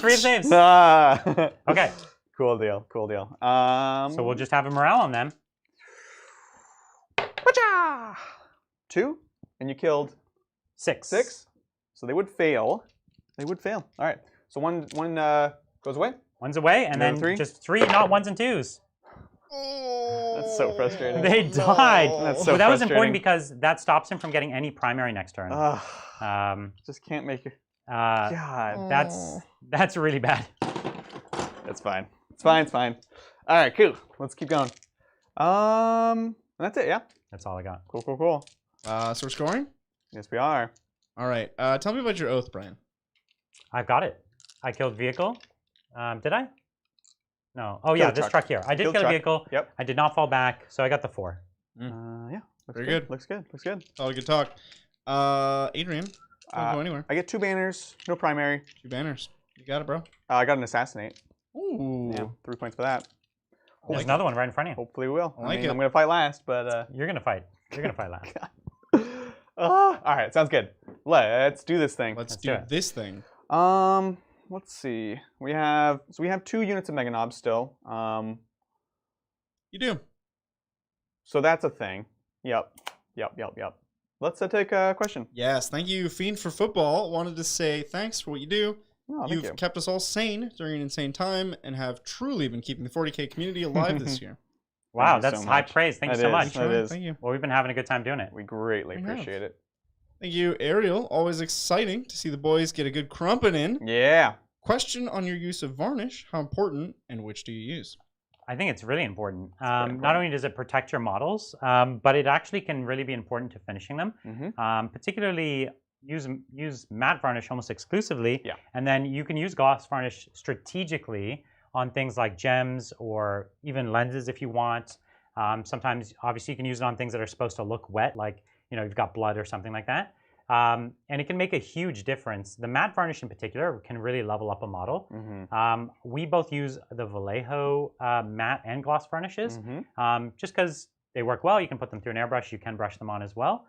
3 of saves. Okay. Cool deal. Cool deal. So we'll just have a morale on them. 2, and you killed 6. 6. So they would fail. They would fail. All right. So one goes away. One's away, and then 3. just 3 not 1s and 2s. That's so frustrating. They died. That's so But that was frustrating. important because that stops him from getting any primary next turn. Just can't make it. God, that's really bad. That's fine. It's fine. It's fine. All right, cool. Let's keep going. That's it. Yeah. That's all I got. Cool. Cool. Cool. So we're scoring? Yes, we are. All right. Tell me about your oath, Brian. I've got it. I killed vehicle. Did I? No. Oh, yeah, this truck here. I did kill a vehicle. Yep. I did not fall back, so I got the 4. Yeah. Very good. Looks good. Looks good. All good talk. Adrian, don't go anywhere. I get 2 banners, no primary. 2 banners. You got it, bro. I got an assassinate. Ooh. Yeah, 3 points for that. There's another one right in front of you. Hopefully we will. I like it. I'm gonna fight last, but You're gonna fight. You're gonna fight last. all right, sounds good. Let's do this thing. Let's do this thing. Let's see. We have 2 units of Mega Knobs still. You do. So that's a thing. Yep. Let's take a question. Yes, thank you, Fiend for Football. Wanted to say thanks for what you do. Oh, You've kept us all sane during an insane time and have truly been keeping the 40K community alive this year. Wow, that's high praise. Thank you so much. That is. Thank you. Well, we've been having a good time doing it. We greatly appreciate it. Thank you, Ariel. Always exciting to see the boys get a good krumpin in. Yeah. Question on your use of varnish. How important and which do you use? I think it's really important. Not only does it protect your models, but it actually can really be important to finishing them. Particularly use matte varnish almost exclusively, and then you can use gloss varnish strategically on things like gems or even lenses if you want. Sometimes, obviously, you can use it on things that are supposed to look wet, like you've got blood or something like that. And it can make a huge difference. The matte varnish in particular can really level up a model. We both use the Vallejo matte and gloss varnishes just because they work well. You can put them through an airbrush. You can brush them on as well.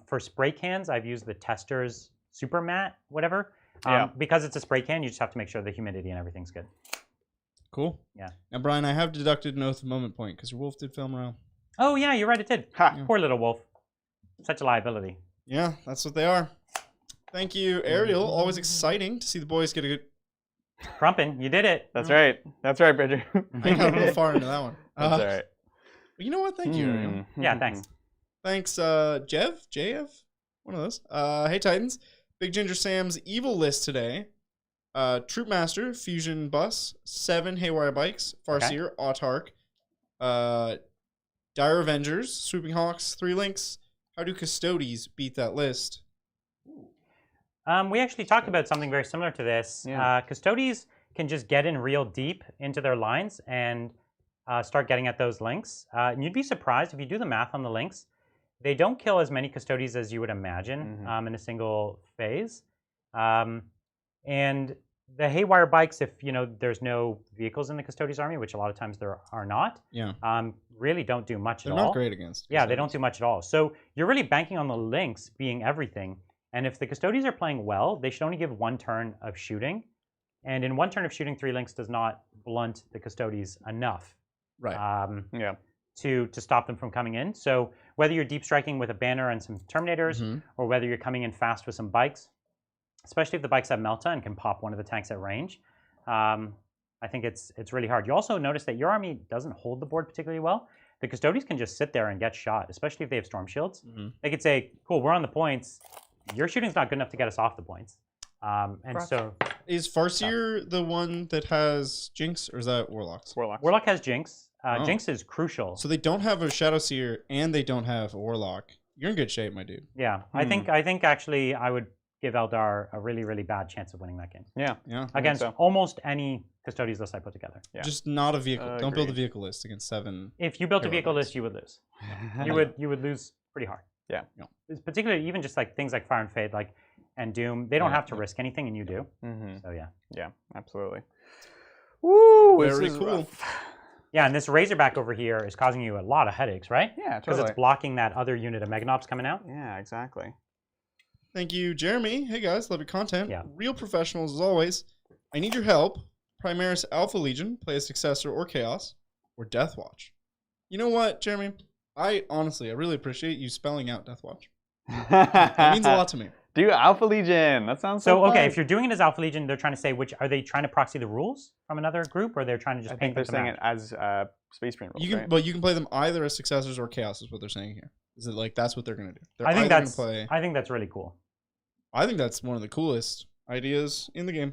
For spray cans, I've used the Tester's Super Matte, whatever. Because it's a spray can, you just have to make sure the humidity and everything's good. Cool. Yeah. Now, Brian, I have deducted an oath of moment point because your wolf did film around. Oh, yeah, you're right. It did. Poor little wolf. Such a liability. Yeah, that's what they are. Thank you, Ariel. Always exciting to see the boys get a good... Krumpin, you did it. That's right. That's right, Bridger. I got a little far into that one. That's all right. You know what? Thank you, Ariel. Yeah, thanks. Thanks, JF? One of those. Hey, Titans. Big Ginger Sam's evil list today. Troop Master, Fusion Bus, 7 Haywire Bikes, Farseer, Autark, Dire Avengers, Swooping Hawks, 3 Links. How do Custodes beat that list? We actually talked about something very similar to this. Custodes can just get in real deep into their lines and start getting at those links. And you'd be surprised if you do the math on the links. They don't kill as many Custodes as you would imagine in a single phase. And the Haywire Bikes, if there's no vehicles in the Custodes army, which a lot of times there are not, really don't do much at all. They're not great against. Yeah, they don't do much at all. So you're really banking on the links being everything. And if the Custodes are playing well, they should only give 1 turn of shooting. And in 1 turn of shooting, 3 links does not blunt the Custodes enough. Right. To stop them from coming in. So whether you're deep striking with a banner and some Terminators, or whether you're coming in fast with some bikes, especially if the bikes have Melta and can pop one of the tanks at range, I think it's really hard. You also notice that your army doesn't hold the board particularly well. The Custodes can just sit there and get shot, especially if they have Storm Shields. They could say, cool, we're on the points. Your shooting's not good enough to get us off the points. So... Is Farseer the one that has Jinx, or is that Warlocks? Warlock has Jinx. Jinx is crucial. So they don't have a Shadow Seer, and they don't have a Warlock. You're in good shape, my dude. Yeah, I think actually I would give Eldar a really, really bad chance of winning that game. Yeah. Against almost any Custodes list I put together. Just not a vehicle. Don't build a vehicle list against 7. If you built a vehicle list, you would lose. you would lose pretty hard. Yeah. It's particularly even just like things like Fire and Fade, and Doom. They don't have to risk anything, and you do. So yeah. Yeah, absolutely. Woo! Very cool. Yeah, and this Razorback over here is causing you a lot of headaches, right? Yeah, because it's blocking that other unit of Meganobs coming out. Yeah, exactly. Thank you, Jeremy. Hey guys, love your content. Yeah. Real professionals as always. I need your help. Primaris Alpha Legion, play a Successor or Chaos, or Deathwatch. You know what, Jeremy? I really appreciate you spelling out Deathwatch. That means a lot to me. Do Alpha Legion. That sounds so okay, fun. if you're doing it as Alpha Legion, they're trying to say which, are they trying to proxy the rules from another group, or they're trying to just paint them? I think they're saying it as Space Marine rules, right? But you can play them either as Successors or Chaos is what they're saying here. Is it like that's what they're going to do? I think that's really cool. I think that's one of the coolest ideas in the game.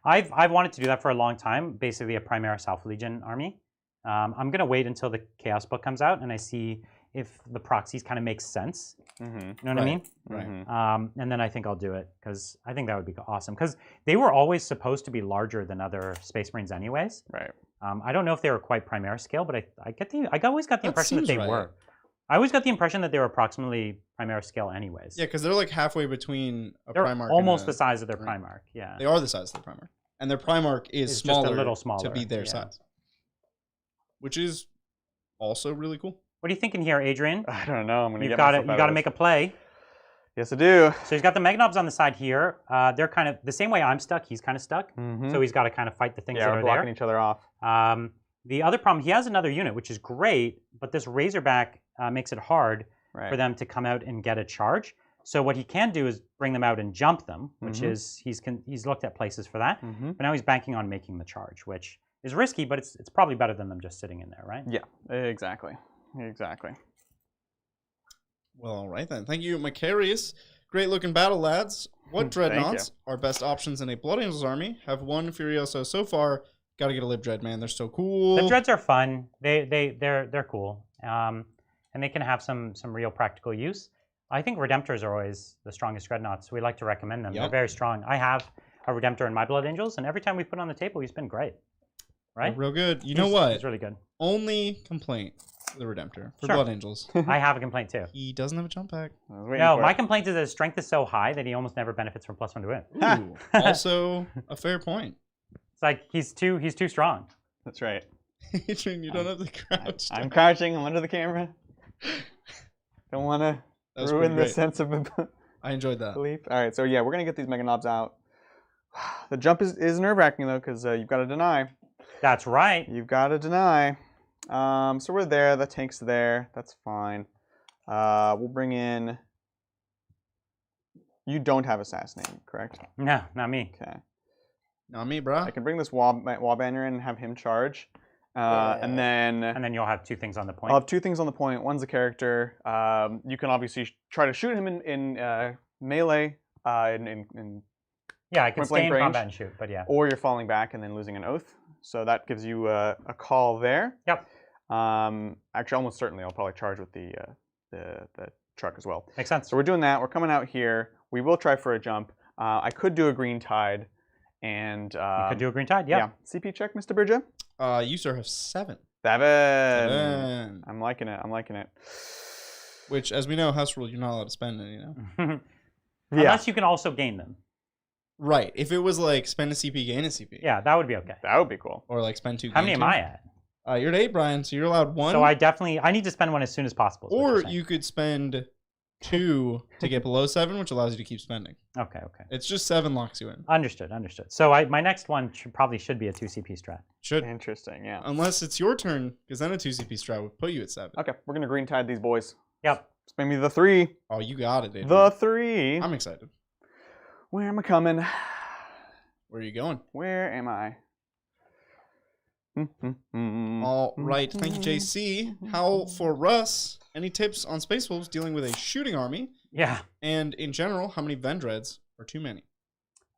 I've wanted to do that for a long time, basically a Primaris Alpha Legion army. I'm going to wait until the Chaos book comes out and I see if the proxies kind of make sense. Mm-hmm. You know what I mean? Right. Mm-hmm. And then I think I'll do it because I think that would be awesome. Because they were always supposed to be larger than other Space Marines anyways. Right. I don't know if they were quite Primaris scale, but I always got the impression that they right. were. I always got the impression that they were approximately Primaris scale anyways. Yeah, because they're like halfway between a they're Primarch almost and the size of their Primarch, yeah. They are the size of their Primarch. And their Primarch is smaller, just a little smaller to be their size. Which is also really cool. What are you thinking here, Adrian? I don't know. I'm gonna you got to make a play. Yes, I do. So he's got the Meganobs on the side here. They're kind of the same way I'm stuck. He's kind of stuck. Mm-hmm. So he's got to kind of fight the things that are blocking there. each other off. The other problem, he has another unit, which is great, but this Razorback makes it hard for them to come out and get a charge. So what he can do is bring them out and jump them, which is he's looked at places for that. But now he's banking on making the charge, which is risky, but it's probably better than them just sitting in there, right? Yeah, exactly. Exactly. Well, all right then. Thank you, Macarius. Great looking battle, lads. What dreadnoughts are best options in a Blood Angels army? Have one Furioso so far. Got to get a Lib Dread, man. They're so cool. Lib Dreads are fun. They're cool. And they can have some real practical use. I think Redemptors are always the strongest dreadnoughts. We like to recommend them. They're very strong. I have a Redemptor in my Blood Angels, and every time we put it on the table, he's been great. Right? They're real good. You know what? He's really good. Only complaint for the Redemptor for Blood Angels. I have a complaint too. He doesn't have a jump pack. No, my complaint is that his strength is so high that he almost never benefits from +1 to win. Ooh, also a fair point. It's like he's too strong. That's right. Adrian, you don't have to crouch. I'm crouching. I'm under the camera. Don't want to ruin the sense of I enjoyed that. belief. All right, so yeah, we're gonna get these Meganobs out. The jump is nerve-wracking though, because you've got to deny. That's right. You've got to deny. So we're there. The tank's there. That's fine. We'll bring in. You don't have assassinating, correct? No, not me. Okay. Not me, bro. I can bring this Wallbanger in and have him charge. And then you'll have two things on the point. I'll have two things on the point. One's a character. You can obviously try to shoot him in melee. Yeah, I can stay in combat and shoot, but yeah. Or you're falling back and then losing an oath. So that gives you a call there. Yep. Actually, almost certainly, I'll probably charge with the truck as well. Makes sense. So we're doing that. We're coming out here. We will try for a jump. I could do a green tide. And you could do a green tide, yeah. CP check, Mr. Bridget. You sir have 7. 7. I'm liking it. I'm liking it. Which, as we know, house rule, you're not allowed to spend it, you know? Unless you can also gain them. Right. If it was like spend a CP, gain a CP. Yeah, that would be okay. That would be cool. Or like spend 2. How many am I at? You're at 8, Brian, so you're allowed 1. So I need to spend 1 as soon as possible. Or you could spend 2 to get below 7, which allows you to keep spending. Okay. It's just 7 locks you in. Understood. So my next one probably should be a 2 CP strat. Should. Interesting, yeah. Unless it's your turn, because then a 2 CP strat would put you at 7. Okay, we're going to green tide these boys. Yep. Spend me the 3. Oh, you got it, Adrian. The 3. I'm excited. Where am I coming? Where are you going? Where am I? All right. Thank you, JC. How for Russ? Any tips on Space Wolves dealing with a shooting army? Yeah. And in general, how many Vendreads are too many?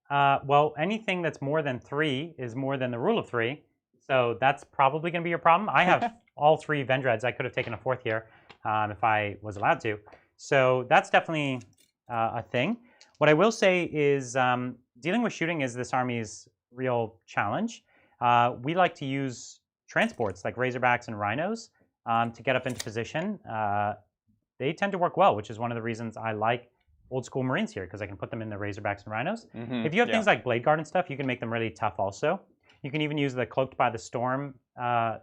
Well, anything that's more than 3 is more than the rule of 3. So that's probably going to be your problem. I have all 3 Vendreads. I could have taken a 4th here if I was allowed to. So that's definitely a thing. What I will say is dealing with shooting is this army's real challenge. We like to use transports like Razorbacks and Rhinos to get up into position. They tend to work well, which is one of the reasons I like old school Marines here, because I can put them in the Razorbacks and Rhinos. If you have things like Blade Guard and stuff, you can make them really tough also. You can even use the Cloaked by the Storm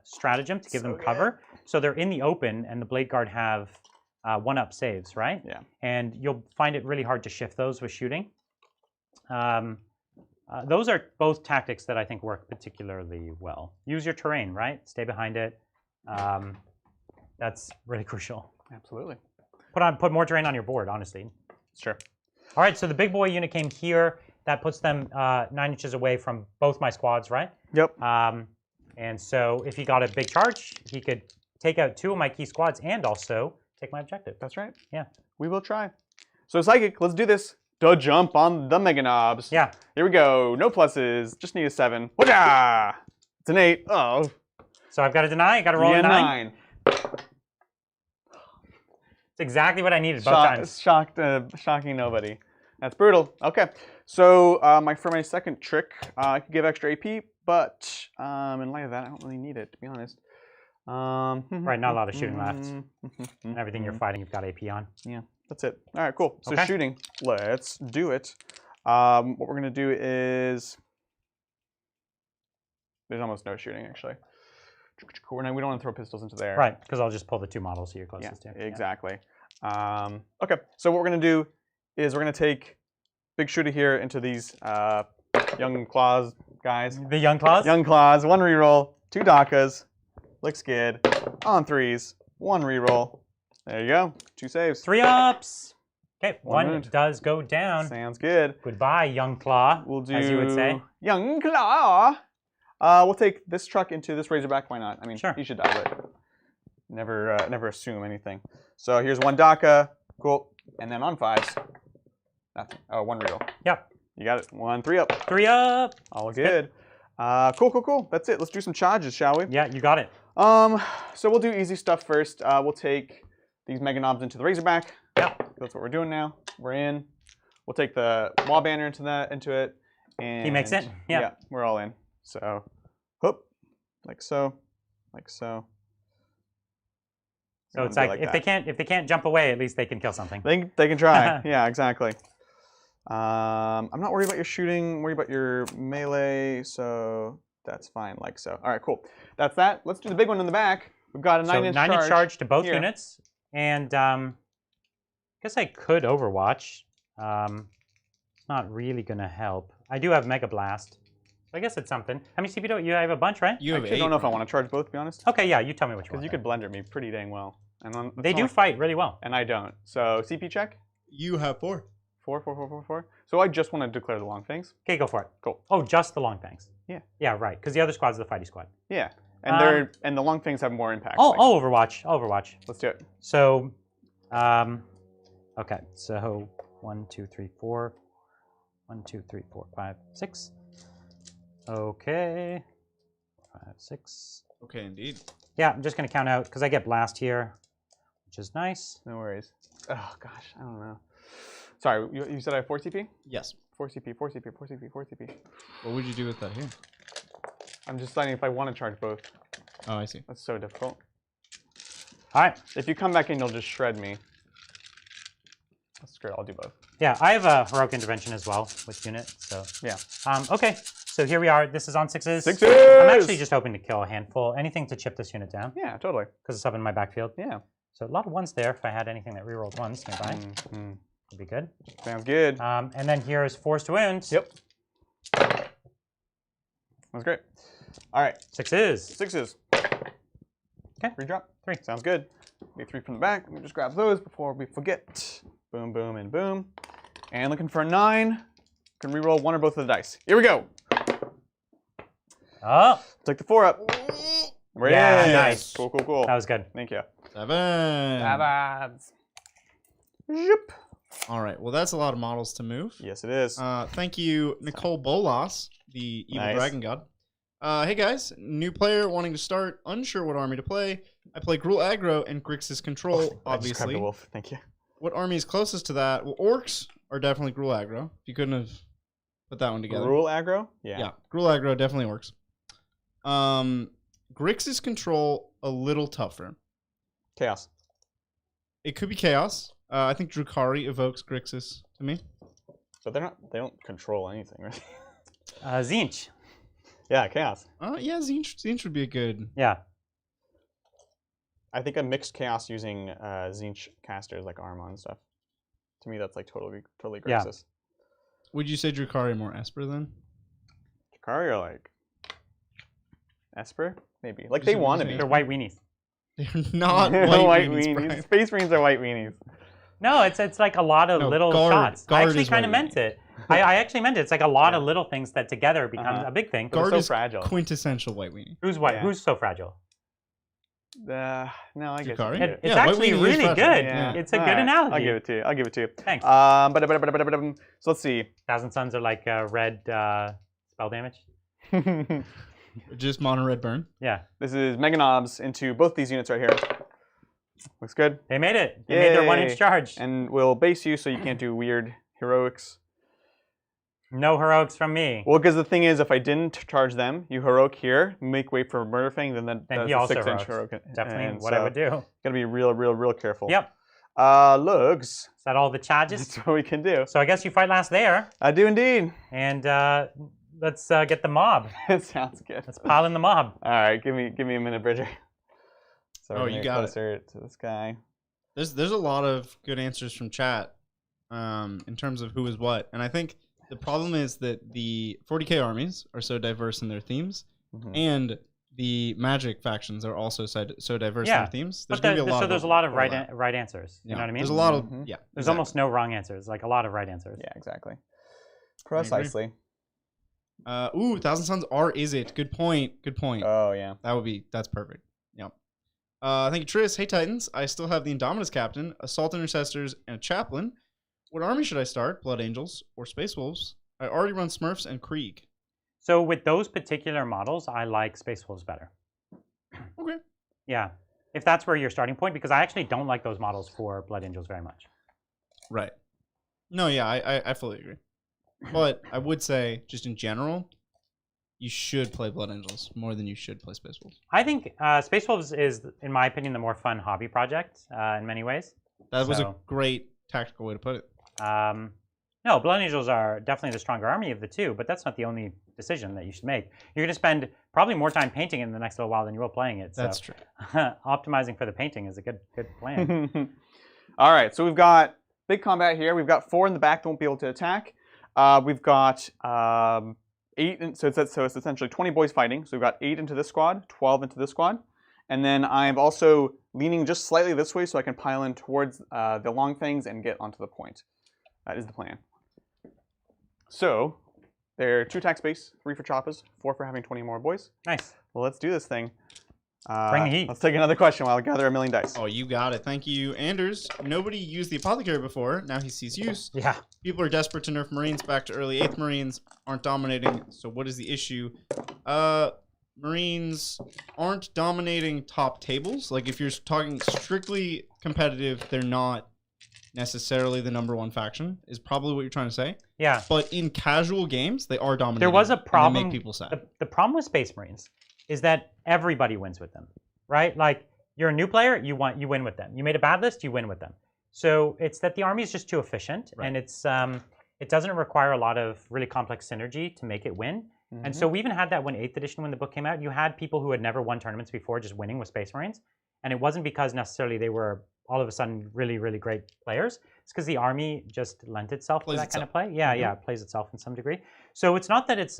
stratagem to give them cover. So they're in the open, and the Blade Guard have 1-up saves, right? Yeah. And you'll find it really hard to shift those with shooting. Those are both tactics that I think work particularly well. Use your terrain, right? Stay behind it. That's really crucial. Absolutely. Put more terrain on your board, honestly. Sure. All right, so the big boy unit came here. That puts them 9 inches away from both my squads, right? Yep. And so if he got a big charge, he could take out 2 of my key squads and also take my objective. That's right. Yeah. We will try. So Psychic, let's do this. To jump on the Mega Knobs. Yeah. Here we go. No pluses. Just need a 7. Whoa! It's an 8. Oh. So I've got to deny. I got to roll a 9. 9. It's exactly what I needed both times. Shocking nobody. That's brutal. Okay. So for my second trick, I could give extra AP, but in light of that, I don't really need it, to be honest. Right, not a lot of shooting left. And everything you're fighting, you've got AP on. Yeah, that's it. All right, cool. So Okay. shooting, let's do it. What we're going to do is... There's almost no shooting, actually. We don't want to throw pistols into there. Right, because I'll just pull the 2 models you're closest to. Exactly. Okay, so what we're going to do is we're going to take Big Shooter here into these young claws guys. The young claws? Young claws, 1 reroll, 2 Dakas, looks good, on 3s, 1 reroll. There you go, 2 saves. 3 ups. Okay, 1 one wound. does go down. Sounds good. Goodbye, young claw, We'll do as you would say. Young Claw. We'll take this truck into this Razorback. Why not? I mean, Sure. he should die, but never assume anything. So here's 1 Daka. Cool. And then on 5s, nothing. Oh, 1 reroll. Yep. You got it. 1 3 up. 3 up. All good. Cool. That's it. Let's do some charges, shall we? Yeah, you got it. So we'll do easy stuff first. We'll take these Mega Knobs into the Razorback. Yeah. That's what we're doing now. We're in. We'll take the Wall Banner into it. And He makes it. Yeah. We're all in. So, whoop, like so, like so. So it's like if they can't jump away, at least they can kill something. They can try. Yeah, exactly. I'm not worried about your shooting. I'm worried about your melee. So that's fine. Like so. All right, cool. That's that. Let's do the big one in the back. We've got a 9-inch charge. 9-inch charge to both here. units, and I guess I could Overwatch. It's not really gonna help. I do have Mega Blast. I guess it's something. How many CP do you have? A bunch, right? You have Actually, I don't know if I want to charge both, to be honest. Okay, yeah, you tell me which one. Because you could blender me pretty dang well. And they do fight really well. And I don't. So CP check. You have 4. 4. So I just want to declare the long things. Okay, go for it. Cool. Oh, just the long things. Yeah. Yeah, right. Because the other squad's the fighty squad. Yeah. And the long things have more impact. Oh, Overwatch. Overwatch. Let's do it. So, okay. So 1, 2, 3, 4. 1, 2, 3, 4, 5, 6. Okay. 5, 6. Okay, indeed. Yeah, I'm just gonna count out because I get blast here, which is nice. No worries. Oh gosh, I don't know. Sorry, you said I have 4 CP? Yes. 4 CP, 4 CP, 4 CP, 4 CP. What would you do with that here? I'm just deciding if I want to charge both. Oh, I see. That's so difficult. All right. If you come back in, you'll just shred me. That's great. I'll do both. Yeah, I have a heroic intervention as well with unit. So yeah. Okay. So here we are. This is on 6s. 6s! I'm actually just hoping to kill a handful. Anything to chip this unit down. Yeah, totally. Because it's up in my backfield. Yeah. So a lot of 1s there. If I had anything that rerolled 1s nearby, would be good. Sounds good. And then here is force to wound. Yep. That's great. All right. 6s. 6s. Okay. Redrop. 3. Sounds good. Be 3 from the back. Let me just grab those before we forget. Boom, boom, and boom. And looking for a 9. Can reroll 1 or both of the dice. Here we go. Oh. Take the 4 up. We're in. Nice. Cool, cool, cool. That was good. Thank you. 7. Zip. All right. Well, that's a lot of models to move. Yes, it is. Thank you, Nicole Bolas, the evil Nice. dragon god. Hey guys, new player wanting to start, unsure what army to play. I play Gruul Aggro and Grixis Control, I just grabbed obviously. the wolf. Thank you. What army is closest to that? Well, Orks are definitely Gruul Aggro. If you couldn't have put that one together. Gruul aggro? Yeah, Gruul Aggro definitely works. Grixis Control, a little tougher. Chaos. It could be Chaos. I think Drukhari evokes Grixis to me. But they don't control anything, right? Zinch. Yeah, chaos. Yeah, Zinch would be a good. Yeah. I think a mixed chaos using Zinch casters like Arma and stuff. To me, that's like totally gracious. Yeah. Would you say Drukhari more Esper then? Drukhari or like Esper? Maybe. Like they want to be. They're white weenies. They're not white weenies. weenies. Space Marines are white weenies. No, it's like a lot of little shots. I actually kind of meant it. I actually meant it. It's like a lot of little things that together become a big thing. Guard so is fragile. Quintessential white weenie. Who's white? Yeah. Who's so fragile? No, I guess it's actually really good. Yeah. It's a good analogy. I'll give it to you. Thanks. So let's see. Thousand Suns are like red spell damage. Just mono red burn. Yeah. This is Mega Knobs into both these units right here. Looks good. They made it. They made their 1-inch charge. And we'll base you so you can't do weird heroics. No heroics from me. Well, because the thing is, if I didn't charge them, you heroic here, make way for Murderfang, then that's he a also 6-inch heroic. Definitely and what I would do. Gotta be real careful. Yep. Lugs. Is that all the charges? That's what we can do. So I guess you fight last there. I do indeed. And let's get the mob. It sounds good. Let's pile in the mob. All right, give me a minute, Bridger. So you got it to this guy. There's a lot of good answers from chat in terms of who is what, and I think the problem is that the 40k armies are so diverse in their themes, and the Magic factions are also so diverse in their themes. There's going to be a lot. So there's a lot of right answers. You know what I mean? There's a lot of There's almost no wrong answers. Like a lot of right answers. Yeah, exactly. Precisely. Thousand Suns are is it? Good point. Oh yeah. That's perfect. Yep. Thank you, Tris. Hey Titans, I still have the Indominus Captain, Assault Intercessors, and a Chaplain. What army should I start? Blood Angels or Space Wolves? I already run Smurfs and Krieg. So with those particular models, I like Space Wolves better. Okay. Yeah, if that's where your starting point, because I actually don't like those models for Blood Angels very much. Right. No, yeah, I fully agree. But I would say, just in general, you should play Blood Angels more than you should play Space Wolves. I think Space Wolves is, in my opinion, the more fun hobby project in many ways. That was a great tactical way to put it. No, Blood Angels are definitely the stronger army of the two, but that's not the only decision that you should make. You're going to spend probably more time painting in the next little while than you will playing it. So that's true. Optimizing for the painting is a good plan. All right, so we've got big combat here. We've got 4 in the back that won't be able to attack. We've got 8, so it's essentially 20 boys fighting. So we've got 8 into this squad, 12 into this squad. And then I'm also leaning just slightly this way so I can pile in towards the long things and get onto the point. That is the plan. So they're 2 attack space, 3 for choppers, 4 for having 20 more boys. Nice. Well, let's do this thing. Bring the heat. Let's take another question while I gather a million dice. Oh, you got it. Thank you, Anders. Nobody used the Apothecary before. Now he sees use. Yeah. People are desperate to nerf Marines back to early 8th Marines. Aren't dominating. So what is the issue? Marines aren't dominating top tables. Like if you're talking strictly competitive, they're not necessarily the #1 faction, is probably what you're trying to say. Yeah. But in casual games, they are dominating. There was a problem. They make people sad. The problem with Space Marines is that everybody wins with them, right? Like you're a new player, you win with them. You made a bad list, you win with them. So it's that the army is just too efficient, and it's it doesn't require a lot of really complex synergy to make it win. And so we even had that when 8th edition, when the book came out, you had people who had never won tournaments before just winning with Space Marines, and it wasn't because necessarily they were all of a sudden really, really great players. It's because the army just lent itself to that kind of play. Yeah, yeah, it plays itself in some degree. So it's not that it's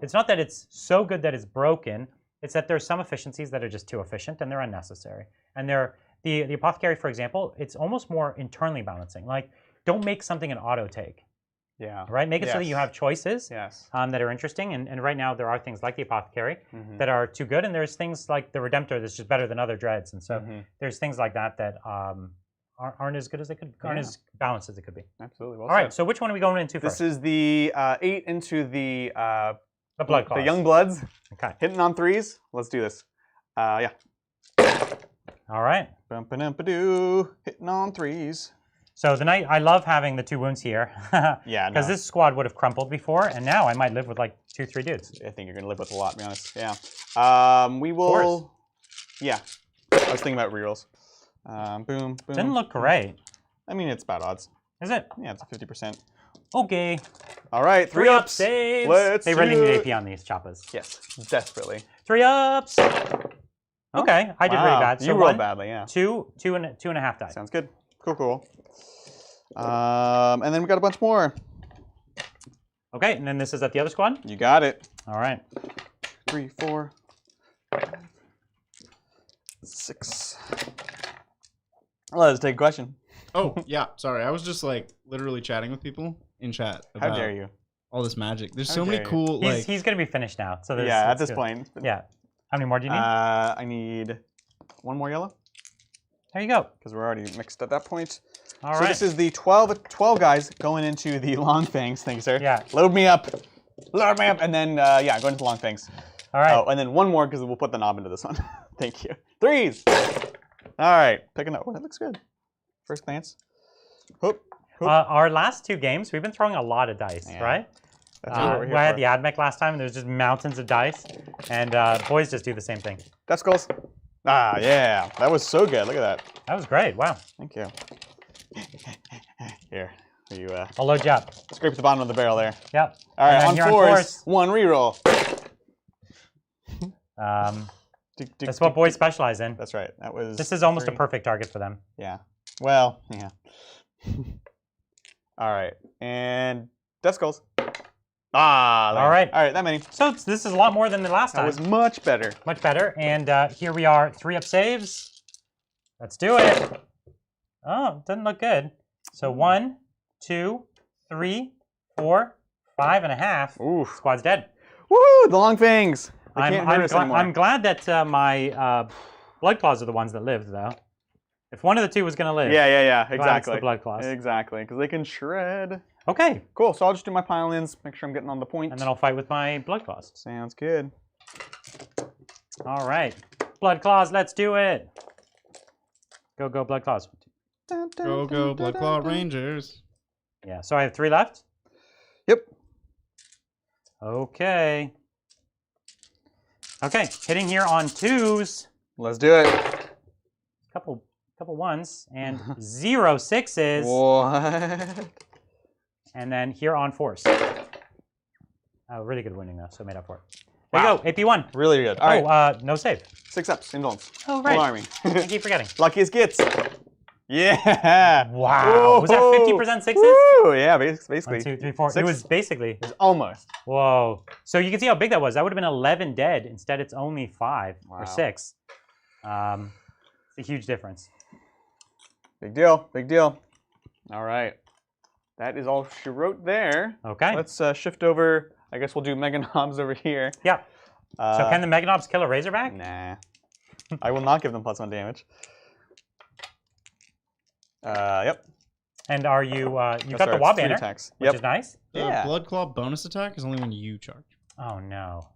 it's not that it's so good that it's broken. It's that there's some efficiencies that are just too efficient and they're unnecessary. And the Apothecary, for example, it's almost more internally balancing. Like, don't make something an auto take. Yeah. Right? Make it so that you have choices that are interesting. And right now there are things like the Apothecary that are too good. And there's things like the Redemptor that's just better than other dreads. And so there's things like that that aren't as good as they could, aren't as balanced as it could be. Absolutely. Well All right. So which one are we going into first? This is the 8 into the Blood Claws. The Young Bloods. Okay. Hitting on 3s. Let's do this. Yeah. All right. Bum-ba-dum-ba-doo. Hitting on 3s. So I love having the 2 wounds here. Yeah, because this squad would have crumpled before, and now I might live with like 2-3 dudes. I think you're gonna live with a lot, to be honest. Yeah. We will. Yeah. I was thinking about rerolls. Boom. Boom. Didn't look great. I mean, it's bad odds. Is it? Yeah, it's a 50%. Okay. All right, 3 ups. Saves. Let's They really need AP on these choppas. Yes, desperately. 3 ups. Okay, I did really bad. So you rolled badly, yeah. 2.5 die. Sounds good. Cool. And then we got a bunch more. Okay, and then this is at the other squad? You got it. All right. 3, 4, 5, 6. Let's take a question. Oh, yeah. Sorry. I was just like literally chatting with people in chat. How dare you? All this magic. There's so many cool He's going to be finished now. So yeah, at this point. Yeah. How many more do you need? I need 1 more yellow. There you go. Because we're already mixed at that point. All so right. this is the 12 guys going into the long fangs thing, sir. Yeah. Load me up. And then, yeah, going into the long fangs. All right. Oh, and then 1 more because we'll put the knob into this one. Thank you. 3s. All right. Picking up. Oh, that looks good. First glance. Hoop. Our last 2 games, we've been throwing a lot of dice, right? That's what we're here I had for. the AdMech last time, and there's just mountains of dice. And boys just do the same thing. Death skulls. Ah, yeah. That was so good. Look at that. That was great. Wow. Thank you. Here. You I'll load you up. scrape the bottom of the barrel there. Yep. All right, on 4s. 1 reroll. That's what boys specialize in. That's right. That was. This is almost a perfect target for them. Yeah. Well, yeah. All right, and death skulls. Ah. All right. All right, that many. So this is a lot more than the last time. That was much better. Much better. And here we are, 3 up saves. Let's do it. Oh, doesn't look good. So 1, 2, 3, 4, 5.5. Ooh. Squad's dead. Woo! The long fangs. They can't hurt us anymore. I'm glad that my blood claws are the ones that lived, though. If one of the 2 was going to live, yeah, exactly. the blood claws. Exactly, because they can shred. Okay. Cool. So I'll just do my pile-ins, make sure I'm getting on the point. And then I'll fight with my blood claws. Sounds good. All right, blood claws. Let's do it. Go, blood claws. Go, Blood Claw Rangers. Yeah. So I have 3 left. Yep. Okay. Okay. Hitting here on 2s. Let's do it. Couple 1s and 0 6s. What? And then here on 4s. Oh, really good winning though, so made up for it. There you go, AP1. Really good. All right. No save. 6 ups, indolence. Oh, right. Full army. I keep forgetting. Luckiest gets. Yeah. Wow. Whoa. Was that 50% 6s? Woo. Yeah, basically. 1, 2, 3, 4. 6. It was basically. It was almost. Whoa. So you can see how big that was. That would have been 11 dead. Instead, it's only 5 or 6. It's a huge difference. Big deal. Big deal. All right. That is all she wrote there. Okay. Let's shift over. I guess we'll do Mega Knobs over here. Yeah. So can the Mega Knobs kill a Razorback? Nah. I will not give them +1 damage. Yep. And are you, you got the Wob banner, which is nice. Yeah. Blood Claw bonus attack is only when you charge. Oh, no.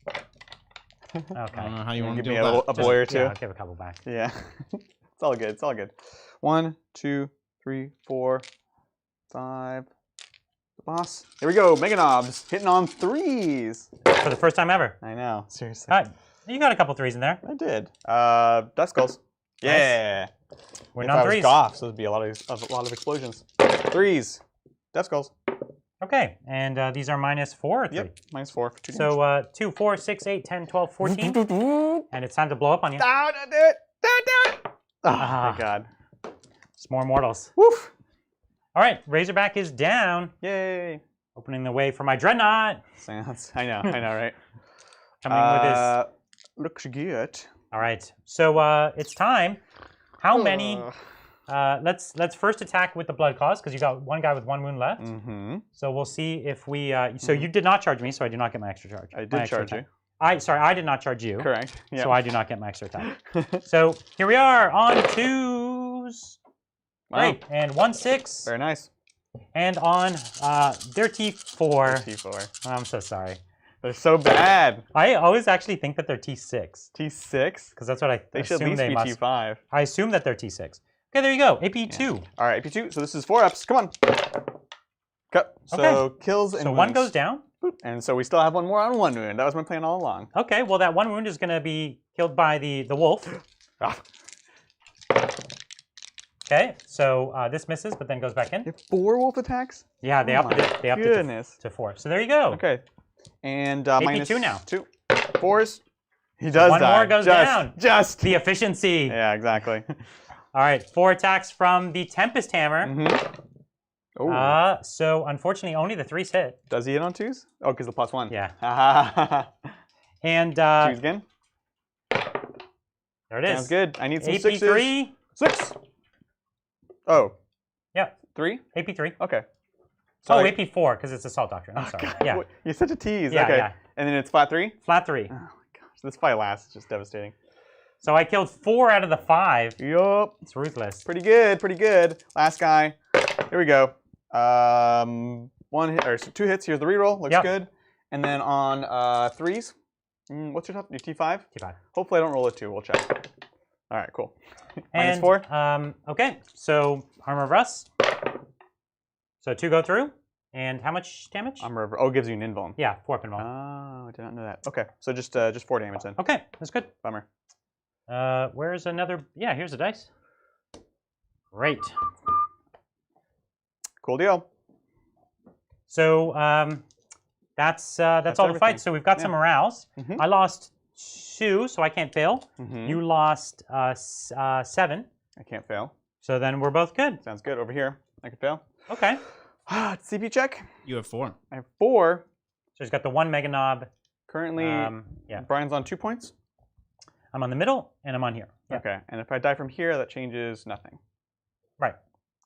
Okay. I don't know how you want to give do me that. a boy or 2. Yeah, I'll give a couple back. Yeah. It's all good. It's all good. 1, 2, 3, 4, 5. The boss. Here we go. Mega Knobs hitting on 3s. For the first time ever. I know. Seriously. All right. You got a couple 3s in there. I did. Death skulls. Yeah. We're if not I was 3s. Goff, so there'd be a lot of explosions. 3s. Death skulls. Okay, and these are -4 or 3? Yep. -4 for 2 damage. So 2, 4, 6, 8, 10, 12, 14. And it's time to blow up on you. Down, do it. Down. Oh, thank God. It's more mortals. Woof. All right, Razorback is down. Yay. Opening the way for my Dreadnought. Sounds. I know, right? Coming with his. Looks good. All right, so it's time. How many? Let's first attack with the blood claws because you got 1 guy with 1 wound left. Mm-hmm. So we'll see if we. So you did not charge me, so I do not get my extra charge. I did charge you. I did not charge you. Correct. Yep. So I do not get my extra attack. So here we are on 2s. Wow. Great, and 1 6. Very nice. And on their T4. T4. I'm so sorry. They're so bad. I always actually think that they're T6. T6? Because that's what I They should assume at least be T5. I assume that they're T6. Okay, there you go. AP2. Yeah. All right, AP2. So this is 4 ups. Come on. Cut. So okay. kills and so wounds. 1 goes down. Boop. And so we still have 1 more on 1 wound. That was my plan all along. Okay, well that 1 wound is going to be killed by the wolf. Okay, so this misses, but then goes back in. You have 4 wolf attacks? Yeah, they upped it to 4. So there you go. Okay. And AP minus 2 now. 2. 4s. He does One die. more goes down. Just. The efficiency. Yeah, exactly. All right, 4 attacks from the Tempest Hammer. So unfortunately, only the 3s hit. Does he hit on 2s? Oh, because the +1. Yeah. And 2s again. There it is. Sounds good. I need some AP 6s. 3. 6. Oh. Yep. 3? AP 3. Okay. Sorry. Oh, AP 4 because it's Assault Doctrine. I'm sorry. God, Yeah. You're such a tease. Yeah, okay. yeah. And then it's flat 3? Flat 3. Oh my gosh. This fight lasts. It's just devastating. So I killed 4 out of the 5. Yup. It's ruthless. Pretty good. Pretty good. Last guy. Here we go. 1 hit or 2 hits. Here's the reroll. Looks good. And then on 3s. What's your top? Your T5? T5. Hopefully I don't roll a 2. We'll check. All right, cool. And, -4. Okay, so Armor of Rust. So 2 go through. And how much damage? Armor of gives you an invuln. Yeah, 4 up invuln. Oh, I did not know that. Okay, so just 4 damage then. Okay, that's good. Bummer. Where's another? Yeah, here's the dice. Great. Cool deal. So that's all the fights. So we've got some morales. I lost 2, so I can't fail. You lost 7. I can't fail. So then we're both good. Sounds good. Over here, I can fail. Okay. CP check. You have 4. I have 4. So he's got the 1 Mega Knob. Currently, Brian's on 2 points. I'm on the middle, and I'm on here. Yeah. Okay, and if I die from here, that changes nothing. Right.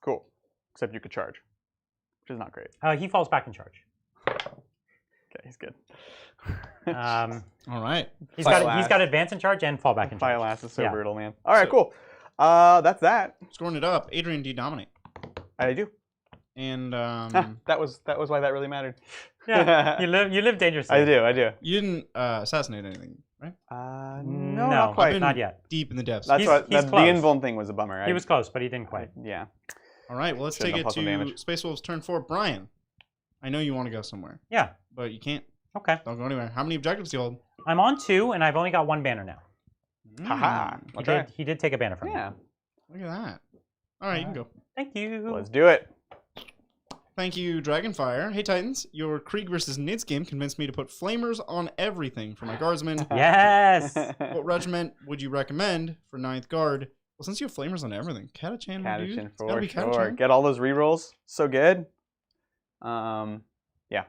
Cool. Except you could charge, which is not great. He falls back in charge. Okay, he's good. All right. He's got advance in charge and fall back in charge. File last is so brutal, man. All right, cool. That's that. Scoring it up. Adrian, do you dominate? I do. And that was why that really mattered. Yeah, you live dangerously. I do. You didn't assassinate anything, right? No, not quite. Not yet. Deep in the depths. That's what the invuln thing was a bummer. He was close, but he didn't quite. Yeah. All right, well, let's take it to Space Wolves turn 4. Brian, I know you want to go somewhere. Yeah. But you can't. Okay. Don't go anywhere. How many objectives do you hold? I'm on 2, and I've only got 1 banner now. Haha. He did take a banner from me. Look at that. All right, you can go. Thank you. Let's do it. Thank you, Dragonfire. Hey, Titans. Your Krieg versus Nids game convinced me to put flamers on everything for my guardsmen. Yes. What regiment would you recommend for 9th Guard? Well, since you have flamers on everything, Catachan, Catachan for sure. Catachan. Get all those rerolls. So good. Yeah.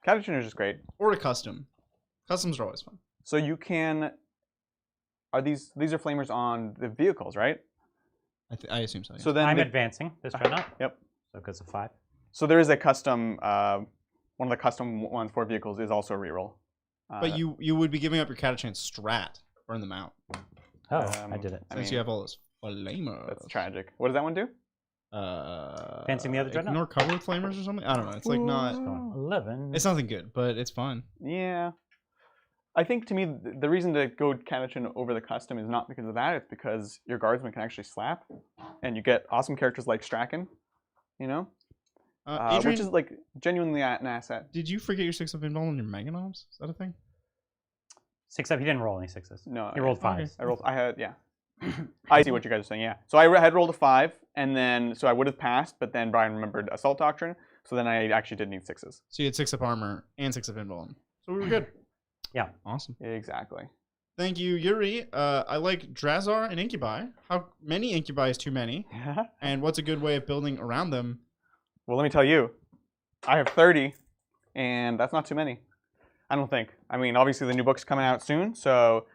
Catachan is just great. Or a custom. Customs are always fun. So you can... These are flamers on the vehicles, right? I assume so, yeah. So then I'm advancing this dreadnought. Yep. So it goes to 5. So there is a custom, one of the custom ones for vehicles is also a reroll. But you would be giving up your Catachan strat. Burn them out. Oh, I did it. Since you have all those flamers. That's tragic. What does that one do? Fancy the other dreadnought? Ignore cover with flamers or something? I don't know. It's like not... 11. It's nothing good, but it's fun. Yeah. I think to me, the reason to go Catachan over the custom is not because of that. It's because your guardsmen can actually slap. And you get awesome characters like Strachan, you know? Adrian, which is like genuinely an asset. Did you forget your 6 of invuln on your Meganobs? Is that a thing? 6 up. He didn't roll any 6s. No. He rolled 5s. I see what you guys are saying, yeah. So I had rolled a 5, and then, so I would have passed, but then Brian remembered Assault Doctrine, so then I actually did need 6s. So you had 6 up armor and 6 up invuln. So we were good. Yeah. Awesome. Exactly. Thank you, Yuri. I like Drazar and Incubi. How many Incubi is too many? And what's a good way of building around them? Well, let me tell you. I have 30, and that's not too many. I don't think. I mean, obviously the new book's coming out soon, so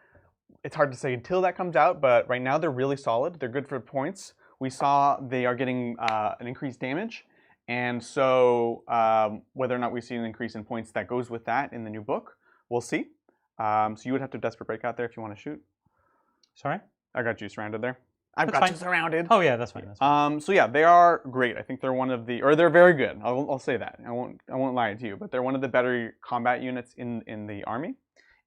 it's hard to say until that comes out, but right now they're really solid. They're good for points. We saw they are getting an increased damage, and so whether or not we see an increase in points that goes with that in the new book, we'll see. So you would have to Desperate Break out there if you want to shoot. Sorry? I got you surrounded there. I've got you surrounded. Oh yeah, that's fine. That's fine. So yeah, they are great. I think they're one of the, or they're very good. I'll say that. I won't lie to you, but they're one of the better combat units in the army.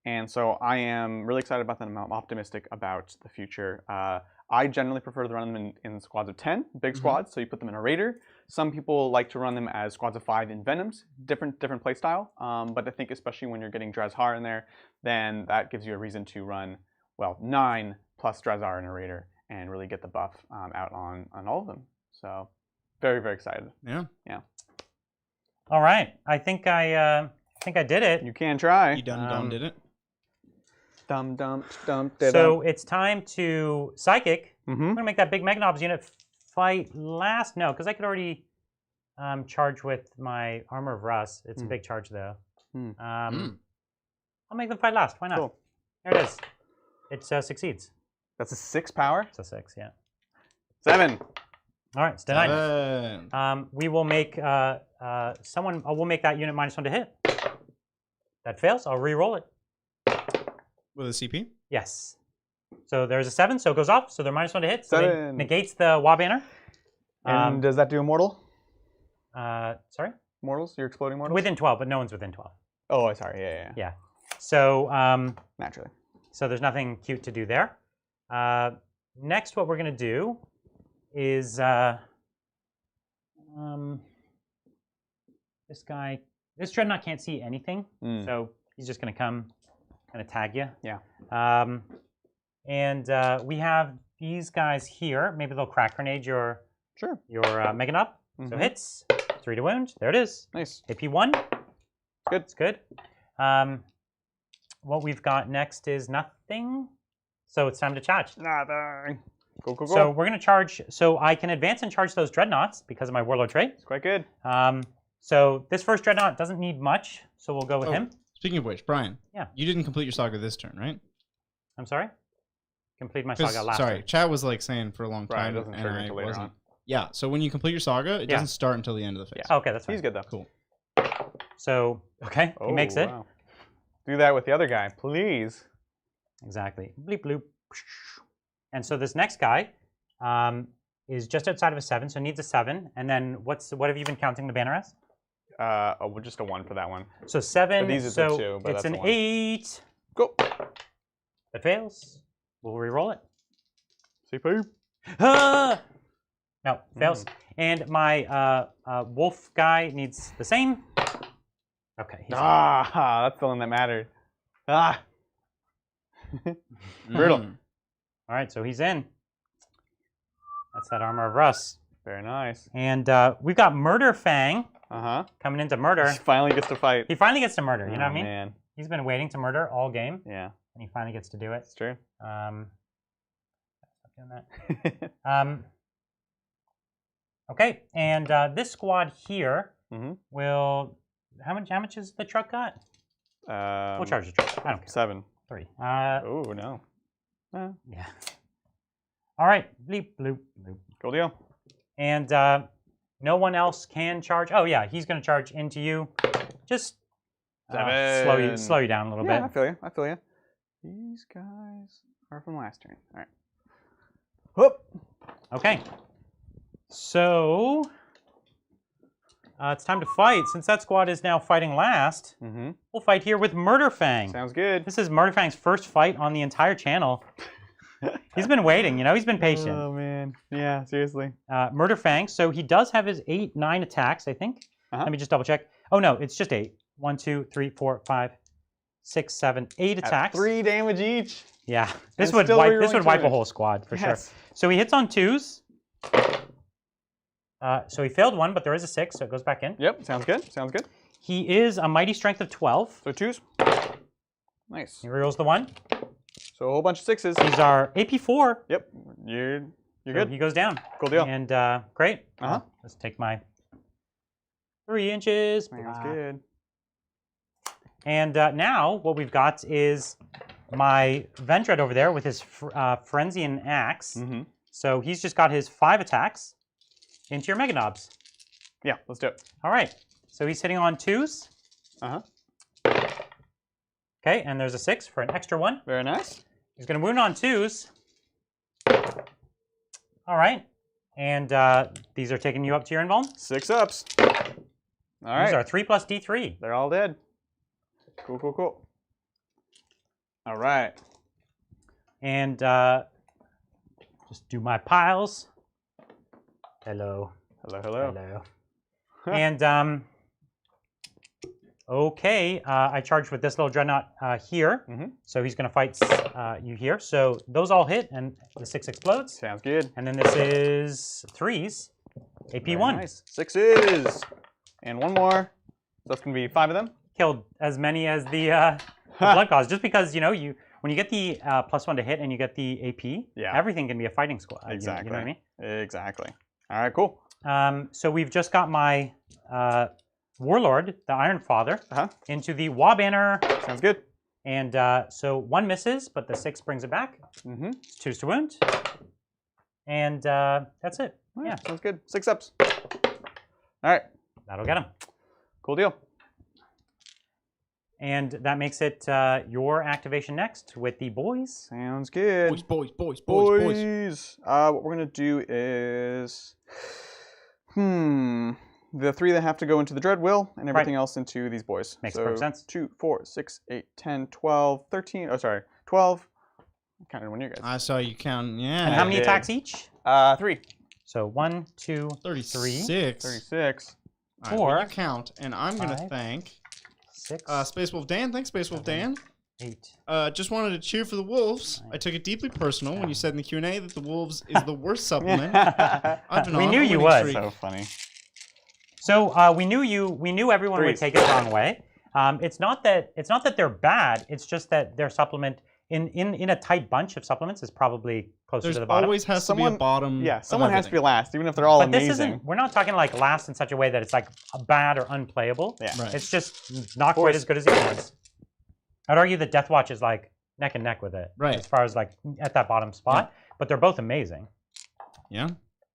And so I am really excited about them. I'm optimistic about the future. I generally prefer to run them in squads of 10, big squads. So you put them in a raider. Some people like to run them as squads of 5 in Venoms, different play style. But I think especially when you're getting Drazhar in there, then that gives you a reason to run, well, 9 plus Drazhar in a raider. and really get the buff out on all of them. So very, very excited. Yeah. Yeah. All right. I think I did it. You can try. You done did it. So it's time to Psychic. Mm-hmm. I'm going to make that big Meganobs unit fight last. No, because I could already charge with my Armor of Rust. It's a big charge, though. I'll make them fight last. Why not? Cool. There it is. It succeeds. That's a 6 power? It's a 6, yeah. 7. All right, it's denied. We will make we'll make that unit -1 to hit. That fails. I'll re-roll it. With a CP? Yes. So there's a 7, so it goes off. So they're -1 to hit. So 7 negates the Wa banner. And does that do immortal? Sorry? Mortals? You're exploding mortals? Within 12, but no one's within 12. Oh, sorry. Yeah. Yeah. So naturally. So there's nothing cute to do there. Next, what we're gonna do is this Dreadnought can't see anything, so he's just gonna come and tag you. Yeah. And we have these guys here. Maybe they'll crack grenade your Meganob. So hits, 3 to wound. There it is. Nice. AP 1. Good. It's good. What we've got next is nothing. So it's time to charge. Nothing. Go, go, go. So we're going to charge. So I can advance and charge those Dreadnoughts because of my Warlord trait. It's quite good. So this first Dreadnought doesn't need much, so we'll go with him. Speaking of which, Brian. Yeah. You didn't complete your saga this turn, right? I'm sorry? Complete my saga last turn. Chat was like saying for a long time. It doesn't trigger until later on. Yeah, so when you complete your saga, it doesn't start until the end of the phase. Yeah. Okay, that's fine. He's good though. Cool. So, okay, he makes it. Wow. Do that with the other guy, please. Exactly. Bleep, bloop. And so this next guy is just outside of a 7, so needs a 7. And then what have you been counting the banner as? Just a 1 for that one. So 7, but these are so 2, but it's that's an 8. Go. It fails. We'll re-roll it. CP. Ah! No, fails. And my wolf guy needs the same. Okay. That's the one that mattered. Brutal. All right, so he's in. That's that Armor of Rust. Very nice. And we've got Murder Fang coming into murder. He finally gets to fight. He finally gets to murder, you know what I mean? Man. He's been waiting to murder all game. Yeah. And he finally gets to do it. It's true. Stop doing that. Okay, and this squad here will. How much is the truck got? We'll charge the truck. I don't care. 7. 3. Oh no. Yeah. All right. Bleep bloop bloop. Cool deal. And no one else can charge. Oh yeah, he's going to charge into you. Just slow you down a little bit. I feel you. I feel you. These guys are from last turn. All right. Whoop. Okay. So it's time to fight. Since that squad is now fighting last, we'll fight here with Murder Fang. Sounds good. This is Murder Fang's first fight on the entire channel. He's been waiting, you know, he's been patient. Oh man, yeah, seriously. Murder Fang, so he does have his 8, 9 attacks, I think. Let me just double check. Oh no, it's just 8. 1, 2, 3, 4, 5, 6, 7, 8 attacks. 3 damage each. Yeah, this would wipe a whole squad for sure. So he hits on 2s. So he failed 1, but there is a 6, so it goes back in. Yep, sounds good. Sounds good. He is a mighty strength of 12. So 2s. Nice. He rerolls the 1. So a whole bunch of 6s. These are AP 4. Yep, you're good. He goes down. Cool deal. And great. Let's take my 3 inches. Sounds good. And now what we've got is my Vendread over there with his Frenzian Axe. So he's just got his 5 attacks into your Meganobs. Yeah, let's do it. All right. So he's hitting on 2s. Okay, and there's a 6 for an extra 1. Very nice. He's going to wound on 2s. All right. And these are taking you up to your invuln. 6 ups. All right. These are 3 plus D3. They're all dead. Cool, cool, cool. All right. And just do my piles. Hello. Hello, hello. Hello. And Okay, I charged with this little dreadnought here. So he's going to fight you here. So those all hit, and the 6 explodes. Sounds good. And then this is 3s. AP1. Nice. 6s. And one more. So that's going to be 5 of them. Killed as many as the blood cause. Just because, you know, when you get the +1 to hit and you get the AP, everything can be a fighting squad. Exactly. You know what I mean? Exactly. All right, cool. So we've just got my Warlord, the Iron Father, into the Wa banner. Sounds good. And so 1 misses, but the 6 brings it back. 2s to wound. And that's it. Right, yeah. Sounds good. 6 ups. All right. That'll get him. Cool deal. And that makes it your activation next with the boys. Sounds good. Boys. What we're going to do is... The 3 that have to go into the Dread will, and everything else into these boys. Makes perfect sense. 2, 4, 6, 8, 10, 12, 13. Oh, sorry. 12. I counted one of you guys. I saw you count. Yeah. And how many attacks each? 3. So 1, 2, 36. 36. 4. Well, you count, and I'm going to thank 6. Space Wolf Dan. Thanks, Space Wolf Dan. 8. Just wanted to cheer for the Wolves. I took it deeply personal when you said in the Q&A that the Wolves is the worst supplement. We knew you would. So funny. So we knew everyone would take it the wrong way. It's not that they're bad. It's just that their supplement in a tight bunch of supplements is probably closer to the bottom. There always has to be a bottom. Yeah, someone has to be last, even if they're all amazing. This isn't. We're not talking like last in such a way that it's like bad or unplayable. Yeah. Right. It's just not quite as good as the other ones. I'd argue that Deathwatch is like neck and neck with it, as far as like at that bottom spot. But they're both amazing. Yeah.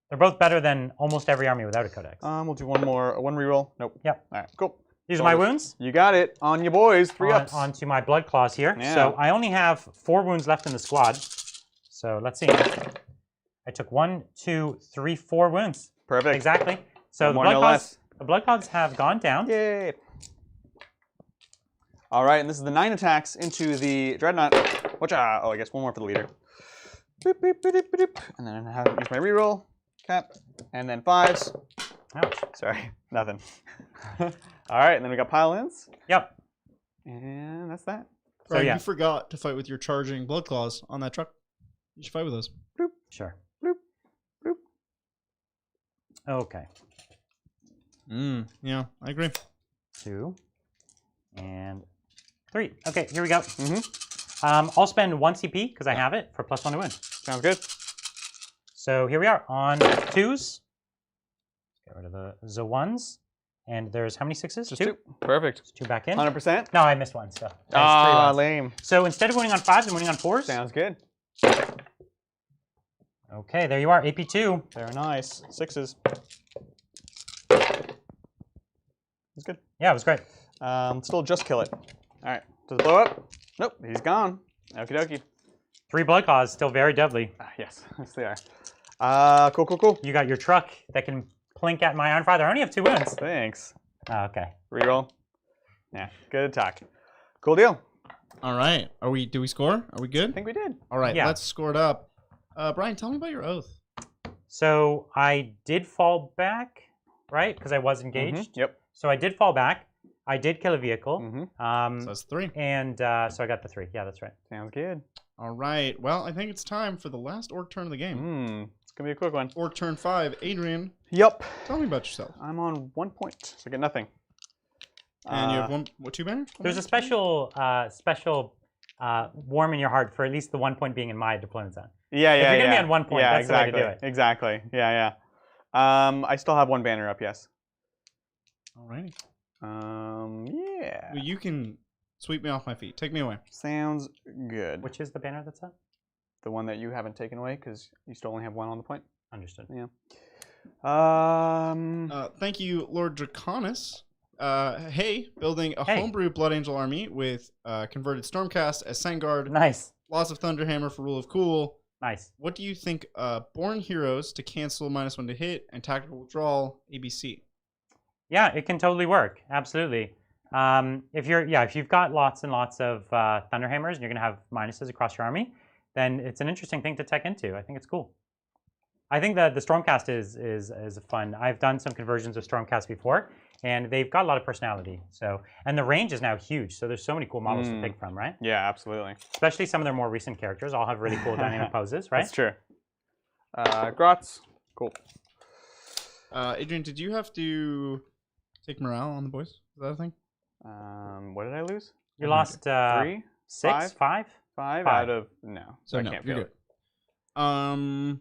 They're both better than almost every army without a codex. We'll do one more, one reroll. Nope. Yep. All right, cool. These are my wounds. You got it. On you boys. 3 ups. Onto my blood claws here. Yeah. So I only have 4 wounds left in the squad. So let's see. I took 1, 2, 3, 4 wounds. Perfect. Exactly. So the blood clods have gone down. Yay. All right, and this is the 9 attacks into the Dreadnought. Which, I guess one more for the leader. Boop, boop, boop, boop, boop. And then I have use my reroll. Cap. And then 5s. Ouch. Sorry, nothing. All right, and then we got pile-ins. Yep. And that's that. So you forgot to fight with your charging blood claws on that truck. You should fight with those. Bloop. Sure. Bloop. Bloop. Okay. Yeah, I agree. 2 and 3. Okay, here we go. I'll spend 1 CP because I have it for +1 to win. Sounds good. So here we are on 2s. Get rid of the 1s. And there's how many 6s? Just 2. Perfect. Just 2 back in. 100%? No, I missed 1. So lame. So instead of winning on 5s, I'm winning on 4s. Sounds good. Okay, there you are. AP2. Very nice. 6s. That's good. Yeah, it was great. Still just kill it. All right. Does it blow up? Nope. He's gone. Okie dokie. 3 blood claws, still very deadly. Yes. Yes, they are. Cool. You got your truck that can plink at my Iron Father. I only have 2 wounds. Thanks. Oh, okay. Reroll. Yeah. Good attack. Cool deal. All right. Do we score? Are we good? I think we did. All right. Let's score it up. Brian, tell me about your oath. So I did fall back, right? Because I was engaged. Yep. So I did fall back. I did kill a vehicle. So that's 3. And so I got the 3. Yeah, that's right. Sounds good. All right. Well, I think it's time for the last orc turn of the game. It's going to be a quick one. Orc turn 5. Adrian. Yep. Tell me about yourself. I'm on 1 point, so I get nothing. And you have 2 banners? There's a special warm in your heart for at least the 1 point being in my deployment zone. Yeah. If you're going to be on 1 point, that's exactly. the way to do it. Exactly. Yeah. I still have 1 banner up, yes. All righty. Yeah. Well, you can sweep me off my feet. Take me away. Sounds good. Which is the banner that's up? The one that you haven't taken away because you still only have 1 on the point. Understood. Yeah. Thank you, Lord Draconis. Building a homebrew Blood Angel army with converted Stormcast as Sangard. Nice. Lots of Thunderhammer for Rule of Cool. Nice. What do you think? Born Heroes to cancel -1 to hit and tactical withdrawal ABC. Yeah, it can totally work. Absolutely. If you've got lots and lots of Thunderhammers and you're going to have minuses across your army, then it's an interesting thing to tech into. I think it's cool. I think that the Stormcast is fun. I've done some conversions of Stormcast before, and they've got a lot of personality. So, and the range is now huge. So there's so many cool models to pick from, right? Yeah, absolutely. Especially some of their more recent characters all have really cool dynamic poses, right? That's true. Grots, cool. Adrian, did you have to take morale on the boys? Is that a thing? What did I lose? You lost 3, 6, 5? 5 out of no. So no, you're good.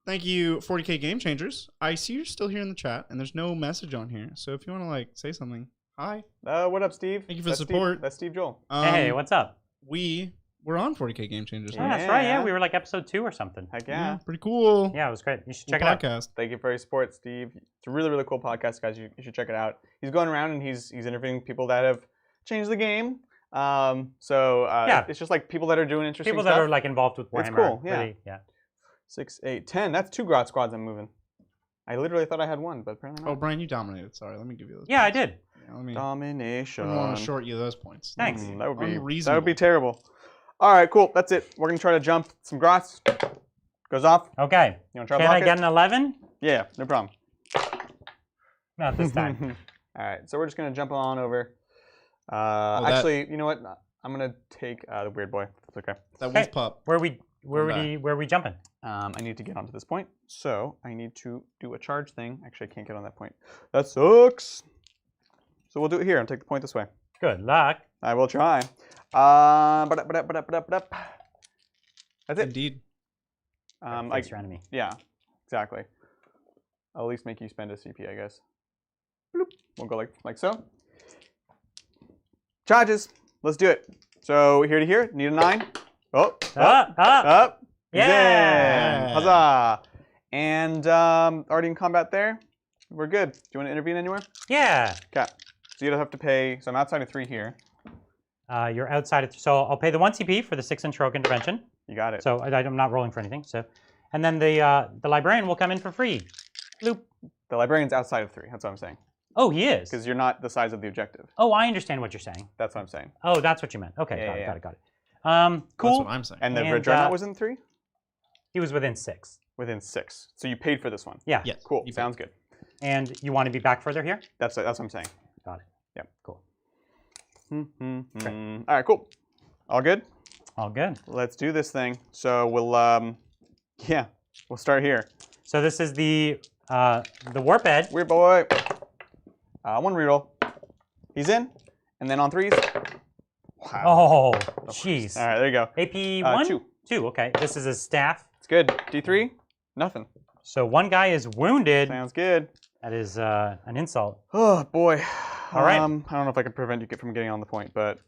Thank you, 40K Game Changers. I see you're still here in the chat, and there's no message on here. So if you want to like say something, hi. What up, Steve? Thank you for the support. That's Steve Joel. Hey, what's up? We're on 40K Game Changers. Yeah, that's right. Yeah, we were like episode 2 or something. Heck yeah. Pretty cool. Yeah, it was great. You should Cool check it podcast. out. Thank you for your support, Steve. It's a really, really cool podcast, guys. You should check it out. He's going around and he's interviewing people that have changed the game. It's just like people that are doing interesting people stuff. that are like involved with Warhammer. It's cool. Yeah. Really, yeah. 6, 8, 10. That's 2 Grot squads I'm moving. I literally thought I had 1, but apparently not. Oh, Brian, you dominated. Sorry, let me give you those. Yeah, points. I did. Yeah, Domination. I don't want to short you those points. Thanks. That would be terrible. All right, cool. That's it. We're gonna try to jump some Grots. Goes off. Okay. You wanna try to Can block I it? get an 11? Yeah, no problem. Not this time. All right, so we're just gonna jump on over. Actually, you know what? I'm gonna take the weird boy. It's okay. That wolf pup. Where are we jumping? I need to get onto this point, so I need to do a charge thing. Actually, I can't get on that point. That sucks. So we'll do it here and take the point this way. Good luck. I will try. That's it. Indeed. Surrounding me. Yeah, exactly. I'll at least make you spend a CP, I guess. Bloop. We'll go like so. Charges. Let's do it. So here to here. Need a 9. Up. Yeah. Huzzah. And already in combat there. We're good. Do you want to intervene anywhere? Yeah. Okay. So you don't have to pay. So I'm outside of 3 here. You're outside of. So I'll pay the 1 CP for the 6-inch rogue intervention. You got it. So I'm not rolling for anything. So, and then the librarian will come in for free. Bloop. The librarian's outside of 3. That's what I'm saying. Oh, he is. Because you're not the size of the objective. Oh, I understand what you're saying. That's what I'm saying. Oh, that's what you meant. Okay, Yeah, got it. Cool. That's what I'm saying. And the Dreadnought was in 3? He was within 6. Within 6. So you paid for this one. Yeah. Yes. Cool. Sounds good. And you want to be back further here? That's what I'm saying. Got it. Yep. Cool. All right. Cool. All good. All good. Let's do this thing. So we'll we'll start here. So this is the warp edge. Weird boy. 1 reroll. He's in, and then on 3s. Oh, Wow. jeez. All right, there you go. AP 1? 2. 2, okay. This is his staff. It's good. D3, nothing. So 1 guy is wounded. Sounds good. That is an insult. Oh boy. All right. I don't know if I can prevent you from getting on the point, but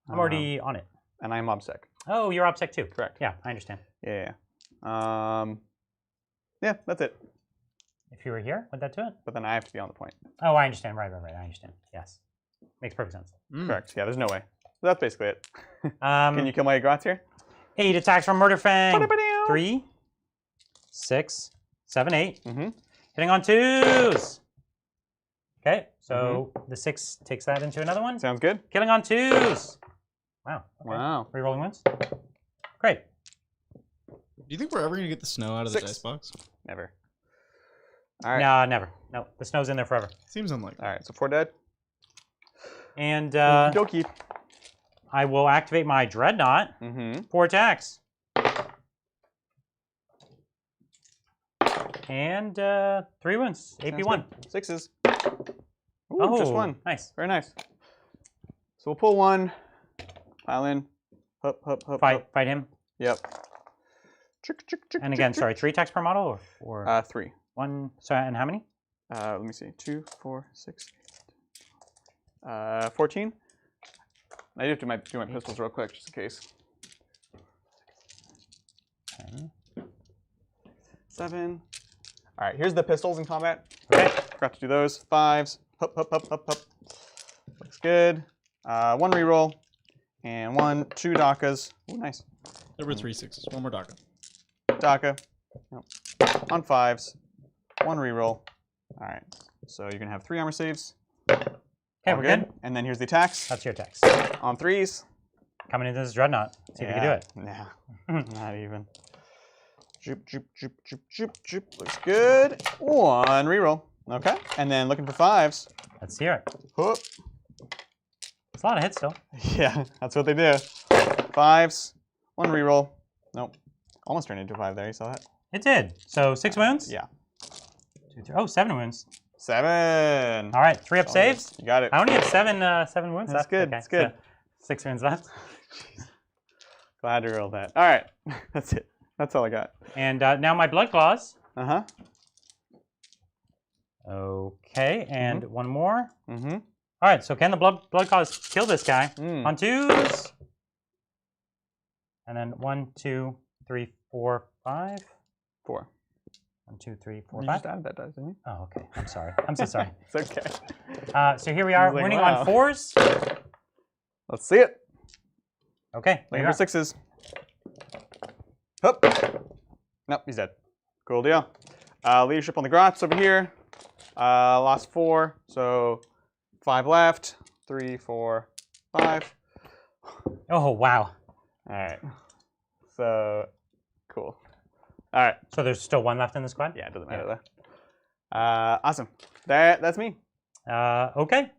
I'm already on it. And I'm obsec. Oh, you're OBSEC too. Correct. Yeah, I understand. Yeah. Yeah, that's it. If you were here, would that do it? But then I have to be on the point. Oh, I understand. Right. I understand. Yes. Makes perfect sense. Correct. Yeah, there's no way. So that's basically it. Can you kill my Grots here? 8 attacks from Murder Fang. 3, 6, 7, 8. Hitting on 2s. Okay, so the 6 takes that into another one. Sounds good. Killing on 2s. Wow. Okay. Wow. Rerolling ones. Great. Do you think we're ever gonna get the snow out of the 6. dice box? Never. All right. Nah, never. No, the snow's in there forever. Seems unlikely. All right, so 4 dead. And Dokie. I will activate my Dreadnought. 4 attacks. And 3 wounds. AP 1. 6s. Ooh, just 1. Nice. Very nice. So we'll pull 1. Pile in. Hup. Fight him. Yep. And again, sorry, 3 attacks per model or 3. 1. Sorry, and how many? Let me see. 2, 4, 6, 14. I do have to do my pistols real quick, just in case. 10. 7. All right, here's the pistols in combat. Okay. Forgot to do those. 5s. Hup. Looks good. 1 reroll. And 1, 2 Dakas. Ooh, nice. There were 3 6s. 1 more Daka. Daka. Nope. On 5s. 1 reroll. All right. So you're going to have 3 armor saves. Okay, we're good. And then here's the attacks. That's your attacks. On 3s. Coming into this Dreadnought. See if you can do it. Nah, not even. Joop. Looks good. 1 reroll. Okay, and then looking for 5s. Let's hear it. Whoop. It's a lot of hits still. Yeah, that's what they do. 5s, 1 reroll. Nope. Almost turned into a 5 there. You saw that? It did. So 6 wounds? Yeah. 2, 3. Oh, 7 wounds. 7. All right, 3 up saves. You got it. I only have 7 wounds. That's good. Okay. That's good. So 6 wounds left. Glad to roll that. All right, that's it. That's all I got. And now my blood claws. Uh-huh. Okay, and one more. Mm-hmm. All right, so can the blood claws kill this guy? On 2s. And then 1, 2, 3, 4, 5. 4. 1, 2, 3, 4, you 5. just added that dice, didn't you? Oh, okay. I'm sorry. I'm so sorry. It's okay. So here we are, like, winning wow. on 4s. Let's see it. Okay. Looking for 6s. Hup. Nope, he's dead. Cool deal. Leadership on the grots over here. Lost 4, so 5 left. 3, 4, 5. Oh, wow. All right. So, cool. All right. So there's still 1 left in the squad? Yeah, it doesn't matter though. Awesome. That's me. Okay.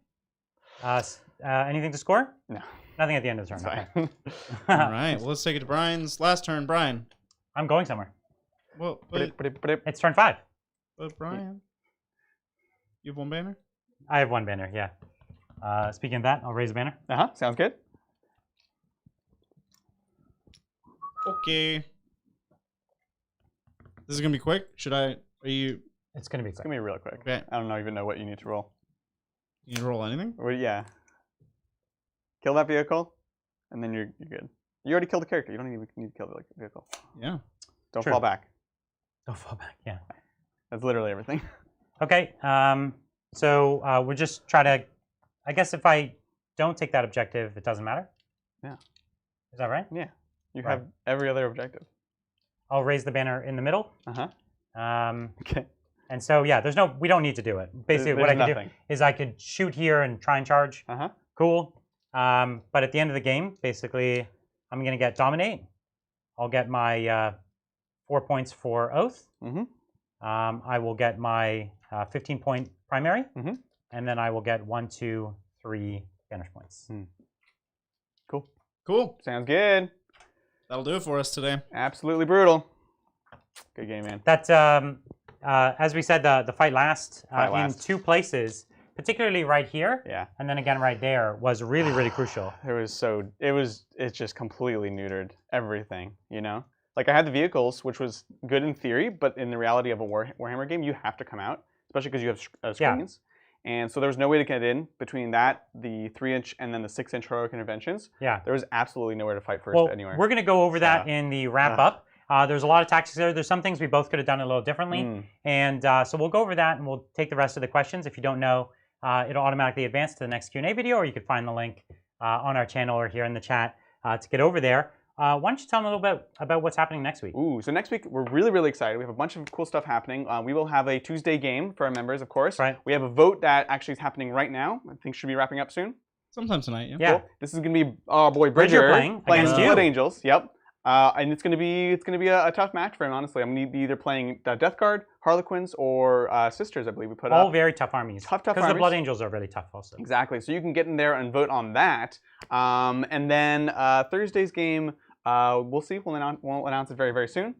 Anything to score? No. Nothing at the end of the turn. Okay. All right. Well, let's take it to Brian's last turn. Brian. I'm going somewhere. Well, it's turn 5. But Brian, you have 1 banner? I have 1 banner, yeah. Speaking of that, I'll raise a banner. Uh-huh. Sounds good. Okay. This is going to be quick. It's going to be It's going to be real quick. Okay. I don't even know what you need to roll. You need to roll anything? Well, yeah. Kill that vehicle, and then you're good. You already killed the character. You don't even need to kill the vehicle. Yeah. Don't fall back. Don't fall back, yeah. That's literally everything. Okay, so we'll just try to, I guess if I don't take that objective, it doesn't matter? Yeah. Is that right? Yeah. You have every other objective. I'll raise the banner in the middle. Uh-huh. Okay. And so, yeah, we don't need to do it. Basically, what I can do is I could shoot here and try and charge. Uh-huh. Cool. But at the end of the game, basically, I'm going to get Dominate. I'll get my 4 points for Oath. Mm-hmm. I will get my 15-point primary. Mm-hmm. And then I will get 1, 2, 3 banish points. Cool. Cool. Sounds good. That'll do it for us today. Absolutely brutal. Good game, man. That, as we said, the fight last in 2 places, particularly right here, and then again right there, was really, really crucial. It just completely neutered everything, you know? Like, I had the vehicles, which was good in theory, but in the reality of a Warhammer game, you have to come out, especially because you have screens. And so there was no way to get in between that, the 3-inch, and then the 6-inch heroic interventions. Yeah. There was absolutely nowhere to fight first anywhere. We're going to go over that in the wrap-up. There's a lot of tactics there. There's some things we both could have done a little differently. And so we'll go over that, and we'll take the rest of the questions. If you don't know, it'll automatically advance to the next Q&A video, or you could find the link on our channel or here in the chat to get over there. Why don't you tell them a little bit about what's happening next week? Ooh, so next week we're really, really excited. We have a bunch of cool stuff happening. We will have a Tuesday game for our members, of course. Right. We have a vote that actually is happening right now. I think should be wrapping up soon. Sometime tonight, yeah. Cool. This is going to be our boy Bridger playing against Blood Angels. Yep. And it's going to be a tough match for him, honestly. I'm going to be either playing Death Guard, Harlequins, or Sisters, I believe we put up. All very tough armies. Tough armies. Because the Blood Angels are really tough also. Exactly. So you can get in there and vote on that. And then Thursday's game, we'll see. We'll announce it very, very soon.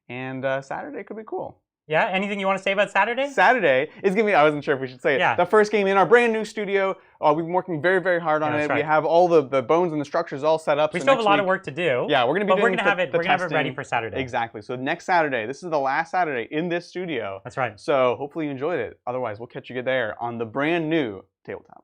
And Saturday could be cool. Yeah, anything you want to say about Saturday? Saturday is going to be, I wasn't sure if we should say it, the first game in our brand new studio. We've been working very, very hard on it. Right. We have all the bones and the structures all set up. We still have a lot of work to do. Yeah, we're going to be doing we're going to have it ready for Saturday. Exactly. So next Saturday, this is the last Saturday in this studio. That's right. So hopefully you enjoyed it. Otherwise, we'll catch you there on the brand new Tabletop.